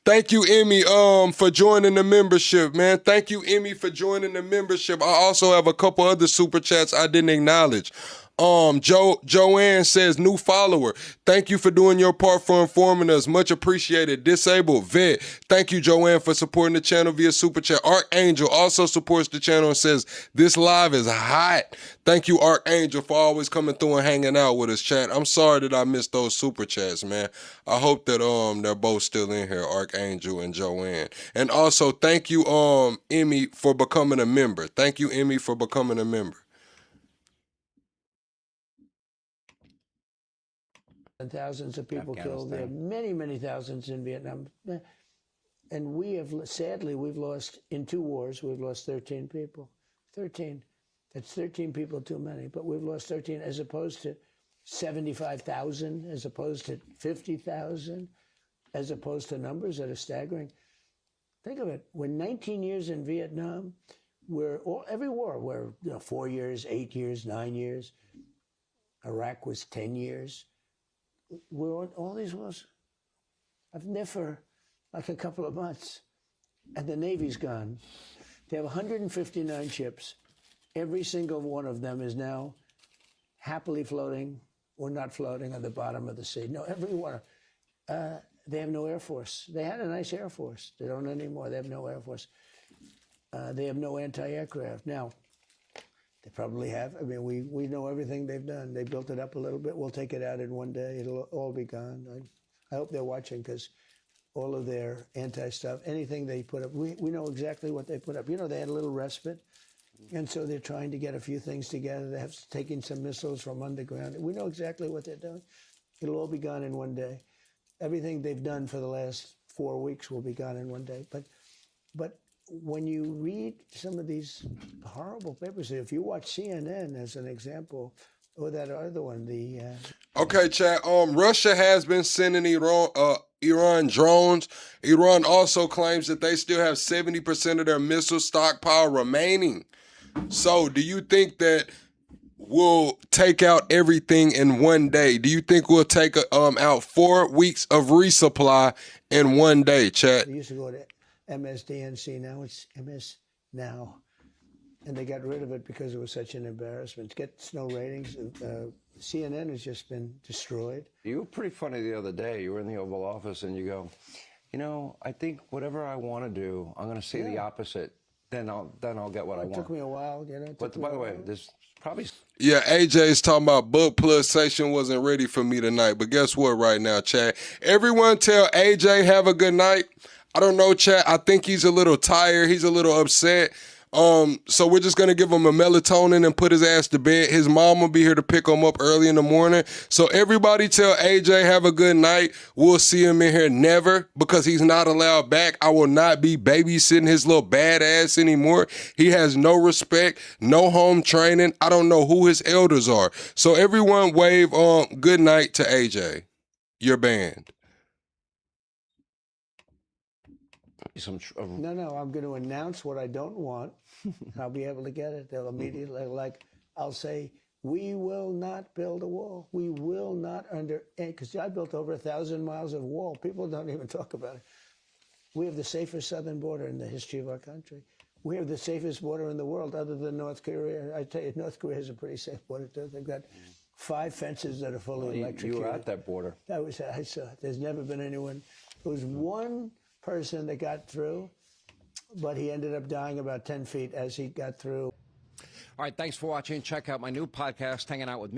Thank you, Emmy, for joining the membership, man. Thank you, Emmy, for joining the membership. I also have a couple other super chats I didn't acknowledge. Joanne says, new follower. Thank you for doing your part for informing us. Much appreciated. Disabled Vet. Thank you, Joanne, for supporting the channel via Super Chat. Archangel also supports the channel and says, this live is hot. Thank you, Archangel, for always coming through and hanging out with us, chat. I'm sorry that I missed those Super Chats, man. I hope that they're both still in here, Archangel and Joanne. And also, thank you, Emmy, for becoming a member. Thank you, Emmy, for becoming a member. And thousands of people killed. There are many, many thousands in Vietnam. And we have, sadly, we've lost, in 2 wars, we've lost 13 people. 13. That's 13 people too many. But we've lost 13 as opposed to 75,000, as opposed to 50,000, as opposed to numbers that are staggering. Think of it. We're 19 years in Vietnam. Every war, we're 4 years, 8 years, 9 years. Iraq was 10 years. We're on all these wars. I've never, like a couple of months, and the Navy's gone. They have 159 ships. every single one of them is now happily floating or not floating at the bottom of the sea. No, every one. They have no Air Force. They had a nice Air Force. They don't anymore. They have no Air Force. They have no anti-aircraft. Now, they probably have. I mean, we know everything they've done. They built it up a little bit. We'll take it out in one day. It'll all be gone. I hope they're watching, because all of their anti-stuff, anything they put up, we know exactly what they put up. You know, they had a little respite, and so they're trying to get a few things together. They have taken some missiles from underground. We know exactly what they're doing. It'll all be gone in one day. Everything they've done for the last 4 weeks will be gone in one day. But when you read some of these horrible papers, if you watch CNN as an example, or that other one, Okay, Chad. Russia has been sending Iran drones. Iran also claims that they still have 70% of their missile stockpile remaining. So, do you think that we'll take out everything in one day? Do you think we'll take out 4 weeks of resupply in one day, Chad? They used to go to MSDNC, now it's MS Now. And they got rid of it because it was such an embarrassment. It gets no ratings. CNN has just been destroyed. You were pretty funny the other day. You were in the Oval Office and you go, you know, I think whatever I want to do, I'm going to say the opposite. Then I'll get what I want. It took me a while, you know. But by the way, there's probably... Yeah, AJ's talking about book plus station wasn't ready for me tonight. But guess what right now, Chad? Everyone tell AJ have a good night. I don't know, Chad. I think he's a little tired. He's a little upset. So we're just going to give him a melatonin and put his ass to bed. His mom will be here to pick him up early in the morning. So everybody tell AJ have a good night. We'll see him in here never, because he's not allowed back. I will not be babysitting his little bad ass anymore. He has no respect, no home training. I don't know who his elders are. So everyone wave good night to AJ. Your band. No, I'm going to announce what I don't want. I'll be able to get it. They'll immediately, I'll say, we will not build a wall. We will not because I built over 1,000 miles of wall. People don't even talk about it. We have the safest southern border in the history of our country. We have the safest border in the world other than North Korea. I tell you, North Korea has a pretty safe border too. They've got 5 fences that are fully electrocuted. You were at that border. I saw it. There's never been anyone. There was one person that got through, but he ended up dying about 10 feet as he got through. All right, thanks for watching. Check out my new podcast, Hanging Out with Me.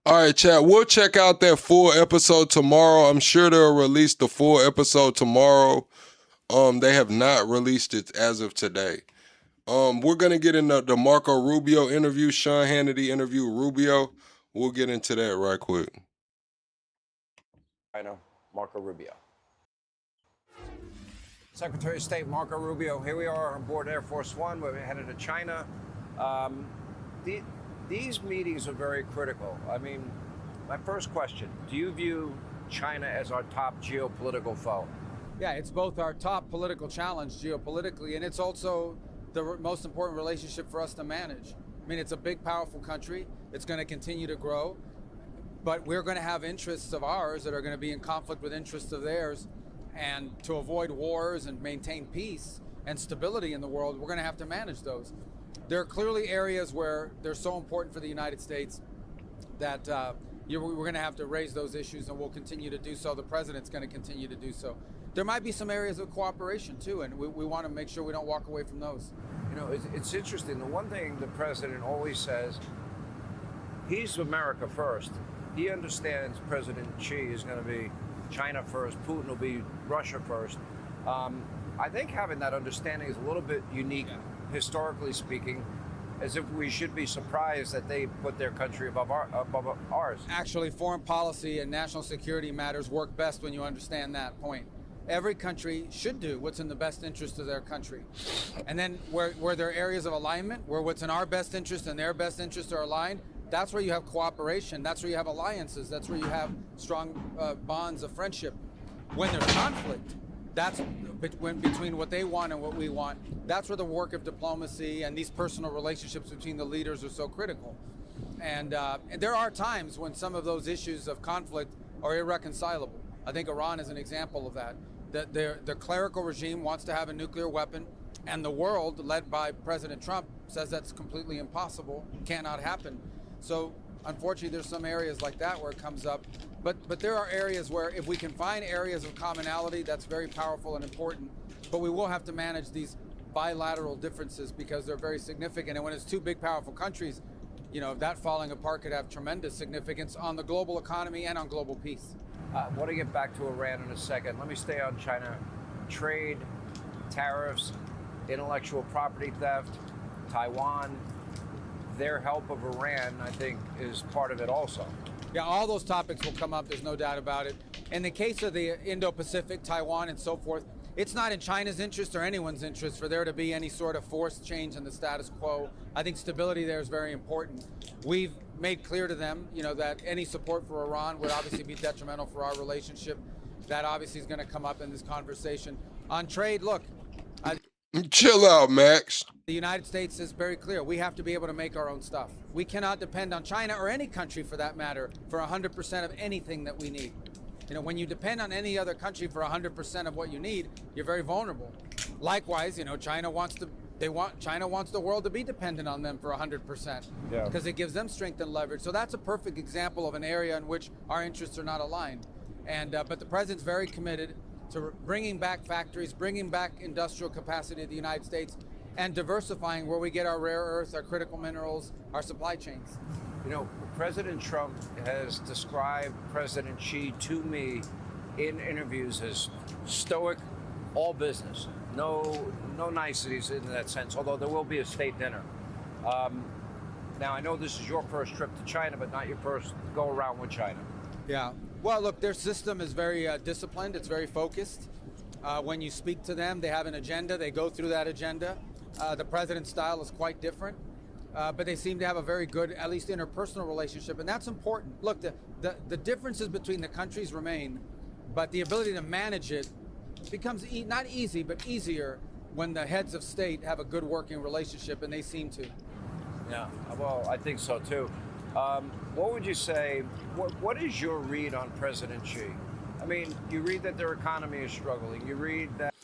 All right, Chad, we'll check out that full episode tomorrow. I'm sure they'll release the full episode tomorrow. They have not released it as of today. We're going to get into the Marco Rubio interview, Sean Hannity interview Rubio. We'll get into that right quick. I know, Marco Rubio. Secretary of State Marco Rubio, here we are on board Air Force One. We're headed to China. These meetings are very critical. I mean, my first question, do you view China as our top geopolitical foe? Yeah, it's both our top political challenge geopolitically, and it's also the most important relationship for us to manage. I mean, it's a big, powerful country. It's going to continue to grow, but we're going to have interests of ours that are going to be in conflict with interests of theirs. And to avoid wars and maintain peace and stability in the world, we're going to have to manage those. There are clearly areas where they're so important for the United States that we're going to have to raise those issues, and we'll continue to do so. The president's going to continue to do so. There might be some areas of cooperation, too, and we want to make sure we don't walk away from those. You know, it's interesting. The one thing the president always says, he's America first. He understands President Xi is going to be China first, Putin will be Russia first. I think having that understanding is a little bit unique, historically speaking, as if we should be surprised that they put their country above ours. Actually, foreign policy and national security matters work best when you understand that point. Every country should do what's in the best interest of their country. And then where there are areas of alignment, where what's in our best interest and their best interests are aligned, that's where you have cooperation. That's where you have alliances. That's where you have strong bonds of friendship. When there's conflict, that's between what they want and what we want. That's where the work of diplomacy and these personal relationships between the leaders are so critical. And there are times when some of those issues of conflict are irreconcilable. I think Iran is an example of that. The clerical regime wants to have a nuclear weapon, and the world, led by President Trump, says that's completely impossible, cannot happen. So unfortunately, there's some areas like that where it comes up. But there are areas where if we can find areas of commonality, that's very powerful and important. But we will have to manage these bilateral differences because they're very significant. And when it's two big, powerful countries, you know, that falling apart could have tremendous significance on the global economy and on global peace. I want to get back to Iran in a second. Let me stay on China. Trade, tariffs, intellectual property theft, Taiwan. Their help of Iran, I think, is part of it also. Yeah, all those topics will come up, there's no doubt about it. In the case of the Indo-Pacific, Taiwan and so forth, it's not in China's interest or anyone's interest for there to be any sort of forced change in the status quo. I think stability there is very important. We've made clear to them, you know, that any support for Iran would obviously be detrimental for our relationship. That obviously is going to come up in this conversation. On trade, look. Chill out, Max. The United States is very clear. We have to be able to make our own stuff. We cannot depend on China or any country for that matter for 100% of anything that we need. You know, when you depend on any other country for 100% of what you need, you're very vulnerable. Likewise, you know, China wants the world to be dependent on them for 100% because it gives them strength and leverage. So that's a perfect example of an area in which our interests are not aligned. And but the president's very committed to bringing back factories, bringing back industrial capacity to the United States, and diversifying where we get our rare earths, our critical minerals, our supply chains. You know, President Trump has described President Xi to me in interviews as stoic, all business. No niceties in that sense, although there will be a state dinner. Now, I know this is your first trip to China, but not your first go around with China. Yeah. Well, look, their system is very disciplined. It's very focused. When you speak to them, they have an agenda. They go through that agenda. The president's style is quite different, but they seem to have a very good, at least interpersonal relationship, and that's important. Look, the differences between the countries remain, but the ability to manage it becomes not easy, but easier when the heads of state have a good working relationship, and they seem to. Yeah, well, I think so too. What would you say, what is your read on President Xi? I mean, you read that their economy is struggling. You read that...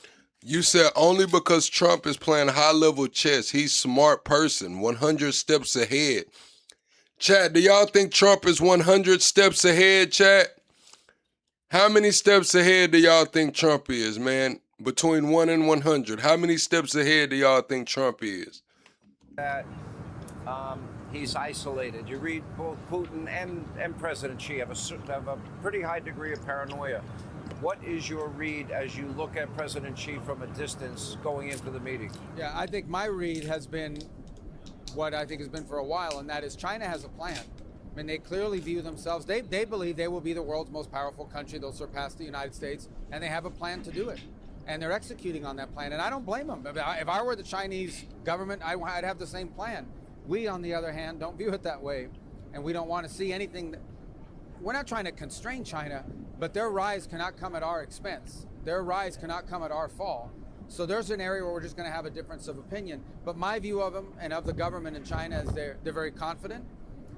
You said only because Trump is playing high-level chess, he's a smart person, 100 steps ahead. Chat, do y'all think Trump is 100 steps ahead, chat? How many steps ahead do y'all think Trump is, man? Between 1 and 100, how many steps ahead do y'all think Trump is? That he's isolated. You read both Putin and President Xi have a pretty high degree of paranoia. What is your read as you look at President Xi from a distance going into the meeting? Yeah, I think my read has been what I think has been for a while, and that is China has a plan. I mean, they clearly view themselves, they believe they will be the world's most powerful country. They'll surpass the United States, and they have a plan to do it. And they're executing on that plan, and I don't blame them. If I were the Chinese government, I'd have the same plan. We, on the other hand, don't view it that way, and we don't want to see anything. We're not trying to constrain China, but their rise cannot come at our expense. Their rise cannot come at our fall. So there's an area where we're just going to have a difference of opinion. But my view of them and of the government in China is they're very confident.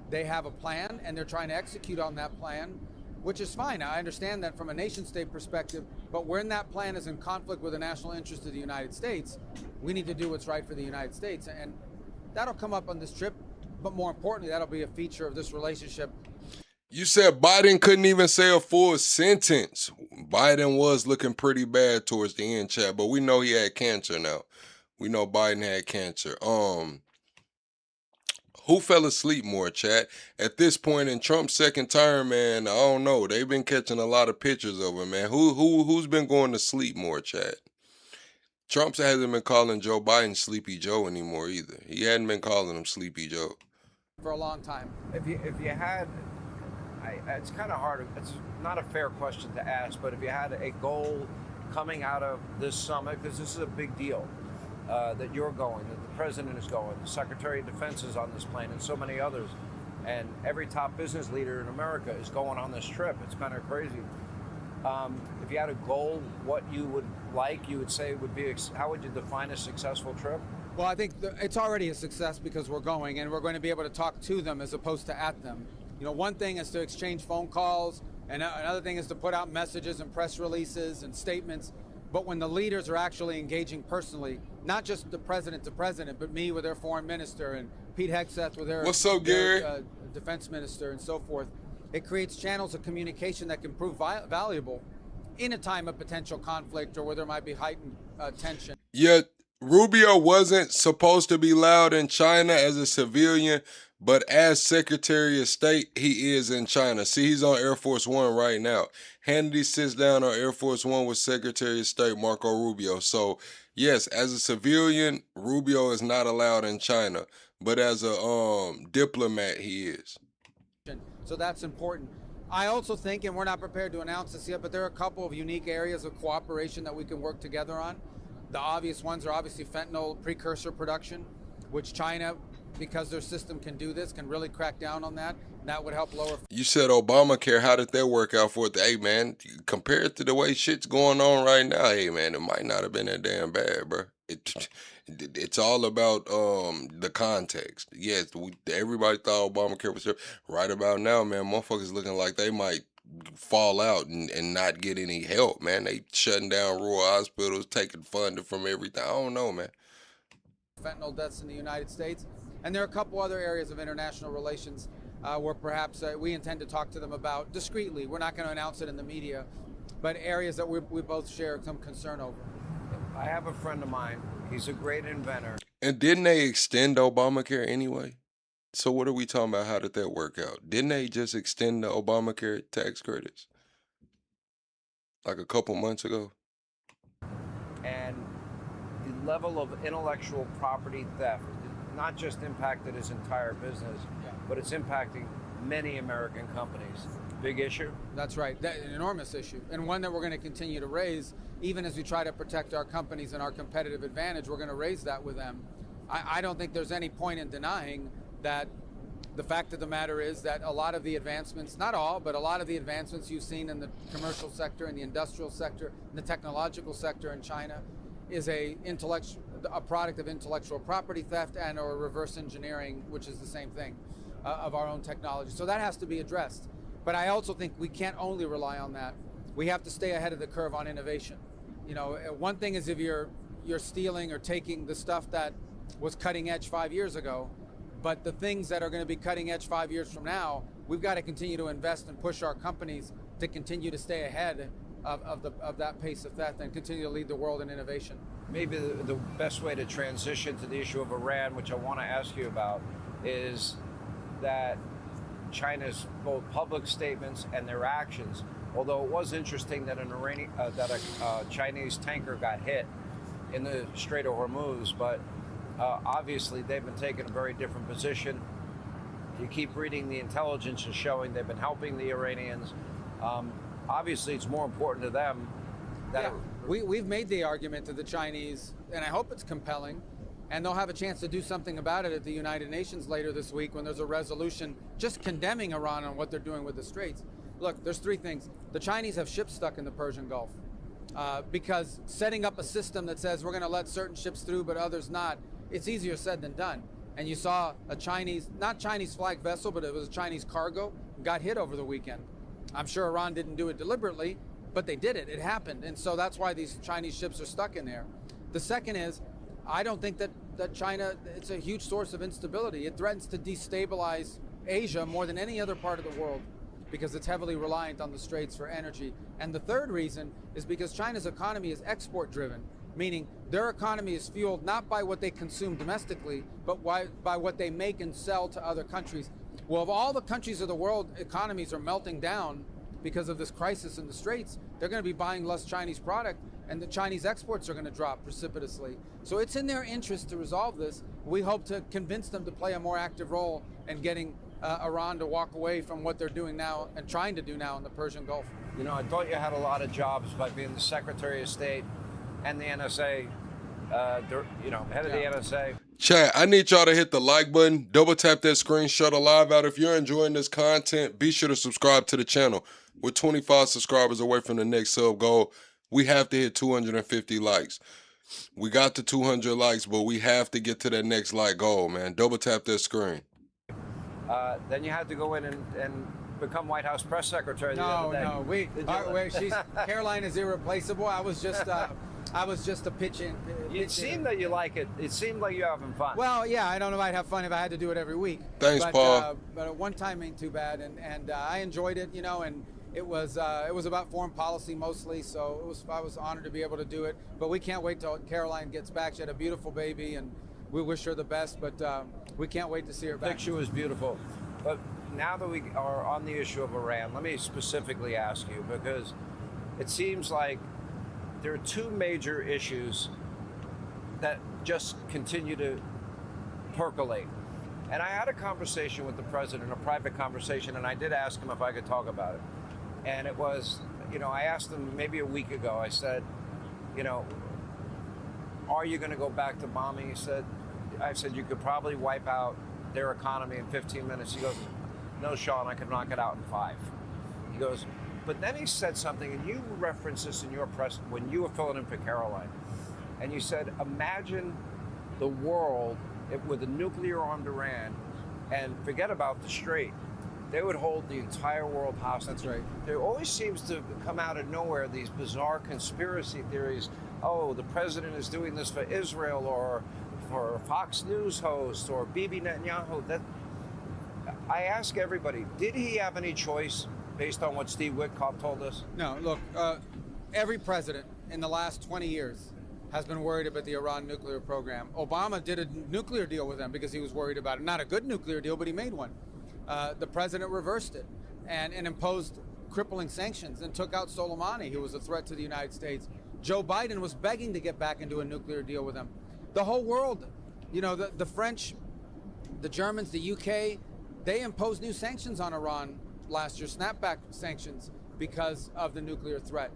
They have a plan, and they're trying to execute on that plan, which is fine. I understand that from a nation-state perspective, but when that plan is in conflict with the national interest of the United States, we need to do what's right for the United States. And that'll come up on this trip, but more importantly, that'll be a feature of this relationship. You said Biden couldn't even say a full sentence. Biden was looking pretty bad towards the end, chat, but we know he had cancer now. We know Biden had cancer. Who fell asleep more, chat? At this point in Trump's second term, man, I don't know. They've been catching a lot of pictures of him, man. Who's been going to sleep more, chat? Trump hasn't been calling Joe Biden Sleepy Joe anymore either. He hadn't been calling him Sleepy Joe for a long time. If you had, it's kind of hard. It's not a fair question to ask, but if you had a goal coming out of this summit, because this is a big deal that you're going, that the president is going, the Secretary of Defense is on this plane, and so many others, and every top business leader in America is going on this trip. It's kind of crazy. If you had a goal, what you would like, you would say would be, how would you define a successful trip? Well, I think it's already a success because we're going, and we're going to be able to talk to them as opposed to at them. You know, one thing is to exchange phone calls, and another thing is to put out messages and press releases and statements. But when the leaders are actually engaging personally, not just the president to president, but me with their foreign minister and Pete Hegseth with their, What's up, Gary? Defense minister and so forth. It creates channels of communication that can prove valuable in a time of potential conflict or where there might be heightened tension. Yet Rubio wasn't supposed to be loud in China as a civilian, but as Secretary of State, he is in China. See, he's on Air Force One right now. Hannity sits down on Air Force One with Secretary of State Marco Rubio. So, yes, as a civilian, Rubio is not allowed in China, but as a diplomat, he is. So that's important. I also think, and we're not prepared to announce this yet, but there are a couple of unique areas of cooperation that we can work together on. The obvious ones are obviously fentanyl precursor production, which China, because their system can do this, can really crack down on that. That would help lower. You said Obamacare. How did that work out for it? Hey, man, compared to the way shit's going on right now, hey, man, it might not have been that damn bad, bro. It's all about the context. Yes, everybody thought Obamacare was right about now, man. Motherfuckers looking like they might fall out and not get any help, man. They shutting down rural hospitals, taking funding from everything. I don't know, man. Fentanyl deaths in the United States. And there are a couple other areas of international relations where perhaps we intend to talk to them about discreetly. We're not going to announce it in the media, but areas that we both share some concern over. I have a friend of mine. He's a great inventor. And didn't they extend Obamacare anyway? So what are we talking about? How did that work out? Didn't they just extend the Obamacare tax credits like a couple months ago? And the level of intellectual property theft not just impacted his entire business, but it's impacting many American companies. Big issue? That's right. That's an enormous issue, and one that we're going to continue to raise. Even as we try to protect our companies and our competitive advantage, we're going to raise that with them. I don't think there's any point in denying that the fact of the matter is that a lot of the advancements, not all, but a lot of the advancements you've seen in the commercial sector, in the industrial sector, in the technological sector in China is a product of intellectual property theft and or reverse engineering, which is the same thing, of our own technology. So that has to be addressed. But I also think we can't only rely on that. We have to stay ahead of the curve on innovation. You know, one thing is if you're stealing or taking the stuff that was cutting edge 5 years ago, but the things that are going to be cutting edge 5 years from now, we've got to continue to invest and push our companies to continue to stay ahead of that pace of theft and continue to lead the world in innovation. Maybe the best way to transition to the issue of Iran, which I want to ask you about, is that China's both public statements and their actions. Although it was interesting that a Chinese tanker got hit in the Strait of Hormuz, but obviously they've been taking a very different position. You keep reading the intelligence and showing they've been helping the Iranians. Obviously, it's more important to them. That we've made the argument to the Chinese, and I hope it's compelling, and they'll have a chance to do something about it at the United Nations later this week when there's a resolution just condemning Iran on what they're doing with the Straits. Look, there's three things. The Chinese have ships stuck in the Persian Gulf because setting up a system that says we're going to let certain ships through but others not, it's easier said than done. And you saw a not Chinese flag vessel, but it was a Chinese cargo, got hit over the weekend. I'm sure Iran didn't do it deliberately, but they did it. It happened. And so that's why these Chinese ships are stuck in there. The second is, I don't think that China, it's a huge source of instability. It threatens to destabilize Asia more than any other part of the world because it's heavily reliant on the Straits for energy. And the third reason is because China's economy is export driven, meaning their economy is fueled not by what they consume domestically, but by what they make and sell to other countries. Well, if all the countries of the world economies are melting down because of this crisis in the Straits, they're going to be buying less Chinese product, and the Chinese exports are going to drop precipitously. So it's in their interest to resolve this. We hope to convince them to play a more active role in getting Iran to walk away from what they're doing now and trying to do now in the Persian Gulf. You know, I thought you had a lot of jobs by being the Secretary of State and the NSA, head of the NSA. Chat, I need y'all to hit the like button, double tap that screen, shut a live out. If you're enjoying this content, be sure to subscribe to the channel. We're 25 subscribers away from the next sub goal. We have to hit 250 likes. We got the 200 likes, but we have to get to that next like goal, man. Double tap that screen. Then you had to go in and become White House press secretary the other day. No, Caroline is irreplaceable. I was just I was just a pitch-in. It seemed that you like it. It seemed like you're having fun. Well, yeah, I don't know if I'd have fun if I had to do it every week. Thanks, Paul. But one time ain't too bad, and I enjoyed it, you know, and it was about foreign policy mostly, so I was honored to be able to do it. But we can't wait till Caroline gets back. She had a beautiful baby, and we wish her the best, but we can't wait to see her back. The picture was beautiful. But now that we are on the issue of Iran, let me specifically ask you, because it seems like there are two major issues that just continue to percolate. And I had a conversation with the president, a private conversation, and I did ask him if I could talk about it. And it was, you know, I asked him maybe a week ago, I said, you know, are you going to go back to bombing? I said, you could probably wipe out their economy in 15 minutes. He goes, no, Sean, I could knock it out in 5. He goes, but then he said something, and you referenced this in your press when you were filling in for Caroline. And you said, imagine the world with a nuclear-armed Iran, and forget about the Strait. They would hold the entire world hostage. That's right. There always seems to come out of nowhere these bizarre conspiracy theories. Oh, the president is doing this for Israel, or for a Fox News host, or Bibi Netanyahu. That I ask everybody, did he have any choice based on what Steve Witkoff told us? No, look, every president in the last 20 years has been worried about the Iran nuclear program. Obama did a nuclear deal with them because he was worried about it. Not a good nuclear deal, but he made one. The president reversed it and imposed crippling sanctions and took out Soleimani, who was a threat to the United States. Joe Biden was begging to get back into a nuclear deal with them. The whole world, you know, the French, the Germans, the UK, they imposed new sanctions on Iran last year, snapback sanctions, because of the nuclear threat.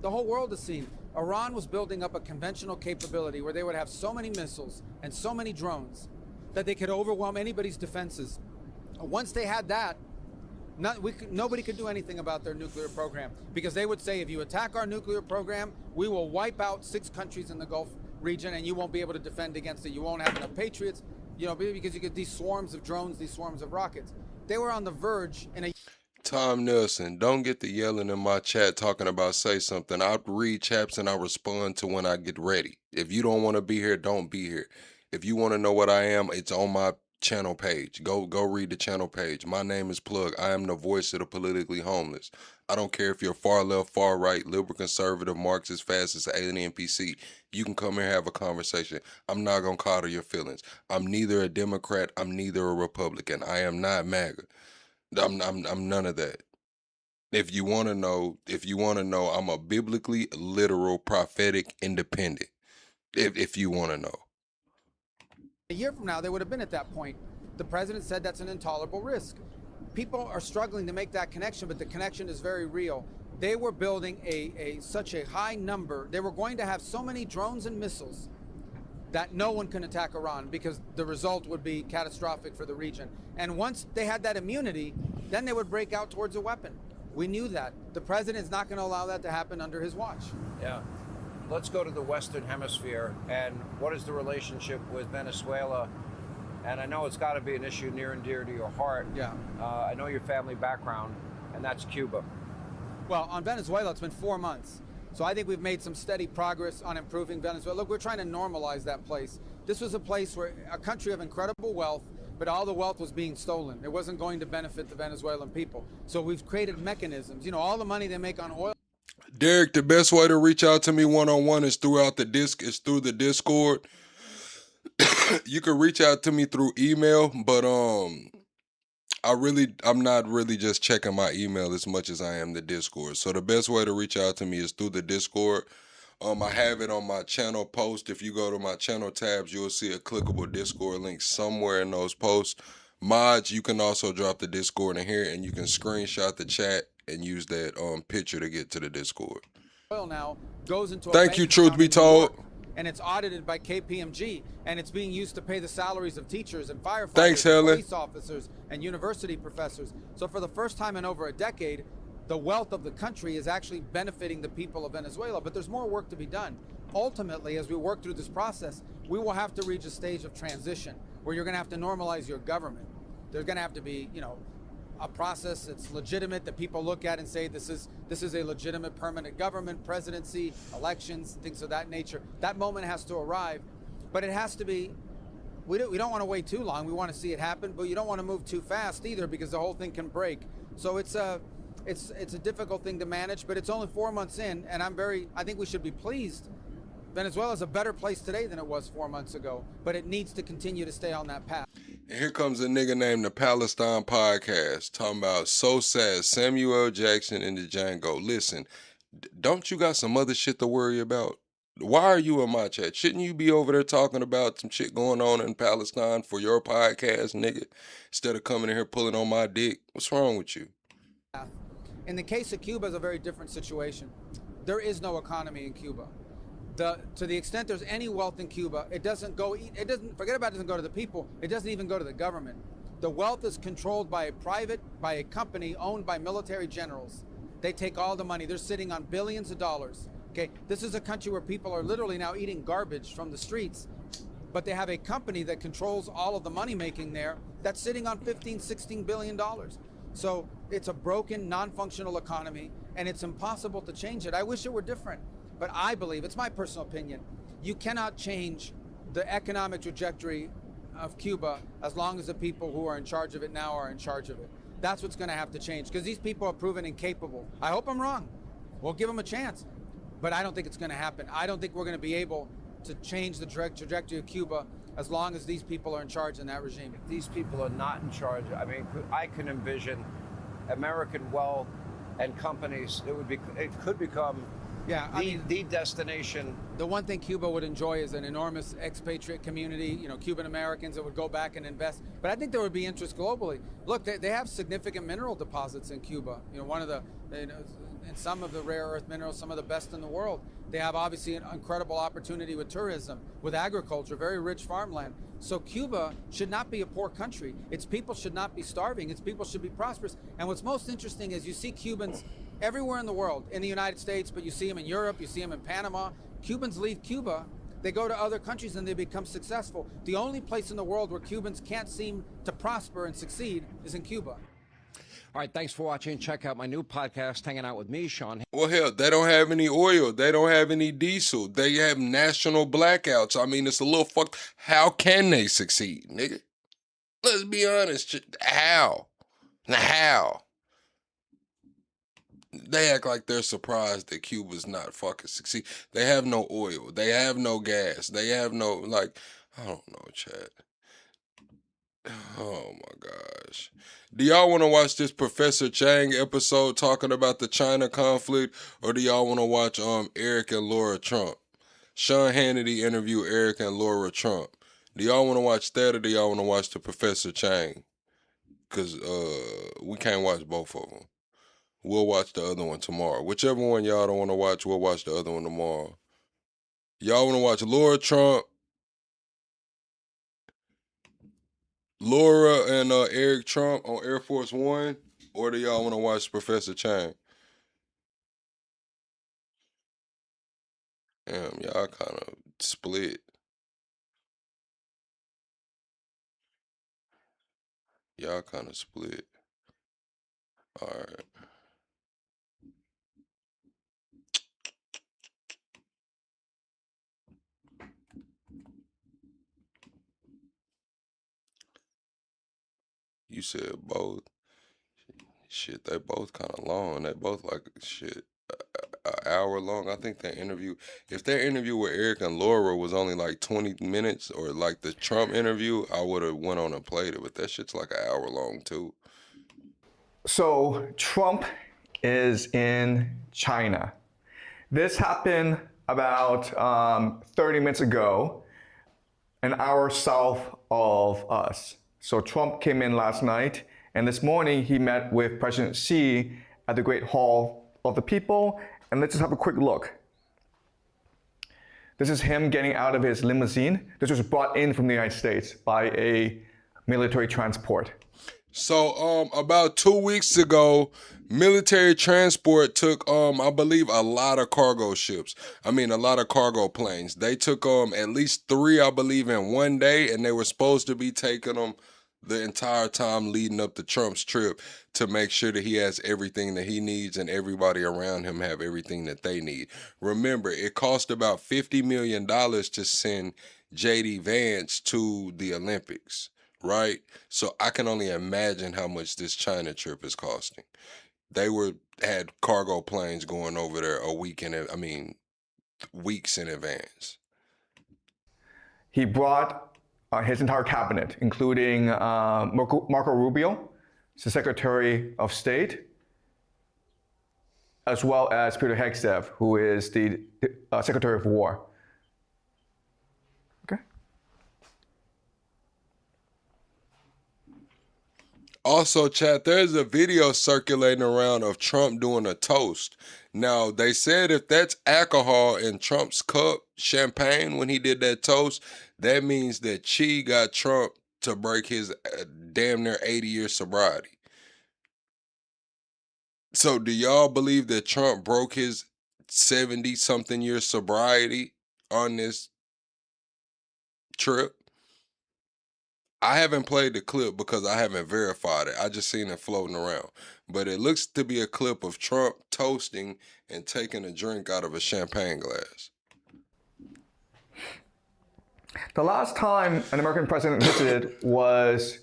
The whole world has seen Iran was building up a conventional capability where they would have so many missiles and so many drones that they could overwhelm anybody's defenses. Once they had that, nobody could do anything about their nuclear program, because they would say, if you attack our nuclear program, we will wipe out 6 countries in the Gulf region, and you won't be able to defend against it. You won't have enough patriots, you know, because you get these swarms of drones, these swarms of rockets. They were on the verge in a... Tom Nelson, don't get the yelling in my chat talking about say something. I read chaps and I respond to when I get ready. If you don't want to be here, don't be here. If you want to know what I am, it's on my channel page. Go read the channel page. My name is Plug. I am the voice of the politically homeless. I don't care if you're far left, far right, liberal, conservative, Marxist, fascist, alien, PC. You can come here and have a conversation. I'm not going to coddle your feelings. I'm neither a Democrat. I'm neither a Republican. I am not MAGA. I'm none of that. If you want to know, I'm a biblically literal, prophetic, independent. If you want to know. A year from now, they would have been at that point. The president said that's an intolerable risk. People are struggling to make that connection, but the connection is very real. They were building such a high number. They were going to have so many drones and missiles that no one can attack Iran, because the result would be catastrophic for the region. And once they had that immunity, then they would break out towards a weapon. We knew that. The president is not going to allow that to happen under his watch. Yeah. Let's go to the Western Hemisphere. And what is the relationship with Venezuela? And I know it's got to be an issue near and dear to your heart. Yeah. I know your family background, and that's Cuba. Well, on Venezuela, it's been 4 months. So I think we've made some steady progress on improving Venezuela. Look, we're trying to normalize that place. This was a place where a country of incredible wealth, but all the wealth was being stolen. It wasn't going to benefit the Venezuelan people. So we've created mechanisms. You know, all the money they make on oil. Derek, the best way to reach out to me one-on-one is through the Discord. You can reach out to me through email, but I'm not really just checking my email as much as I am the Discord. So the best way to reach out to me is through the Discord. I have it on my channel post. If you go to my channel tabs, you'll see a clickable Discord link somewhere in those posts. Mods, you can also drop the Discord in here, and you can screenshot the chat and use that picture to get to the Discord. Oil now goes into Thank you, truth be told. And it's audited by KPMG, and it's being used to pay the salaries of teachers and firefighters, Thanks, and Helen. police officers, and university professors. So for the first time in over a decade, the wealth of the country is actually benefiting the people of Venezuela. But there's more work to be done. Ultimately, as we work through this process, we will have to reach a stage of transition where you're going to have to normalize your government. There's going to have to be, you know, a process that's legitimate, that people look at and say this is a legitimate permanent government, presidency, elections, things of that nature. That moment has to arrive, but it has to be. We don't want to wait too long. We want to see it happen, but you don't want to move too fast either, because the whole thing can break. So it's a difficult thing to manage, but it's only 4 months in, and I think we should be pleased. Venezuela's a better place today than it was 4 months ago, but it needs to continue to stay on that path. And here comes a nigga named the Palestine Podcast talking about so sad, Samuel L. Jackson and the Django. Listen, don't you got some other shit to worry about? Why are you in my chat? Shouldn't you be over there talking about some shit going on in Palestine for your podcast, nigga? Instead of coming in here pulling on my dick. What's wrong with you? In the case of Cuba, it's a very different situation. There is no economy in Cuba. To the extent there's any wealth in Cuba, it doesn't go to the people, it doesn't even go to the government. The wealth is controlled by a company owned by military generals. They take all the money. They're sitting on billions of dollars. Okay, this is a country where people are literally now eating garbage from the streets, but they have a company that controls all of the money making there that's sitting on $16 billion. So it's a broken, non-functional economy, and it's impossible to change it. I wish it were different. But I believe, it's my personal opinion, you cannot change the economic trajectory of Cuba as long as the people who are in charge of it now are in charge of it. That's what's going to have to change, because these people are proven incapable. I hope I'm wrong. We'll give them a chance. But I don't think it's going to happen. I don't think we're going to be able to change the trajectory of Cuba as long as these people are in charge in that regime. If these people are not in charge, I mean, I can envision American wealth and companies, it could become the destination. The one thing Cuba would enjoy is an enormous expatriate community, Cuban Americans that would go back and invest. But I think there would be interest globally. Look, they have significant mineral deposits in Cuba. And some of the rare earth minerals, some of the best in the world. They have obviously an incredible opportunity with tourism, with agriculture, very rich farmland. So Cuba should not be a poor country. Its people should not be starving. Its people should be prosperous. And what's most interesting is you see Cubans everywhere in the world, in the United States, but you see them in Europe, you see them in Panama. Cubans leave Cuba, they go to other countries and they become successful. The only place in the world where Cubans can't seem to prosper and succeed is in Cuba. All right, thanks for watching. Check out my new podcast, Hanging Out with me, Sean. Well, hell, they don't have any oil. They don't have any diesel. They have national blackouts. I mean, it's a little fucked. How can they succeed, nigga? Let's be honest. How? How? They act like they're surprised that Cuba's not fucking succeed. They have no oil. They have no gas. They have no, I don't know, Chad. Oh my gosh. Do y'all want to watch this Professor Chang episode talking about the China conflict, or do y'all want to watch Eric and Laura Trump? Sean Hannity interview Eric and Laura Trump. Do y'all want to watch that, or do y'all want to watch the Professor Chang? Because we can't watch both of them. We'll watch the other one tomorrow. Whichever one y'all don't want to watch, we'll watch the other one tomorrow. Y'all want to watch Laura Trump, Laura and Eric Trump on Air Force One, or do y'all want to watch Professor Chang? Damn, y'all kind of split. Y'all kind of split. All right. You said both. Shit, they both kind of long. They both an hour long. I think if their interview with Eric and Laura was only like 20 minutes, or like the Trump interview, I would have went on and played it. But that shit's like an hour long too. So Trump is in China. This happened about 30 minutes ago, an hour south of us. So Trump came in last night, and this morning he met with President Xi at the Great Hall of the People. And let's just have a quick look. This is him getting out of his limousine. This was brought in from the United States by a military transport. So about 2 weeks ago, military transport took I believe a lot of cargo ships. I mean a lot of cargo planes. They took at least 3, I believe, in one day, and they were supposed to be taking them the entire time leading up to Trump's trip to make sure that he has everything that he needs and everybody around him have everything that they need. Remember, it cost about $50 million to send J.D. Vance to the Olympics, right? So I can only imagine how much this China trip is costing. They had cargo planes going over there weeks in advance. He brought his entire cabinet, including Marco Rubio, the Secretary of State, as well as Peter Hegseth, who is the Secretary of War. Okay. Also, chat, there's a video circulating around of Trump doing a toast. Now, they said if that's alcohol in Trump's cup, champagne, when he did that toast, that means that Xi got Trump to break his damn near 80-year sobriety. So do y'all believe that Trump broke his 70-something year sobriety on this trip? I haven't played the clip because I haven't verified it. I just seen it floating around. But it looks to be a clip of Trump toasting and taking a drink out of a champagne glass. The last time an American president visited was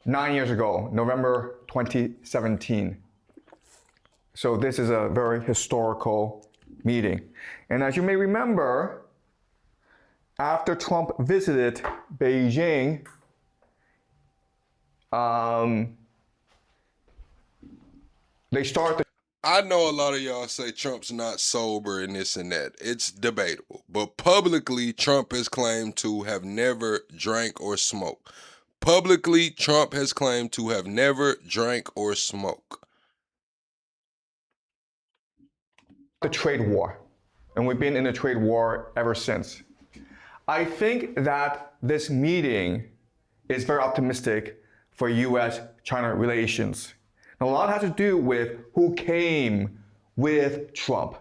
9 years ago, November 2017. So this is a very historical meeting. And as you may remember, after Trump visited Beijing, they started. I know a lot of y'all say Trump's not sober and this and that. It's debatable. But publicly, Trump has claimed to have never drank or smoked. Publicly, Trump has claimed to have never drank or smoked. The trade war. And we've been in a trade war ever since. I think that this meeting is very optimistic for U.S.-China relations. And a lot has to do with who came with Trump.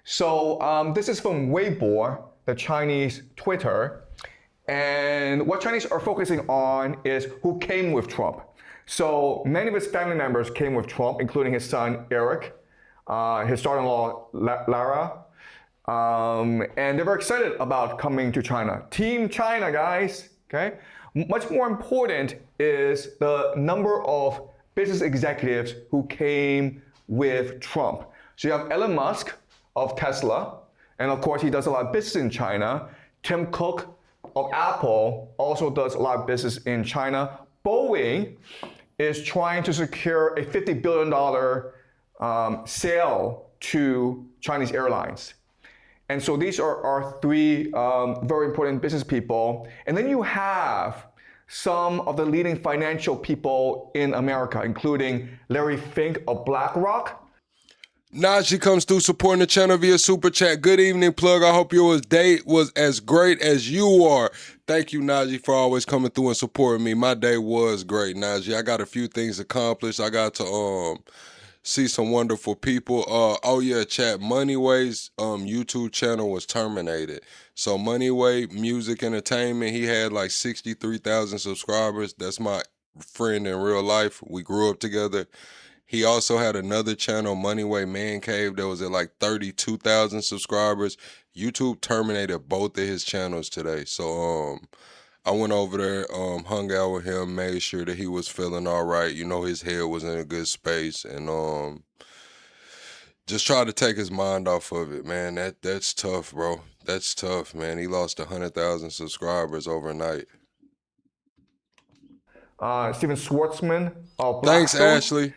So this is from Weibo, the Chinese Twitter. And what Chinese are focusing on is who came with Trump. So many of his family members came with Trump, including his son, Eric, his daughter-in-law, Lara. And they're very excited about coming to China. Team China, guys, okay? Much more important is the number of business executives who came with Trump. So you have Elon Musk of Tesla, and of course he does a lot of business in China. Tim Cook of Apple also does a lot of business in China. Boeing is trying to secure a $50 billion sale to Chinese airlines. And so these are our three very important business people. And then you have some of the leading financial people in America, including Larry Fink of BlackRock. Najee comes through supporting the channel via Super Chat. Good evening, Plug. I hope your day was as great as you are. Thank you, Najee, for always coming through and supporting me. My day was great, Najee. I got a few things accomplished. I got to see some wonderful people. Oh yeah, chat. Moneyway's YouTube channel was terminated. So Moneyway Music Entertainment, he had like 63,000 subscribers. That's my friend in real life. We grew up together. He also had another channel, Moneyway Man Cave, that was at like 32,000 subscribers. YouTube terminated both of his channels today. So I went over there, hung out with him, made sure that he was feeling all right. You know, his head was in a good space, and just tried to take his mind off of it, man. That's tough, bro. That's tough, man. He lost 100,000 subscribers overnight. Steven Schwartzman of Blackstone. Thanks, Ashley.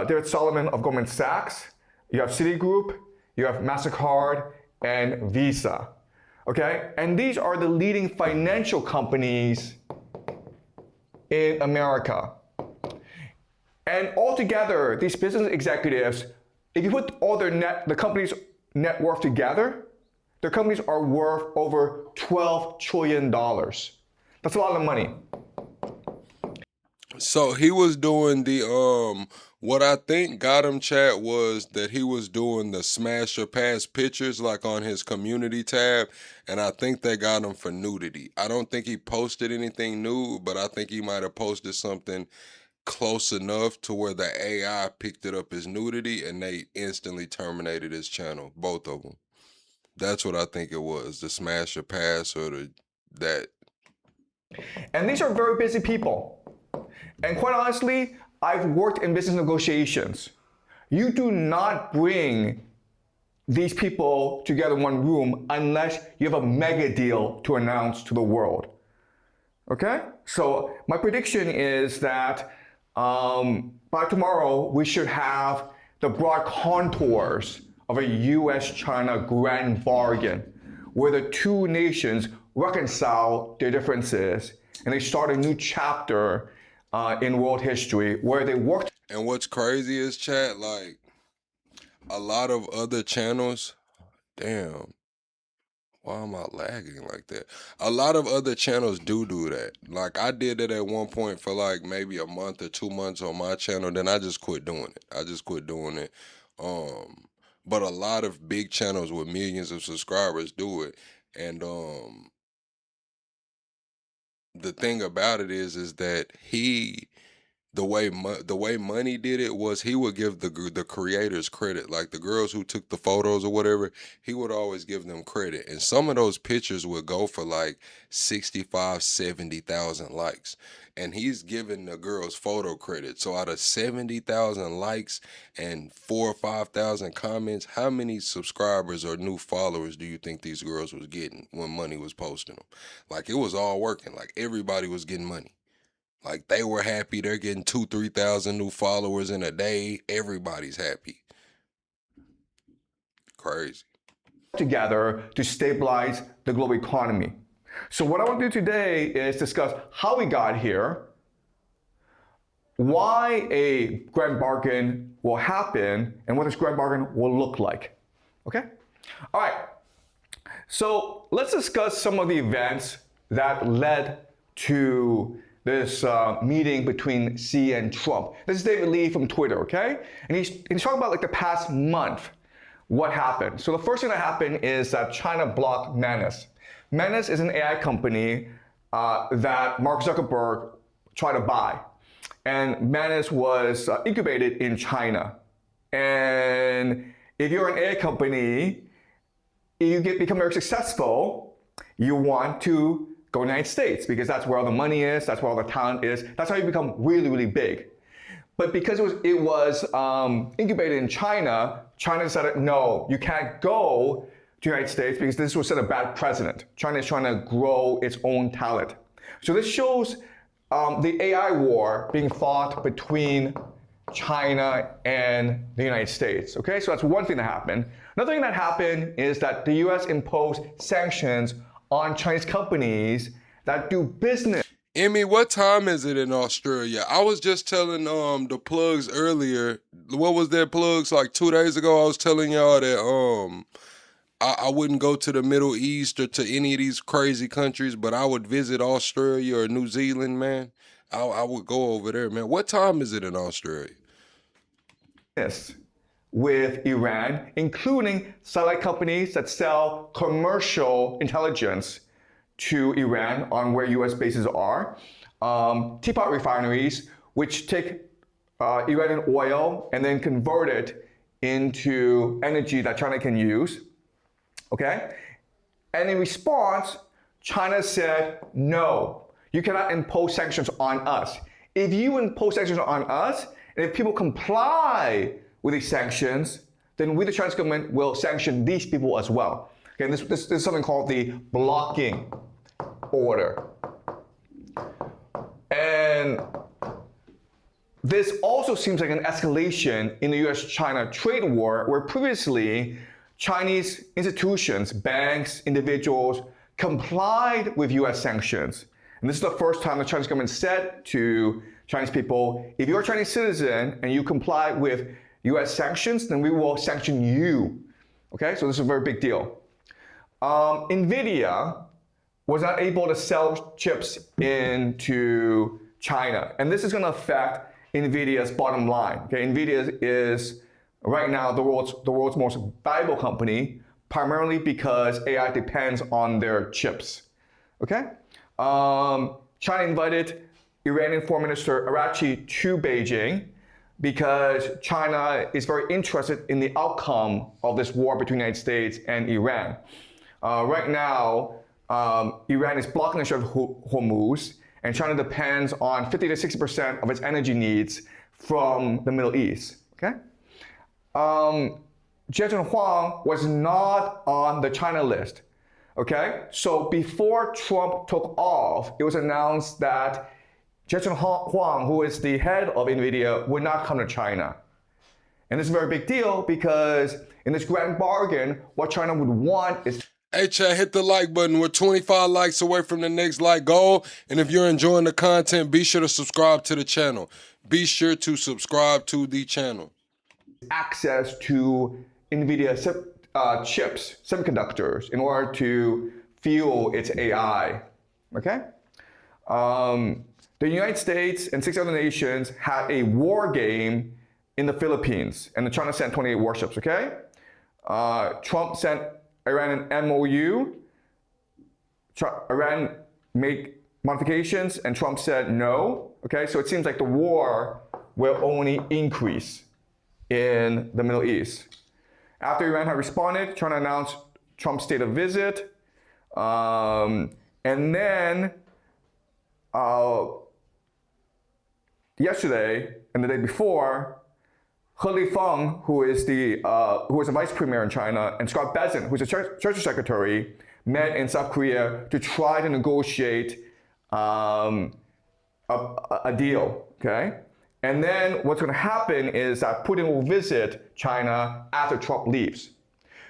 David Solomon of Goldman Sachs. You have Citigroup, you have MasterCard, and Visa. Okay? And these are the leading financial companies in America. And altogether, these business executives, if you put all the company's net worth together, their companies are worth over $12 trillion. That's a lot of money. So he was doing the what I think got him, chat, was that he was doing the smash or pass pictures like on his community tab, and I think they got him for nudity. I don't think he posted anything nude, but I think he might have posted something close enough to where the AI picked it up as nudity and they instantly terminated his channel, both of them. That's what I think it was, the smash or pass or that. And these are very busy people. And quite honestly, I've worked in business negotiations. You do not bring these people together in one room unless you have a mega deal to announce to the world. Okay? So my prediction is that by tomorrow, we should have the broad contours of a US-China grand bargain where the two nations reconcile their differences and they start a new chapter in world history where they work. And what's crazy is, chat, like a lot of other channels, damn, why am I lagging like that? A lot of other channels do that. Like I did it at one point for like maybe a month or 2 months on my channel, then I just quit doing it. But a lot of big channels with millions of subscribers do it. And the thing about it is that the way Money did it was he would give the creators credit, like the girls who took the photos or whatever. He would always give them credit, and some of those pictures would go for like 65, 70,000 likes, and he's giving the girls photo credit. So out of 70,000 likes and 4,000 or 5,000 comments, how many subscribers or new followers do you think these girls was getting when Money was posting them? Like it was all working. Like everybody was getting money. Like they were happy. They're getting 2,000-3,000 new followers in a day. Everybody's happy. Crazy. Together to stabilize the global economy. So what I want to do today is discuss how we got here, why a grand bargain will happen, and what this grand bargain will look like. Okay? All right. So let's discuss some of the events that led to this meeting between Xi and Trump. This is David Lee from Twitter, okay? And he's talking about like the past month, what happened. So the first thing that happened is that China blocked Manus. Manus is an AI company that Mark Zuckerberg tried to buy. And Manus was incubated in China. And if you're an AI company, you become very successful, you want to go to the United States because that's where all the money is, that's where all the talent is. That's how you become really, really big. But because it was incubated in China, China decided, no, you can't go to the United States because this will set a bad precedent. China is trying to grow its own talent. So this shows the AI war being fought between China and the United States. Okay, so that's one thing that happened. Another thing that happened is that the US imposed sanctions on Chinese companies that do business. Emmy, what time is it in Australia? I was just telling the plugs earlier. What was their plugs like 2 days ago? I was telling y'all that I wouldn't go to the Middle East or to any of these crazy countries, but I would visit Australia or New Zealand, man. I would go over there, man. What time is it in Australia? Yes, with Iran, including satellite companies that sell commercial intelligence to Iran on where US bases are, teapot refineries, which take Iranian oil and then convert it into energy that China can use, okay? And in response, China said, no, you cannot impose sanctions on us. If you impose sanctions on us, and if people comply with these sanctions, then we, the Chinese government, will sanction these people as well. Okay, this is something called the blocking order. And this also seems like an escalation in the US-China trade war, where previously Chinese institutions, banks, individuals complied with US sanctions. And this is the first time the Chinese government said to Chinese people, if you're a Chinese citizen and you comply with US sanctions, then we will sanction you. Okay, so this is a very big deal. NVIDIA was not able to sell chips into China. And this is going to affect NVIDIA's bottom line. Okay, NVIDIA is right now the world's most valuable company, primarily because AI depends on their chips. Okay, China invited Iranian Foreign Minister Araghchi to Beijing because China is very interested in the outcome of this war between the United States and Iran. Right now, Iran is blocking the Strait of Hormuz, and China depends on 50 to 60% of its energy needs from the Middle East. Okay, Jie Huang was not on the China list. Okay, so before Trump took off, it was announced that Jie Huang, who is the head of NVIDIA, would not come to China. And this is a very big deal because in this grand bargain, what China would want is... Hey, chat, hit the like button. We're 25 likes away from the next like goal. And if you're enjoying the content, be sure to subscribe to the channel. Be sure to subscribe to the channel. Access to NVIDIA chips, semiconductors, in order to fuel its AI. Okay? The United States and 6 other nations had a war game in the Philippines, and China sent 28 warships. Okay? Trump sent Iran an MOU. Iran made modifications, and Trump said no. Okay, so it seems like the war will only increase in the Middle East. After Iran had responded, China announced Trump's state of visit, and then yesterday and the day before, He Lifeng, who is a vice premier in China, and Scott Bessent, who's a treasury secretary, met in South Korea to try to negotiate a deal. Okay, and then what's going to happen is that Putin will visit China after Trump leaves.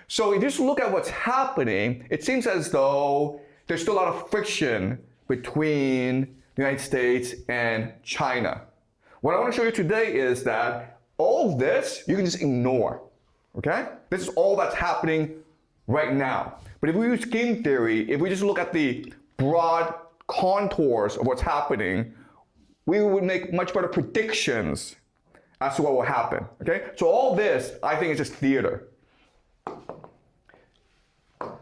So if you just look at what's happening, it seems as though there's still a lot of friction between the United States and China. What I want to show you today is that all of this you can just ignore. Okay? This is all that's happening right now. But if we use game theory, if we just look at the broad contours of what's happening, we would make much better predictions as to what will happen. Okay? So all this, I think, is just theater. All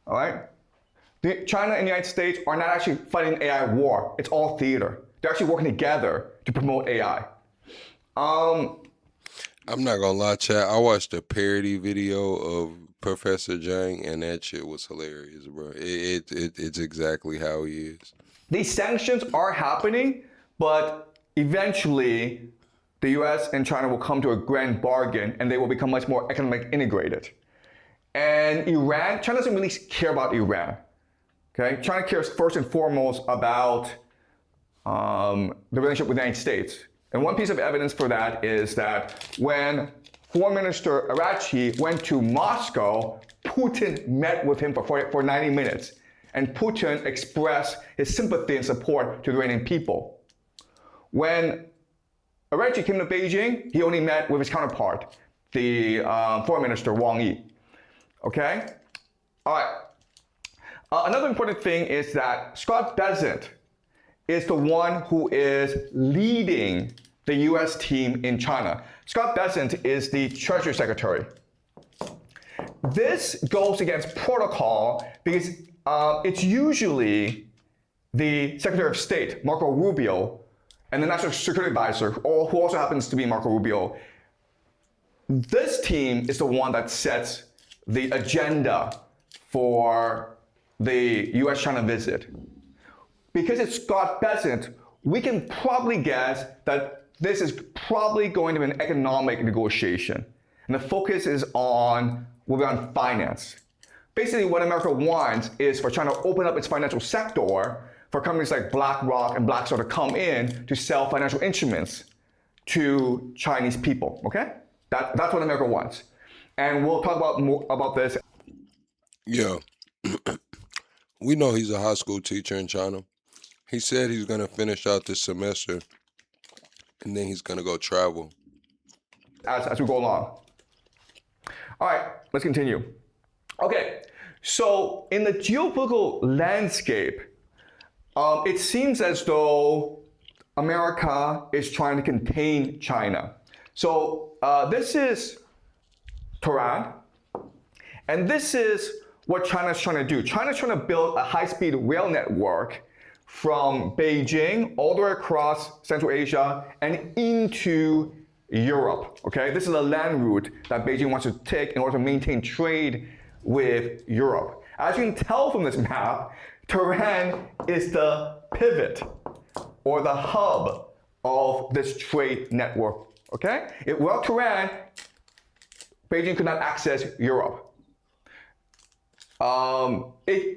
right? China and the United States are not actually fighting an AI war. It's all theater. They're actually working together to promote AI. I'm not gonna lie, chat. I watched a parody video of Professor Zhang, and that shit was hilarious, bro. It's exactly how he is. These sanctions are happening, but eventually the US and China will come to a grand bargain, and they will become much more economically integrated. And Iran, China doesn't really care about Iran. Okay, China cares first and foremost about the relationship with the United States. And one piece of evidence for that is that when Foreign Minister Araghchi went to Moscow, Putin met with him for 90 minutes. And Putin expressed his sympathy and support to the Iranian people. When Araghchi came to Beijing, he only met with his counterpart, the Foreign Minister Wang Yi. Okay? All right. Another important thing is that Scott Bessent is the one who is leading the US team in China. Scott Bessent is the Treasury Secretary. This goes against protocol because it's usually the Secretary of State, Marco Rubio, and the National Security Advisor, who also happens to be Marco Rubio. This team is the one that sets the agenda for the US-China visit. Because it's Scott Bessent, we can probably guess that this is probably going to be an economic negotiation. And the focus will be on finance. Basically, what America wants is for China to open up its financial sector for companies like BlackRock and Blackstone to come in to sell financial instruments to Chinese people, okay? That's what America wants. And we'll talk about more about this. Yeah. We know he's a high school teacher in China. He said he's going to finish out this semester, and then he's going to go travel. As we go along. All right, let's continue. Okay, so in the geopolitical landscape, it seems as though America is trying to contain China. So this is Taiwan, and this is what China's trying to do. China's trying to build a high-speed rail network from Beijing all the way across Central Asia and into Europe. Okay, this is a land route that Beijing wants to take in order to maintain trade with Europe. As you can tell from this map, Taiwan is the pivot or the hub of this trade network. Okay, without Taiwan, Beijing could not access Europe. And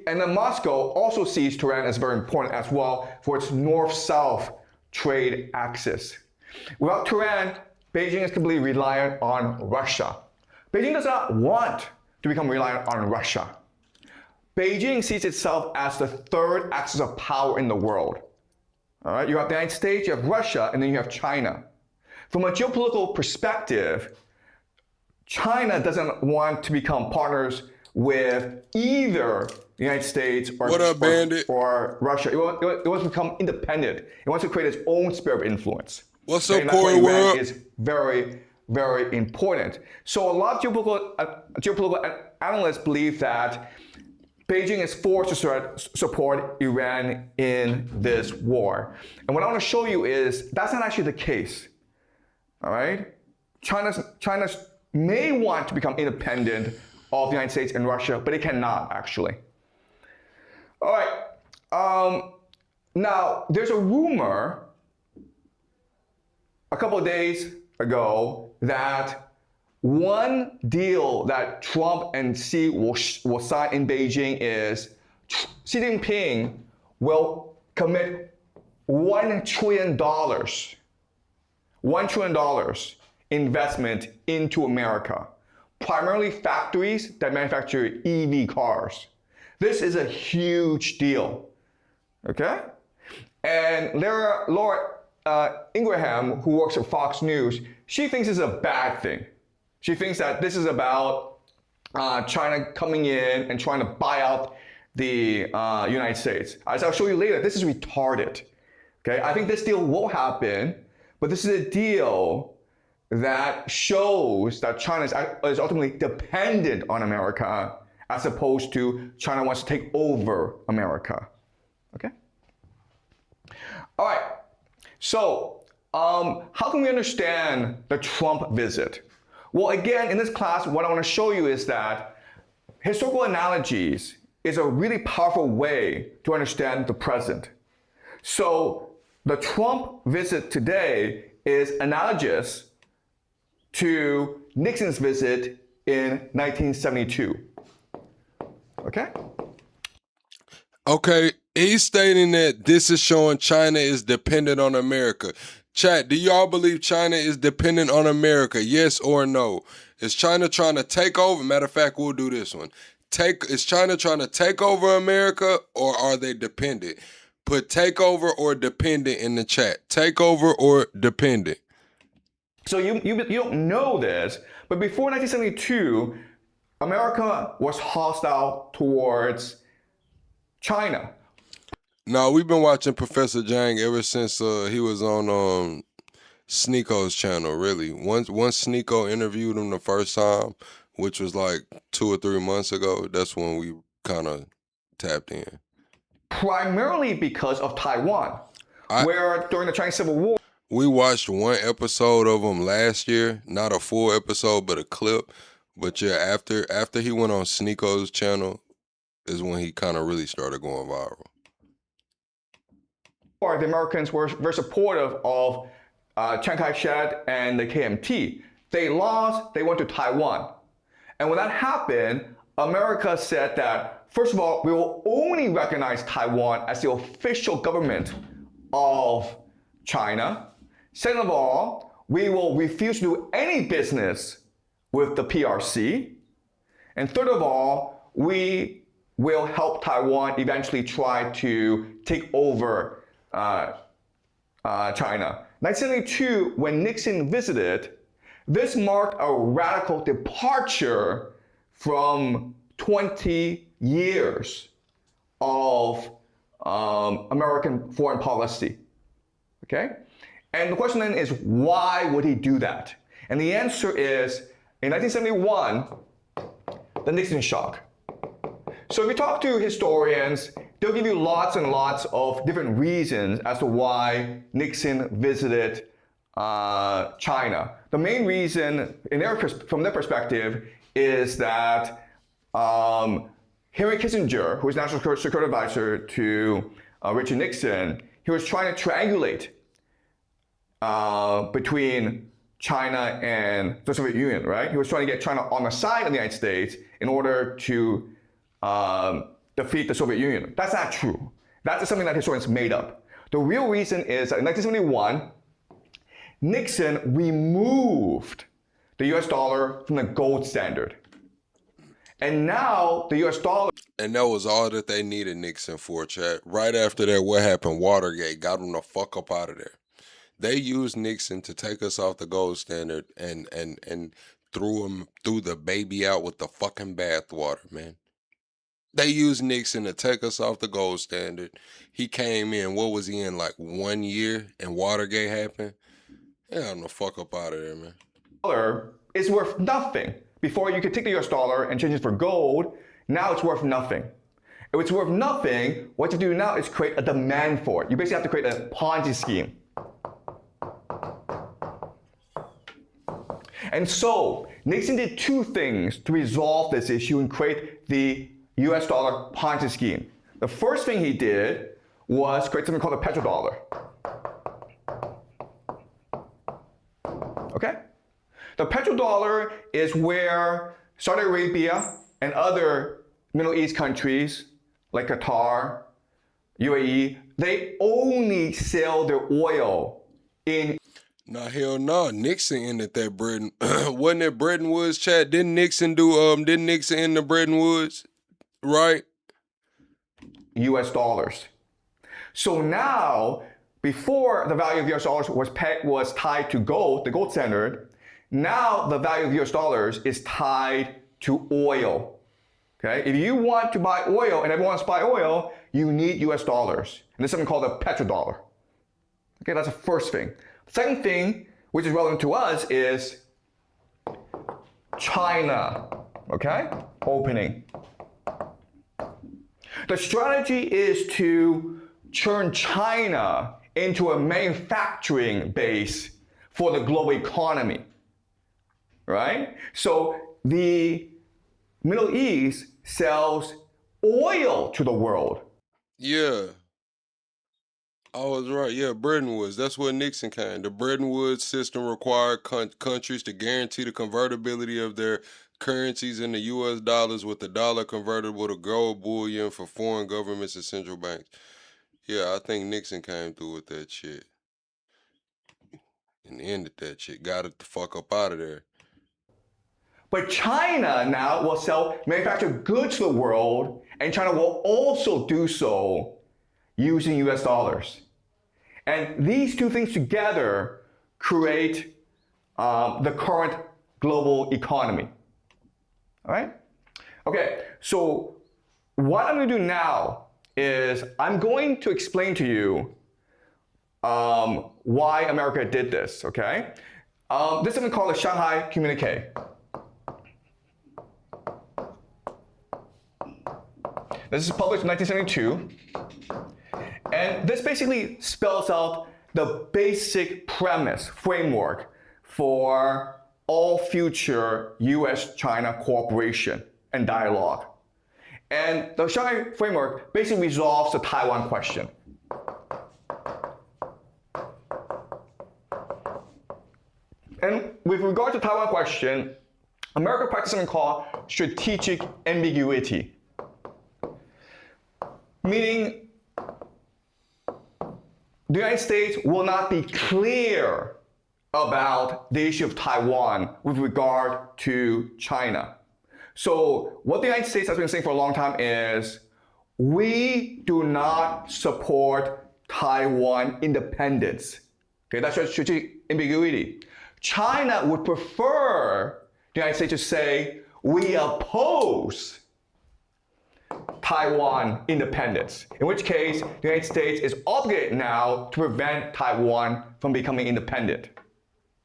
then Moscow also sees Taiwan as very important as well for its north-south trade axis. Without Taiwan, Beijing is completely reliant on Russia. Beijing does not want to become reliant on Russia. Beijing sees itself as the third axis of power in the world. All right, you have the United States, you have Russia, and then you have China. From a geopolitical perspective, China doesn't want to become partners with either the United States or Russia. It wants to become independent. It wants to create its own sphere of influence. What's up, Corey World? Is very, very important. So a lot of geopolitical analysts believe that Beijing is forced to support Iran in this war. And what I want to show you is that's not actually the case. All right? China may want to become independent of the United States and Russia, but it cannot actually. All right. Now, there's a rumor a couple of days ago that one deal that Trump and Xi will sign in Beijing is Xi Jinping will commit $1 trillion investment into America, primarily factories that manufacture EV cars. This is a huge deal, okay? And Laura Ingraham, who works at Fox News, she thinks it's a bad thing. She thinks that this is about China coming in and trying to buy out the United States. As I'll show you later, this is retarded. Okay, I think this deal will happen, but this is a deal that shows that China is ultimately dependent on America as opposed to China wants to take over America. Okay? All right. So, how can we understand the Trump visit? Well, again, in this class, what I want to show you is that historical analogies is a really powerful way to understand the present. So, the Trump visit today is analogous to Nixon's visit in 1972. Okay? Okay, he's stating that this is showing China is dependent on America. Chat, do y'all believe China is dependent on America? Yes or no? Is China trying to take over? Matter of fact, we'll do this one. Is China trying to take over America, or are they dependent? Put takeover or dependent in the chat. Takeover or dependent. So you don't know this, but before 1972, America was hostile towards China. No, we've been watching Professor Jang ever since he was on Sneako's channel, really. Once Sneako interviewed him the first time, which was like 2 or 3 months ago, that's when we kind of tapped in. Primarily because of Taiwan, where during the Chinese Civil War, we watched one episode of him last year, not a full episode, but a clip. But yeah, after he went on Sneako's channel is when he kind of really started going viral. The Americans were very supportive of Chiang Kai-shek and the KMT. They lost, they went to Taiwan. And when that happened, America said that, first of all, we will only recognize Taiwan as the official government of China. Second of all, we will refuse to do any business with the PRC. And third of all, we will help Taiwan eventually try to take over China. 1972, when Nixon visited, this marked a radical departure from 20 years of American foreign policy. okay? And the question then is, why would he do that? And the answer is, in 1971, the Nixon shock. So if you talk to historians, they'll give you lots and lots of different reasons as to why Nixon visited China. The main reason, from their perspective, is that Henry Kissinger, who was National Security Advisor to Richard Nixon, he was trying to triangulate between China and the Soviet Union, right? He was trying to get China on the side of the United States in order to defeat the Soviet Union. That's not true. That's just something that historians made up. The real reason is that in 1971, Nixon removed the US dollar from the gold standard. And now the US dollar... And that was all that they needed Nixon for, chat. Right after that, what happened? Watergate got them the fuck up out of there. They used Nixon to take us off the gold standard and threw the baby out with the fucking bathwater, man. They used Nixon to take us off the gold standard. He came in, what was he in, like 1 year, and Watergate happened? They got him the fuck up out of there, man. Dollar is worth nothing. Before you could take the US dollar and change it for gold, now it's worth nothing. If it's worth nothing, what you do now is create a demand for it. You basically have to create a Ponzi scheme. And so, Nixon did two things to resolve this issue and create the US dollar Ponzi scheme. The first thing he did was create something called a petrodollar. Okay? The petrodollar is where Saudi Arabia and other Middle East countries like Qatar, UAE, they only sell their oil in... Nah, hell no. Nixon ended that Bretton. Wasn't it Bretton Woods, chat? Didn't Nixon end the Bretton Woods? Right? US dollars. So now, before the value of US dollars was tied to gold, the gold standard, now the value of US dollars is tied to oil. Okay? If you want to buy oil and everyone wants to buy oil, you need US dollars. And there's something called a petrodollar. Okay, that's the first thing. The second thing, which is relevant to us, is China. Okay? Opening. The strategy is to turn China into a manufacturing base for the global economy. Right? So the Middle East sells oil to the world. Yeah. I was right. Yeah, Bretton Woods. That's where Nixon came. The Bretton Woods system required countries to guarantee the convertibility of their currencies in the U.S. dollars, with the dollar convertible to gold bullion for foreign governments and central banks. Yeah, I think Nixon came through with that shit. And ended that shit. Got it the fuck up out of there. But China now will sell manufactured goods to the world, and China will also do so using US dollars. And these two things together create the current global economy. All right? Okay, so what I'm going to do now is I'm going to explain to you why America did this, okay? This is something called the Shanghai Communique. This is published in 1972. And this basically spells out the basic premise, framework for all future US-China cooperation and dialogue. And the Shanghai framework basically resolves the Taiwan question. And with regard to the Taiwan question, America practices something called strategic ambiguity. Meaning, the United States will not be clear about the issue of Taiwan with regard to China. So what the United States has been saying for a long time is, we do not support Taiwan independence. Okay, that's strategic ambiguity. China would prefer the United States to say, we oppose Taiwan independence, in which case the United States is obligated now to prevent Taiwan from becoming independent.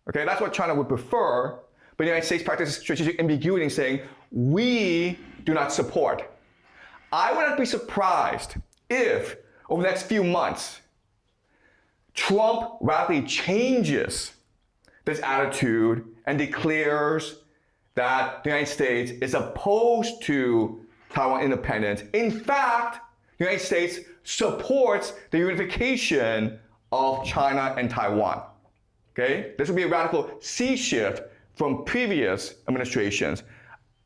Okay, that's what China would prefer, but the United States practices strategic ambiguity in saying, we do not support. I would not be surprised if, over the next few months, Trump radically changes this attitude and declares that the United States is opposed to Taiwan independence. In fact, the United States supports the unification of China and Taiwan. Okay? This would be a radical sea shift from previous administrations.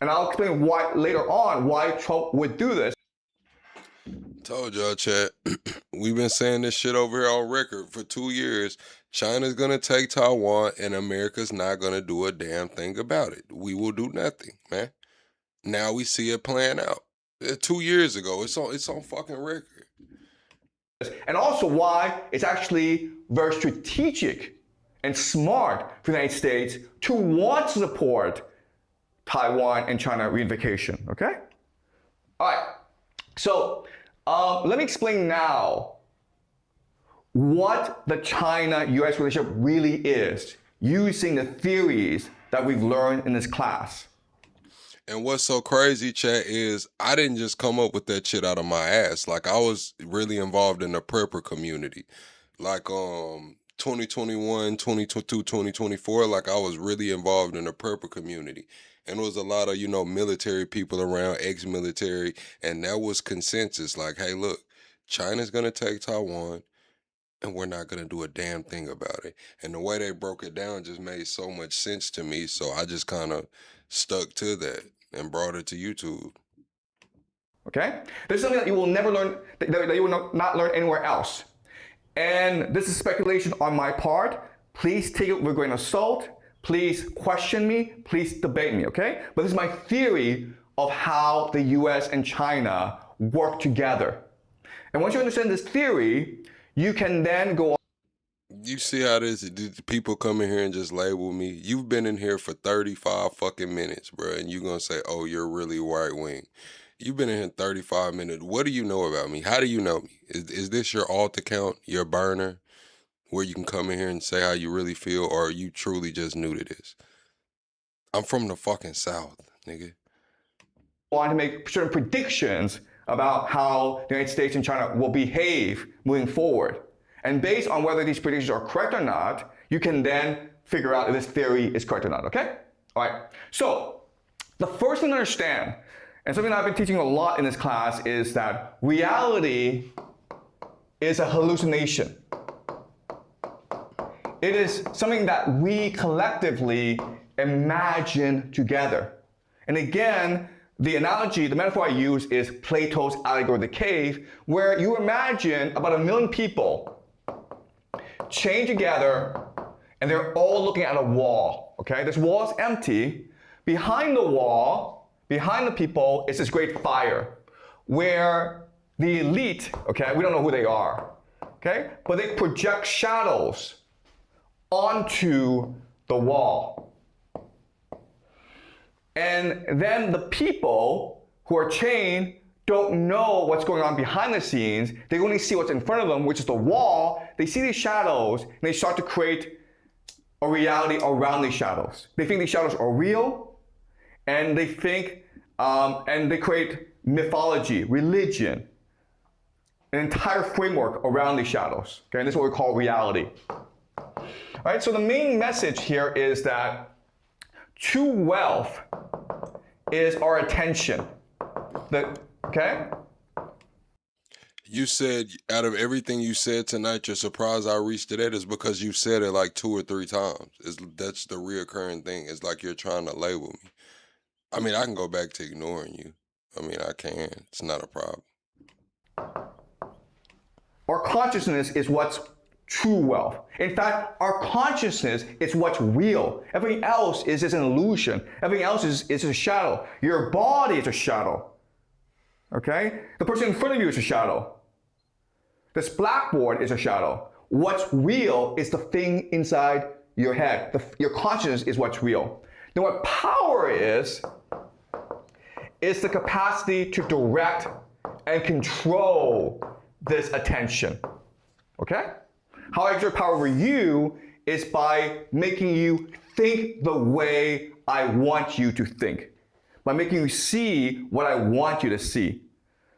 And I'll explain why later on why Trump would do this. Told y'all, Chad. We've been saying this shit over here on record for 2 years. China's gonna take Taiwan and America's not gonna do a damn thing about it. We will do nothing, man. Now we see it playing out. 2 years ago, it's on fucking record. And also why it's actually very strategic and smart for the United States to want to support Taiwan and China reunification, okay? All right, so let me explain now what the China-US relationship really is, using the theories that we've learned in this class. And what's so crazy, chat, is I didn't just come up with that shit out of my ass. Like, I was really involved in the prepper community. Like, 2021, 2022, 2024, like, I was really involved in the prepper community. And there was a lot of, military people around, ex-military, and that was consensus. Like, hey, look, China's going to take Taiwan, and we're not going to do a damn thing about it. And the way they broke it down just made so much sense to me, so I just kind of stuck to that and brought it to YouTube. Okay? This is something that you will never learn, that you will not learn anywhere else. And this is speculation on my part. Please take it with a grain of salt. Please question me. Please debate me, okay? But this is my theory of how the US and China work together. And once you understand this theory, you can then go on. You see how this people come in here and just label me? You've been in here for 35 fucking minutes, bro, and you're gonna say, oh, you're really right wing. You've been in here 35 minutes. What do you know about me? How do you know me? Is this your alt account, your burner, where you can come in here and say how you really feel, or are you truly just new to this? I'm from the fucking South, nigga. Want to make certain predictions about how the United States and China will behave moving forward. And based on whether these predictions are correct or not, you can then figure out if this theory is correct or not, okay? All right, so the first thing to understand, and something that I've been teaching a lot in this class, is that reality is a hallucination. It is something that we collectively imagine together. And again, the analogy, the metaphor I use is Plato's allegory of the cave, where you imagine about 1 million people chained together, and they're all looking at a wall, okay? This wall is empty. Behind the wall, behind the people, is this great fire, where the elite, okay, we don't know who they are, okay? But they project shadows onto the wall. And then the people who are chained don't know what's going on behind the scenes. They only see what's in front of them, which is the wall. They see these shadows, and they start to create a reality around these shadows. They think these shadows are real, and they think, and they create mythology, religion, an entire framework around these shadows. Okay, and this is what we call reality. All right, so the main message here is that true wealth is our attention. Okay? You said, out of everything you said tonight, you're surprised I reached to that is because you said it like 2 or 3 times. That's the reoccurring thing. It's like you're trying to label me. I mean, I can go back to ignoring you. I mean, I can. It's not a problem. Our consciousness is what's true wealth. In fact, our consciousness is what's real. Everything else is just an illusion. Everything else is a shadow. Your body is a shadow. Okay? The person in front of you is a shadow. This blackboard is a shadow. What's real is the thing inside your head. Your consciousness is what's real. Then what power is is the capacity to direct and control this attention. Okay? How I exert power over you is by making you think the way I want you to think. By making you see what I want you to see.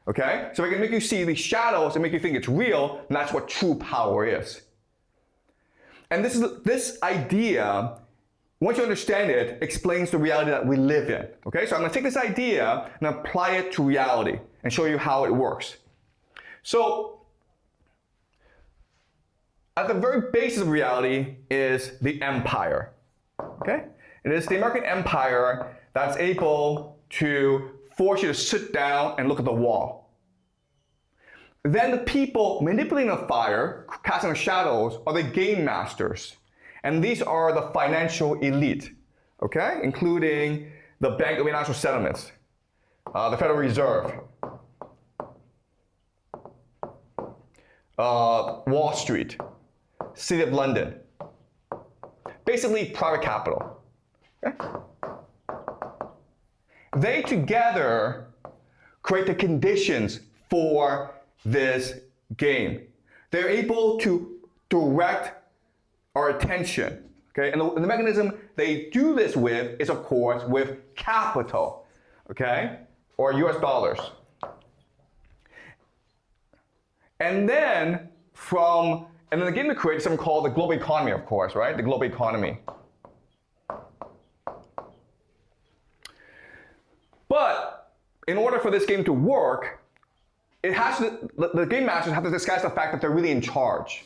Okay? So if I can make you see these shadows and make you think it's real, and that's what true power is. And this idea, once you understand it, explains the reality that we live in. Okay? So I'm going to take this idea and apply it to reality and show you how it works. So at the very basis of reality is the empire. Okay? It is the American empire that's able to force you to sit down and look at the wall. Then the people manipulating the fire, casting the shadows, are the game masters. And these are the financial elite, okay? Including the Bank of International Settlements, the Federal Reserve, Wall Street, City of London. Basically, private capital. Okay? They together create the conditions for this game. They're able to direct our attention. Okay? And the mechanism they do this with is, of course, with capital, okay? Or US dollars. And then the game to create something called the global economy, of course, right? The global economy. But in order for this game to work, the game masters have to disguise the fact that they're really in charge.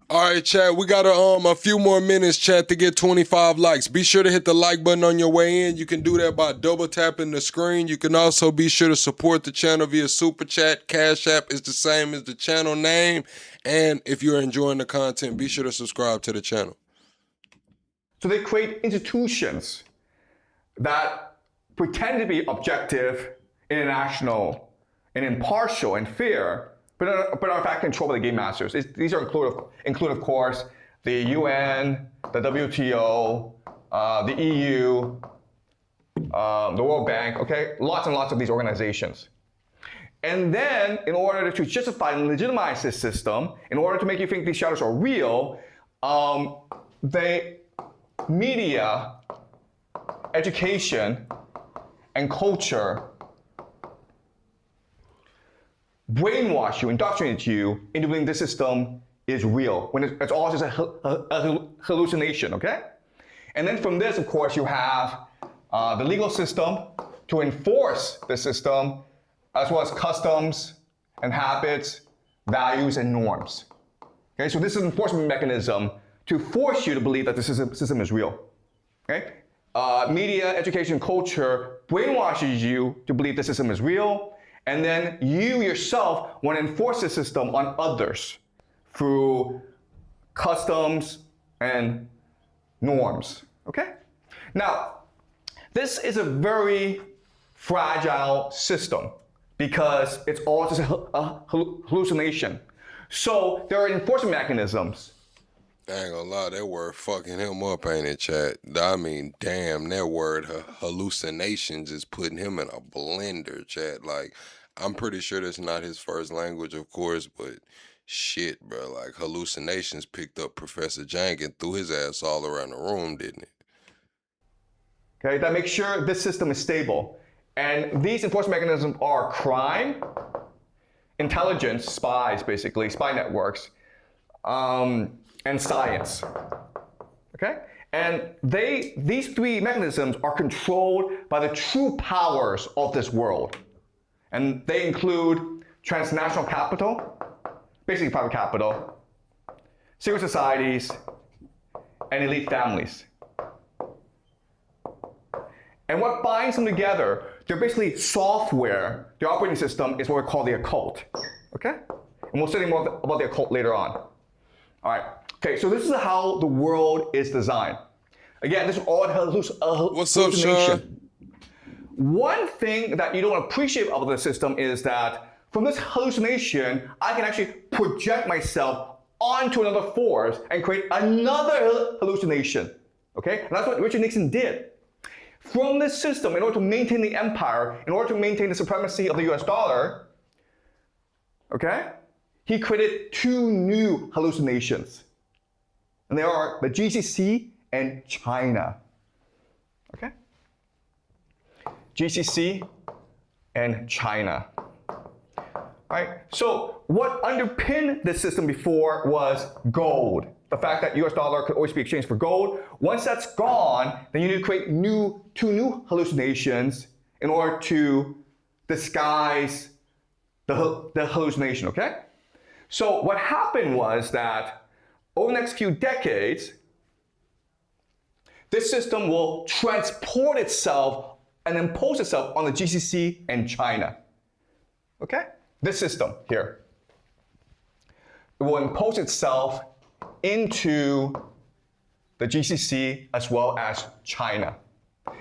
All right, chat, we got a few more minutes, chat, to get 25 likes. Be sure to hit the like button on your way in. You can do that by double tapping the screen. You can also be sure to support the channel via Super Chat. Cash App is the same as the channel name. And if you're enjoying the content, be sure to subscribe to the channel. So they create institutions that pretend to be objective, international, and impartial and fair, but are in fact controlled by the game masters. These are include of course the UN, the WTO, the EU, the World Bank. Okay, lots and lots of these organizations. And then, in order to justify and legitimize this system, in order to make you think these shadows are real, media, education, and culture brainwash you, indoctrinate you into believing this system is real, when it's all just a hallucination, okay? And then from this, of course, you have the legal system to enforce the system, as well as customs and habits, values, and norms. Okay, so this is an enforcement mechanism to force you to believe that the system is real. Okay? Media, education, culture brainwashes you to believe the system is real, and then you yourself want to enforce the system on others through customs and norms. Okay? Now, this is a very fragile system because it's all just a hallucination. So there are enforcement mechanisms. I ain't gonna lie, that word fucking him up, ain't it, chat? I mean, damn, that word hallucinations is putting him in a blender, chat. Like, I'm pretty sure that's not his first language, of course, but shit, bro. Like, hallucinations picked up Professor Jank and threw his ass all around the room, didn't it? Okay, that makes sure this system is stable. And these enforcement mechanisms are crime, intelligence, spies, basically, spy networks, and science. Okay? And these three mechanisms are controlled by the true powers of this world. And they include transnational capital, basically private capital, secret societies, and elite families. And what binds them together, they're basically software. The operating system is what we call the occult. Okay? And we'll study more about the occult later on. All right. Okay, so this is how the world is designed. Again, this is all What's up, Sean? One thing that you don't appreciate about the system is that from this hallucination, I can actually project myself onto another force and create another hallucination. Okay? And that's what Richard Nixon did. from this system, in order to maintain the empire, in order to maintain the supremacy of the US dollar, okay, he created two new hallucinations. And they are the GCC and China. Okay? GCC and China. Right? So what underpinned this system before was gold. The fact that US dollar could always be exchanged for gold. Once that's gone, then you need to create two new hallucinations in order to disguise the hallucination, okay? So what happened was that over the next few decades, this system will transport itself and impose itself on the GCC and China. Okay? This system here. It will impose itself into the GCC as well as China.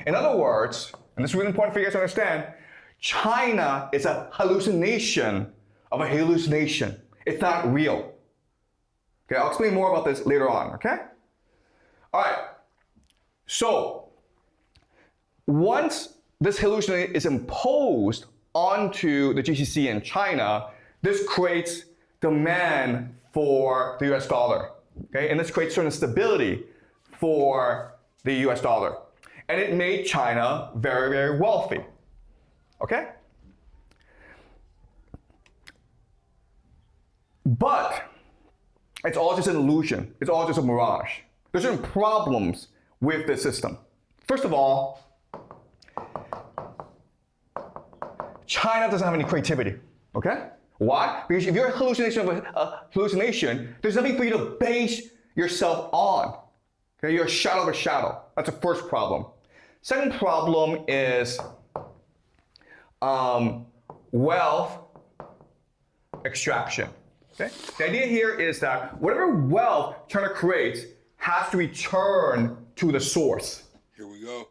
In other words, and this is really important for you guys to understand, China is a hallucination of a hallucination. It's not real. Okay, I'll explain more about this later on, okay? All right, so once this hallucination is imposed onto the GCC and China, this creates demand for the US dollar, okay? And this creates certain stability for the US dollar. And it made China very, very wealthy, okay? But it's all just an illusion. It's all just a mirage. There's certain problems with this system. First of all, China doesn't have any creativity, okay? Why? Because if you're a hallucination of a hallucination, there's nothing for you to base yourself on. Okay, you're a shadow of a shadow. That's the first problem. Second problem is wealth extraction. Okay? The idea here is that whatever wealth China creates has to return to the source. Here we go.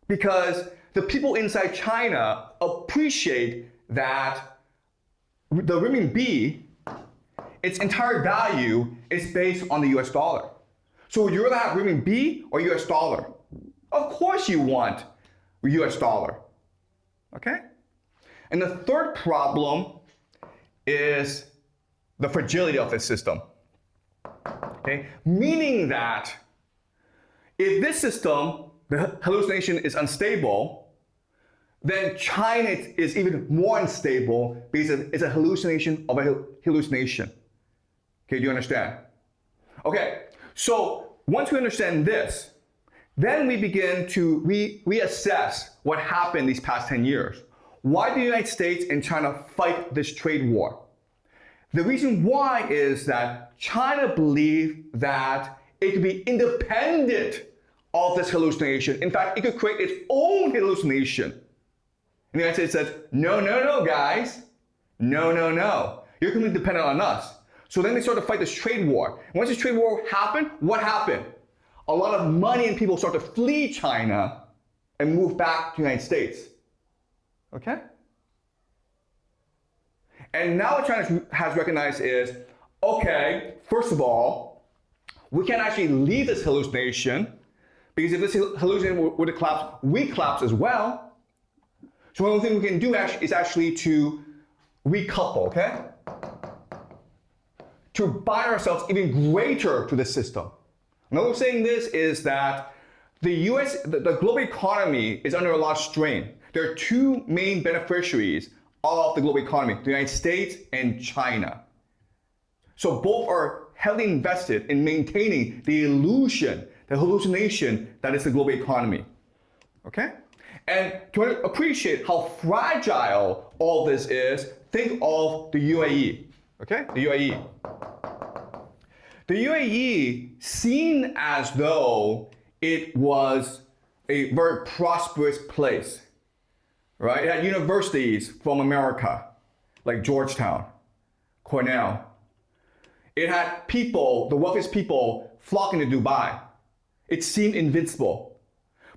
Because the people inside China appreciate that the renminbi, its entire value is based on the US dollar. So would you rather have renminbi or US dollar? Of course you want US dollar. Okay? And the third problem is the fragility of this system. Okay? Meaning that if this system, the hallucination is unstable, then China is even more unstable because it's a hallucination of a hallucination. Okay, do you understand? Okay, so once we understand this, then we begin to reassess what happened these past 10 years. Why do the United States and China fight this trade war? The reason why is that China believed that it could be independent of this hallucination. In fact, it could create its own hallucination. And the United States says, no, guys. No. You're completely dependent on us. So then they started to fight this trade war. And once this trade war happened, what happened? A lot of money and people start to flee China and move back to the United States. Okay? And now what China has recognized is, okay, first of all, we can't actually leave this hallucination because if this hallucination were to collapse, we collapse as well. So one thing we can do is actually to recouple, okay? To bind ourselves even greater to the system. Another saying this is that the global economy is under a lot of strain. There are two main beneficiaries of the global economy, the United States and China. So both are heavily invested in maintaining the illusion, the hallucination that is the global economy. Okay? And to appreciate how fragile all this is, think of the UAE. Okay? The UAE. The UAE seemed as though it was a very prosperous place. Right? It had universities from America, like Georgetown, Cornell. It had people, the wealthiest people, flocking to Dubai. It seemed invincible.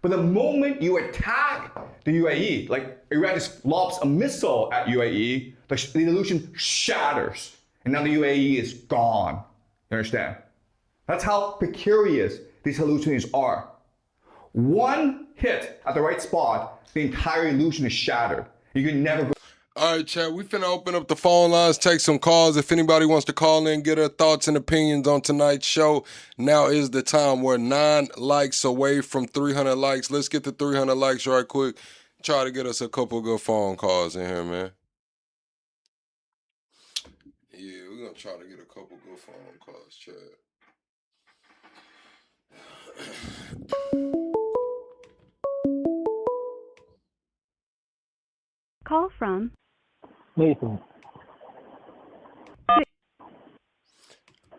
But the moment you attack the UAE, like Iran just lobs a missile at UAE, the illusion shatters. And now the UAE is gone. You understand? That's how precarious these hallucinations are. One hit at the right spot, the entire illusion is shattered. You can never. All right, chat. We finna open up the phone lines, take some calls. If anybody wants to call in, get their thoughts and opinions on tonight's show, now is the time. We're 9 likes away from 300 likes. Let's get to 300 likes right quick. Try to get us a couple good phone calls in here, man. Yeah, we're gonna try to get a couple good phone calls, chat. Call from Nathan.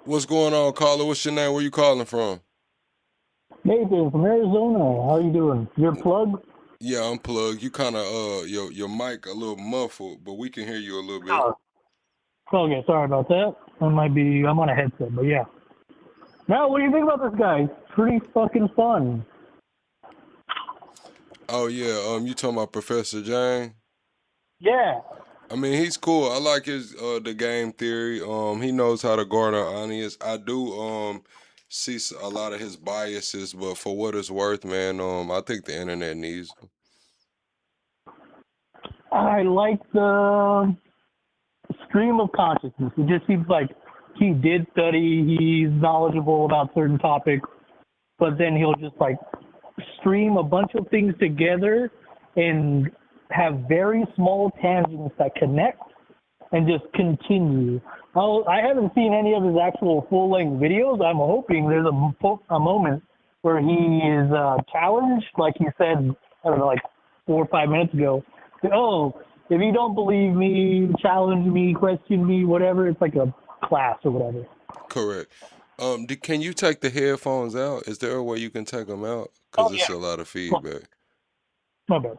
What's going on, caller? What's your name? Where you calling from? Nathan from Arizona. How you doing? You're plugged? Yeah, I'm plugged. You kind of your mic a little muffled, but we can hear you a little bit. Oh. Okay, sorry about that. I'm on a headset, but yeah. Now, what do you think about this guy? Pretty fucking fun. Oh yeah, you talking about Professor Jang? Yeah. I mean, he's cool. I like his the game theory. He knows how to guard our audience. I do see a lot of his biases, but for what it's worth, man, I think the internet needs him. I like the stream of consciousness. It just seems like he did study, he's knowledgeable about certain topics, but then he'll just like stream a bunch of things together and have very small tangents that connect and just continue. I haven't seen any of his actual full-length videos. I'm hoping there's a moment where he is challenged, like he said, I don't know, like 4 or 5 minutes ago. Oh, if you don't believe me, challenge me, question me, whatever. It's like a class or whatever. Correct. Can you take the headphones out? Is there a way you can take them out? Because it's a lot of feedback. My bad.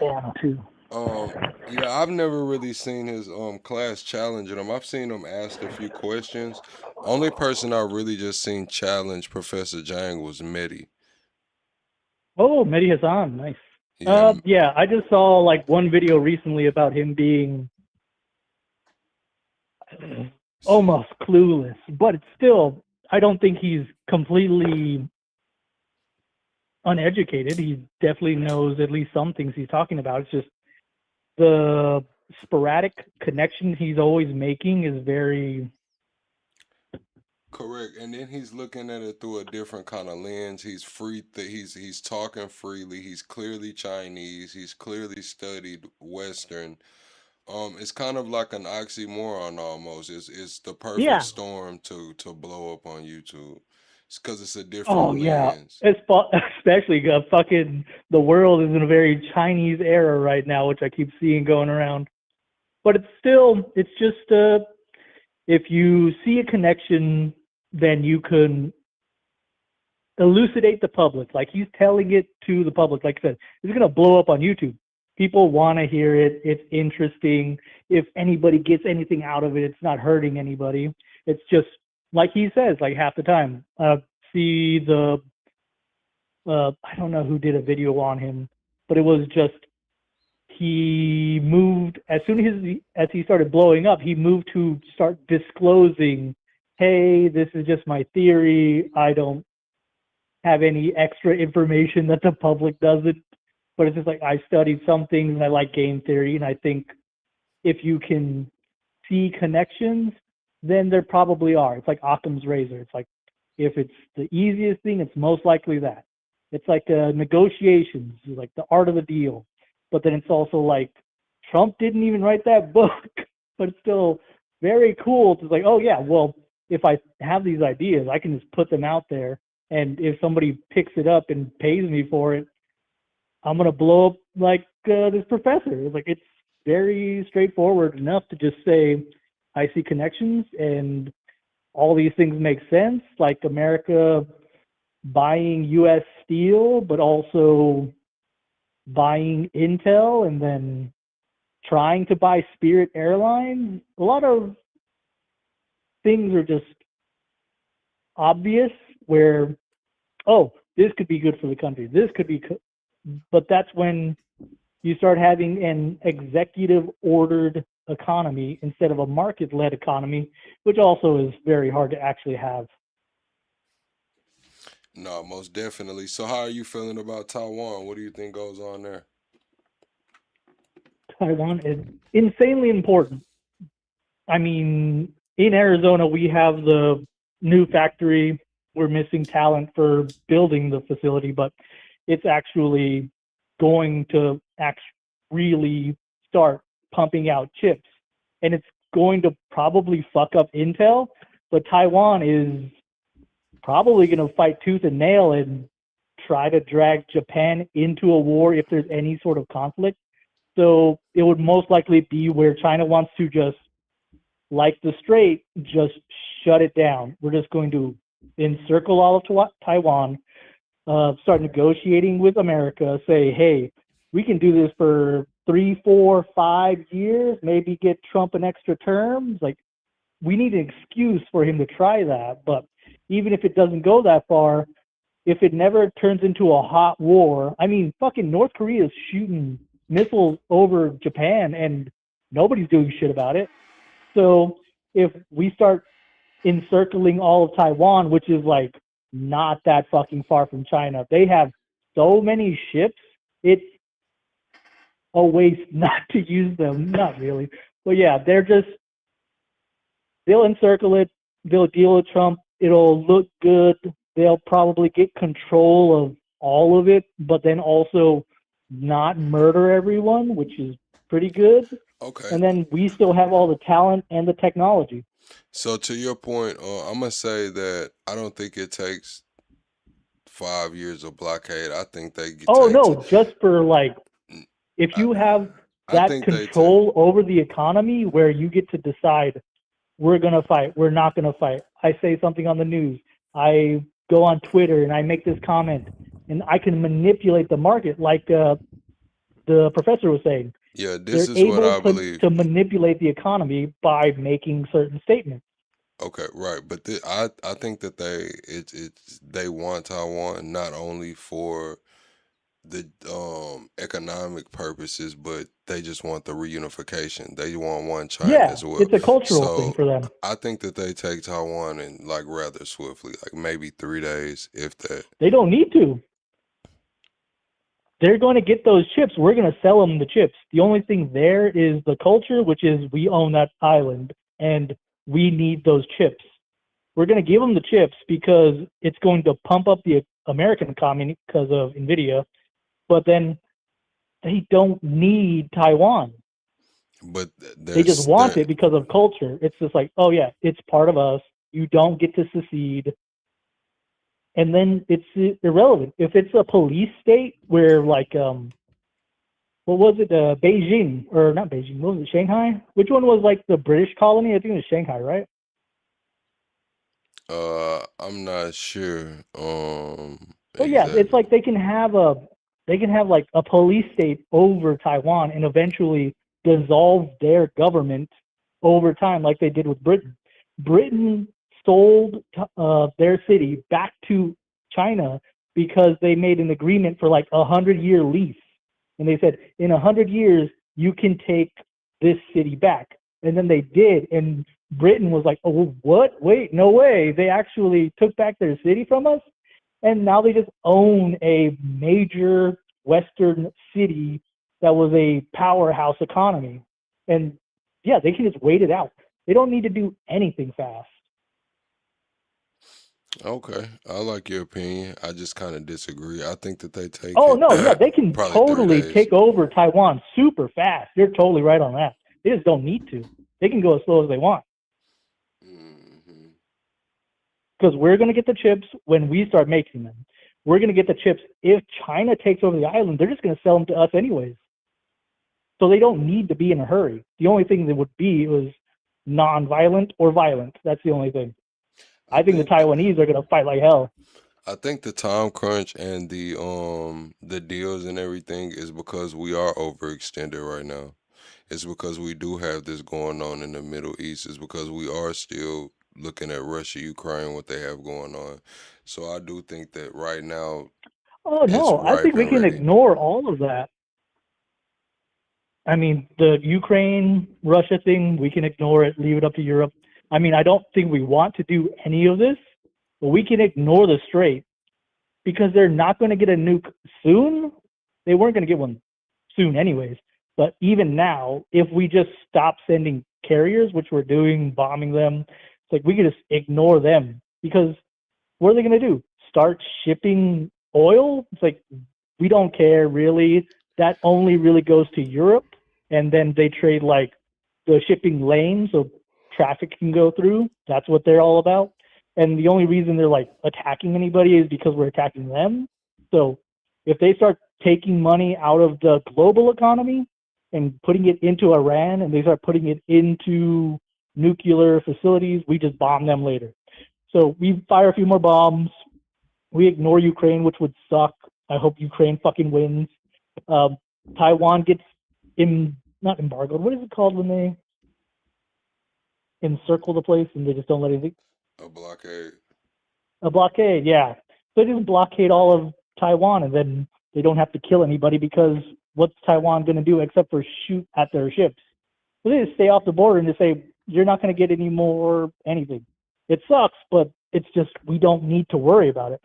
Yeah, too. Yeah, I've never really seen his class challenging him. I've seen him ask a few questions. Only person I really just seen challenge Professor Jang was Mehdi. Oh, Mehdi Hassan, nice. Yeah. Yeah, I just saw like one video recently about him being almost clueless, but it's still, I don't think he's completely uneducated. He definitely knows at least some things he's talking about. It's just the sporadic connection he's always making is very Correct, and then he's looking at it through a different kind of lens. He's free. He's talking freely. He's clearly Chinese. He's clearly studied Western. It's kind of like an oxymoron almost. It's the perfect storm to blow up on YouTube. It's because it's a different lens. It's especially fucking the world is in a very Chinese era right now, which I keep seeing going around. But it's just if you see a connection, then you can elucidate the public. Like he's telling it to the public. Like I said, it's gonna blow up on YouTube. People want to hear it. It's interesting. If anybody gets anything out of it, it's not hurting anybody. It's just like he says, like half the time. See the I don't know who did a video on him, but it was just he moved as soon as he started blowing up. He moved to start disclosing, hey, this is just my theory. I don't have any extra information that the public doesn't. But it's just like I studied some things and I like game theory, and I think if you can see connections, then there probably are. It's like Occam's razor. It's like if it's the easiest thing, it's most likely that. It's like negotiations, like the art of the deal. But then it's also like Trump didn't even write that book, but it's still very cool to like, oh yeah, well, if I have these ideas, I can just put them out there, and if somebody picks it up and pays me for it, I'm gonna blow up like this professor. Like it's very straightforward enough to just say, I see connections and all these things make sense, like America buying U.S. steel, but also buying Intel and then trying to buy Spirit Airlines. A lot of things are just obvious where, oh, this could be good for the country. This could be, but that's when you start having an executive ordered economy instead of a market led economy, which also is very hard to actually have. No, most definitely. So how are you feeling about Taiwan? What do you think goes on there? Taiwan is insanely important. I mean, in Arizona, we have the new factory. We're missing talent for building the facility, but it's actually going to really start pumping out chips. And it's going to probably fuck up Intel, but Taiwan is probably going to fight tooth and nail and try to drag Japan into a war if there's any sort of conflict. So it would most likely be where China wants to just, like the Strait, just shut it down. We're just going to encircle all of Taiwan, start negotiating with America, say, hey, we can do this for 3, 4, 5 years, maybe get Trump an extra term. Like, we need an excuse for him to try that. But even if it doesn't go that far, if it never turns into a hot war, I mean, fucking North Korea is shooting missiles over Japan and nobody's doing shit about it. So if we start encircling all of Taiwan, which is like not that fucking far from China, they have so many ships, it's a waste not to use them. Not really. But yeah, they'll encircle it, they'll deal with Trump, it'll look good, they'll probably get control of all of it, but then also not murder everyone, which is pretty good. Okay. And then we still have all the talent and the technology. So to your point, I'm gonna say that I don't think it takes 5 years of blockade. I think they Oh take. no, just for like, if you have I that think they take. control over the economy where you get to decide, we're going to fight, we're not going to fight. I say something on the news, I go on Twitter and I make this comment, and I can manipulate the market like the professor was saying. Yeah, this They're is what I able believe. to manipulate the economy by making certain statements. Okay, right, but I think that they want Taiwan not only for the economic purposes, but they just want the reunification. They want one China Yeah, as well. it's a cultural thing So for them. I think that they take Taiwan and like rather swiftly, like maybe 3 days, if that. They don't need to. They're going to get those chips. We're going to sell them the chips. The only thing there is the culture, which is we own that island and we need those chips. We're going to give them the chips because it's going to pump up the American economy because of NVIDIA, but then they don't need Taiwan. But They just want it because of culture. It's just like, oh yeah, it's part of us. You don't get to secede. And then it's irrelevant. If it's a police state where like, what was it, Beijing, or not Beijing, what was it, Shanghai? Which one was like the British colony? I think it was Shanghai, right? I'm not sure. Well, yeah, Exactly. it's like they can have like a police state over Taiwan and eventually dissolve their government over time, like they did with Britain. Britain sold their city back to China because they made an agreement for like 100-year lease, and they said in 100 years you can take this city back, and then they did, and Britain was like, oh, what? Wait, no way! They actually took back their city from us. And now they just own a major Western city that was a powerhouse economy. And yeah, they can just wait it out. They don't need to do anything fast. Okay, I like your opinion. I just kind of disagree. I think that they take Oh, it no, yeah, they can probably 3 totally days. take over Taiwan super fast. You're totally right on that. They just don't need to. They can go as slow as they want. Because we're going to get the chips when we start making them. We're going to get the chips. If China takes over the island, they're just going to sell them to us anyways. So they don't need to be in a hurry. The only thing that would be was non-violent or violent. That's the only thing. I think the Taiwanese are going to fight like hell. I think the time crunch and the deals and everything is because we are overextended right now. It's because we do have this going on in the Middle East. It's because we are still looking at Russia, Ukraine, what they have going on. So I do think that right now Oh, it's no, I ripe think we and can ready. ignore all of that. I mean, the Ukraine-Russia thing, we can ignore it, leave it up to Europe. I mean, I don't think we want to do any of this, but we can ignore the Strait. because they're not going to get a nuke soon. They weren't going to get one soon anyways. But even now, if we just stop sending carriers, which we're doing, bombing them, it's like we could just ignore them, because what are they going to do? Start shipping oil? It's like, we don't care really. That only really goes to Europe, and then they trade like the shipping lane so traffic can go through. That's what they're all about. And the only reason they're like attacking anybody is because we're attacking them. So if they start taking money out of the global economy and putting it into Iran, and they start putting it into nuclear facilities, we just bomb them later. So we fire a few more bombs. We ignore Ukraine, which would suck. I hope Ukraine fucking wins. Taiwan gets not embargoed. What is it called when they encircle the place and they just don't let anything? A blockade. A blockade, yeah. So they just blockade all of Taiwan, and then they don't have to kill anybody, because what's Taiwan going to do except for shoot at their ships? So they just stay off the border and just say, you're not going to get any more anything. It sucks, but it's just, we don't need to worry about it.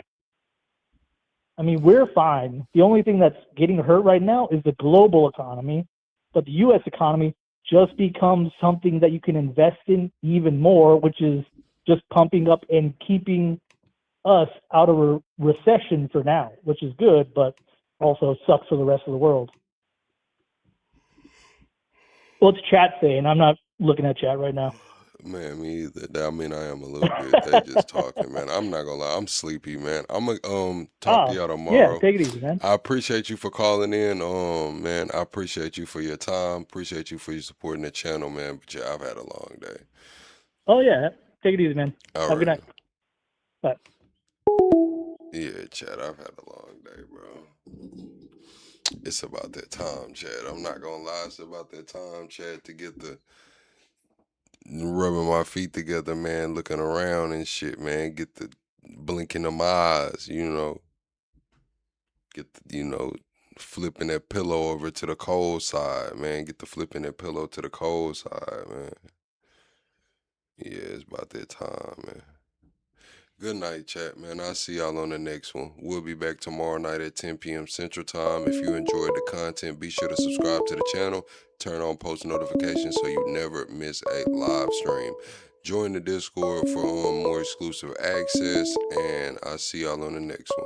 I mean, we're fine. The only thing that's getting hurt right now is the global economy, but the U.S. economy just becomes something that you can invest in even more, which is just pumping up and keeping us out of a recession for now, which is good, but also sucks for the rest of the world. What's chat saying? I'm not looking at chat right now. Man, me either. I mean, I am a little bit. They just talking, man. I'm not gonna lie. I'm sleepy, man. I'm gonna talk to y'all tomorrow. Yeah, take it easy, man. I appreciate you for calling in. Man, I appreciate you for your time. Appreciate you for your supporting the channel, man. But yeah, I've had a long day. Oh yeah, take it easy, man. All Have a good right. night. Bye. Yeah, Chad, I've had a long day, bro. It's about that time, Chad. I'm not gonna lie. It's about that time, Chad, to get the rubbing my feet together, man, looking around and shit, man. Get the blinking them eyes, Get the, flipping that pillow over to the cold side, man. Get the flipping that pillow to the cold side, man. Yeah, it's about that time, man. Good night, chat, man. I'll see y'all on the next one. We'll be back tomorrow night at 10 p.m. Central Time. If you enjoyed the content, be sure to subscribe to the channel. Turn on post notifications so you never miss a live stream. Join the Discord for more exclusive access, and I'll see y'all on the next one.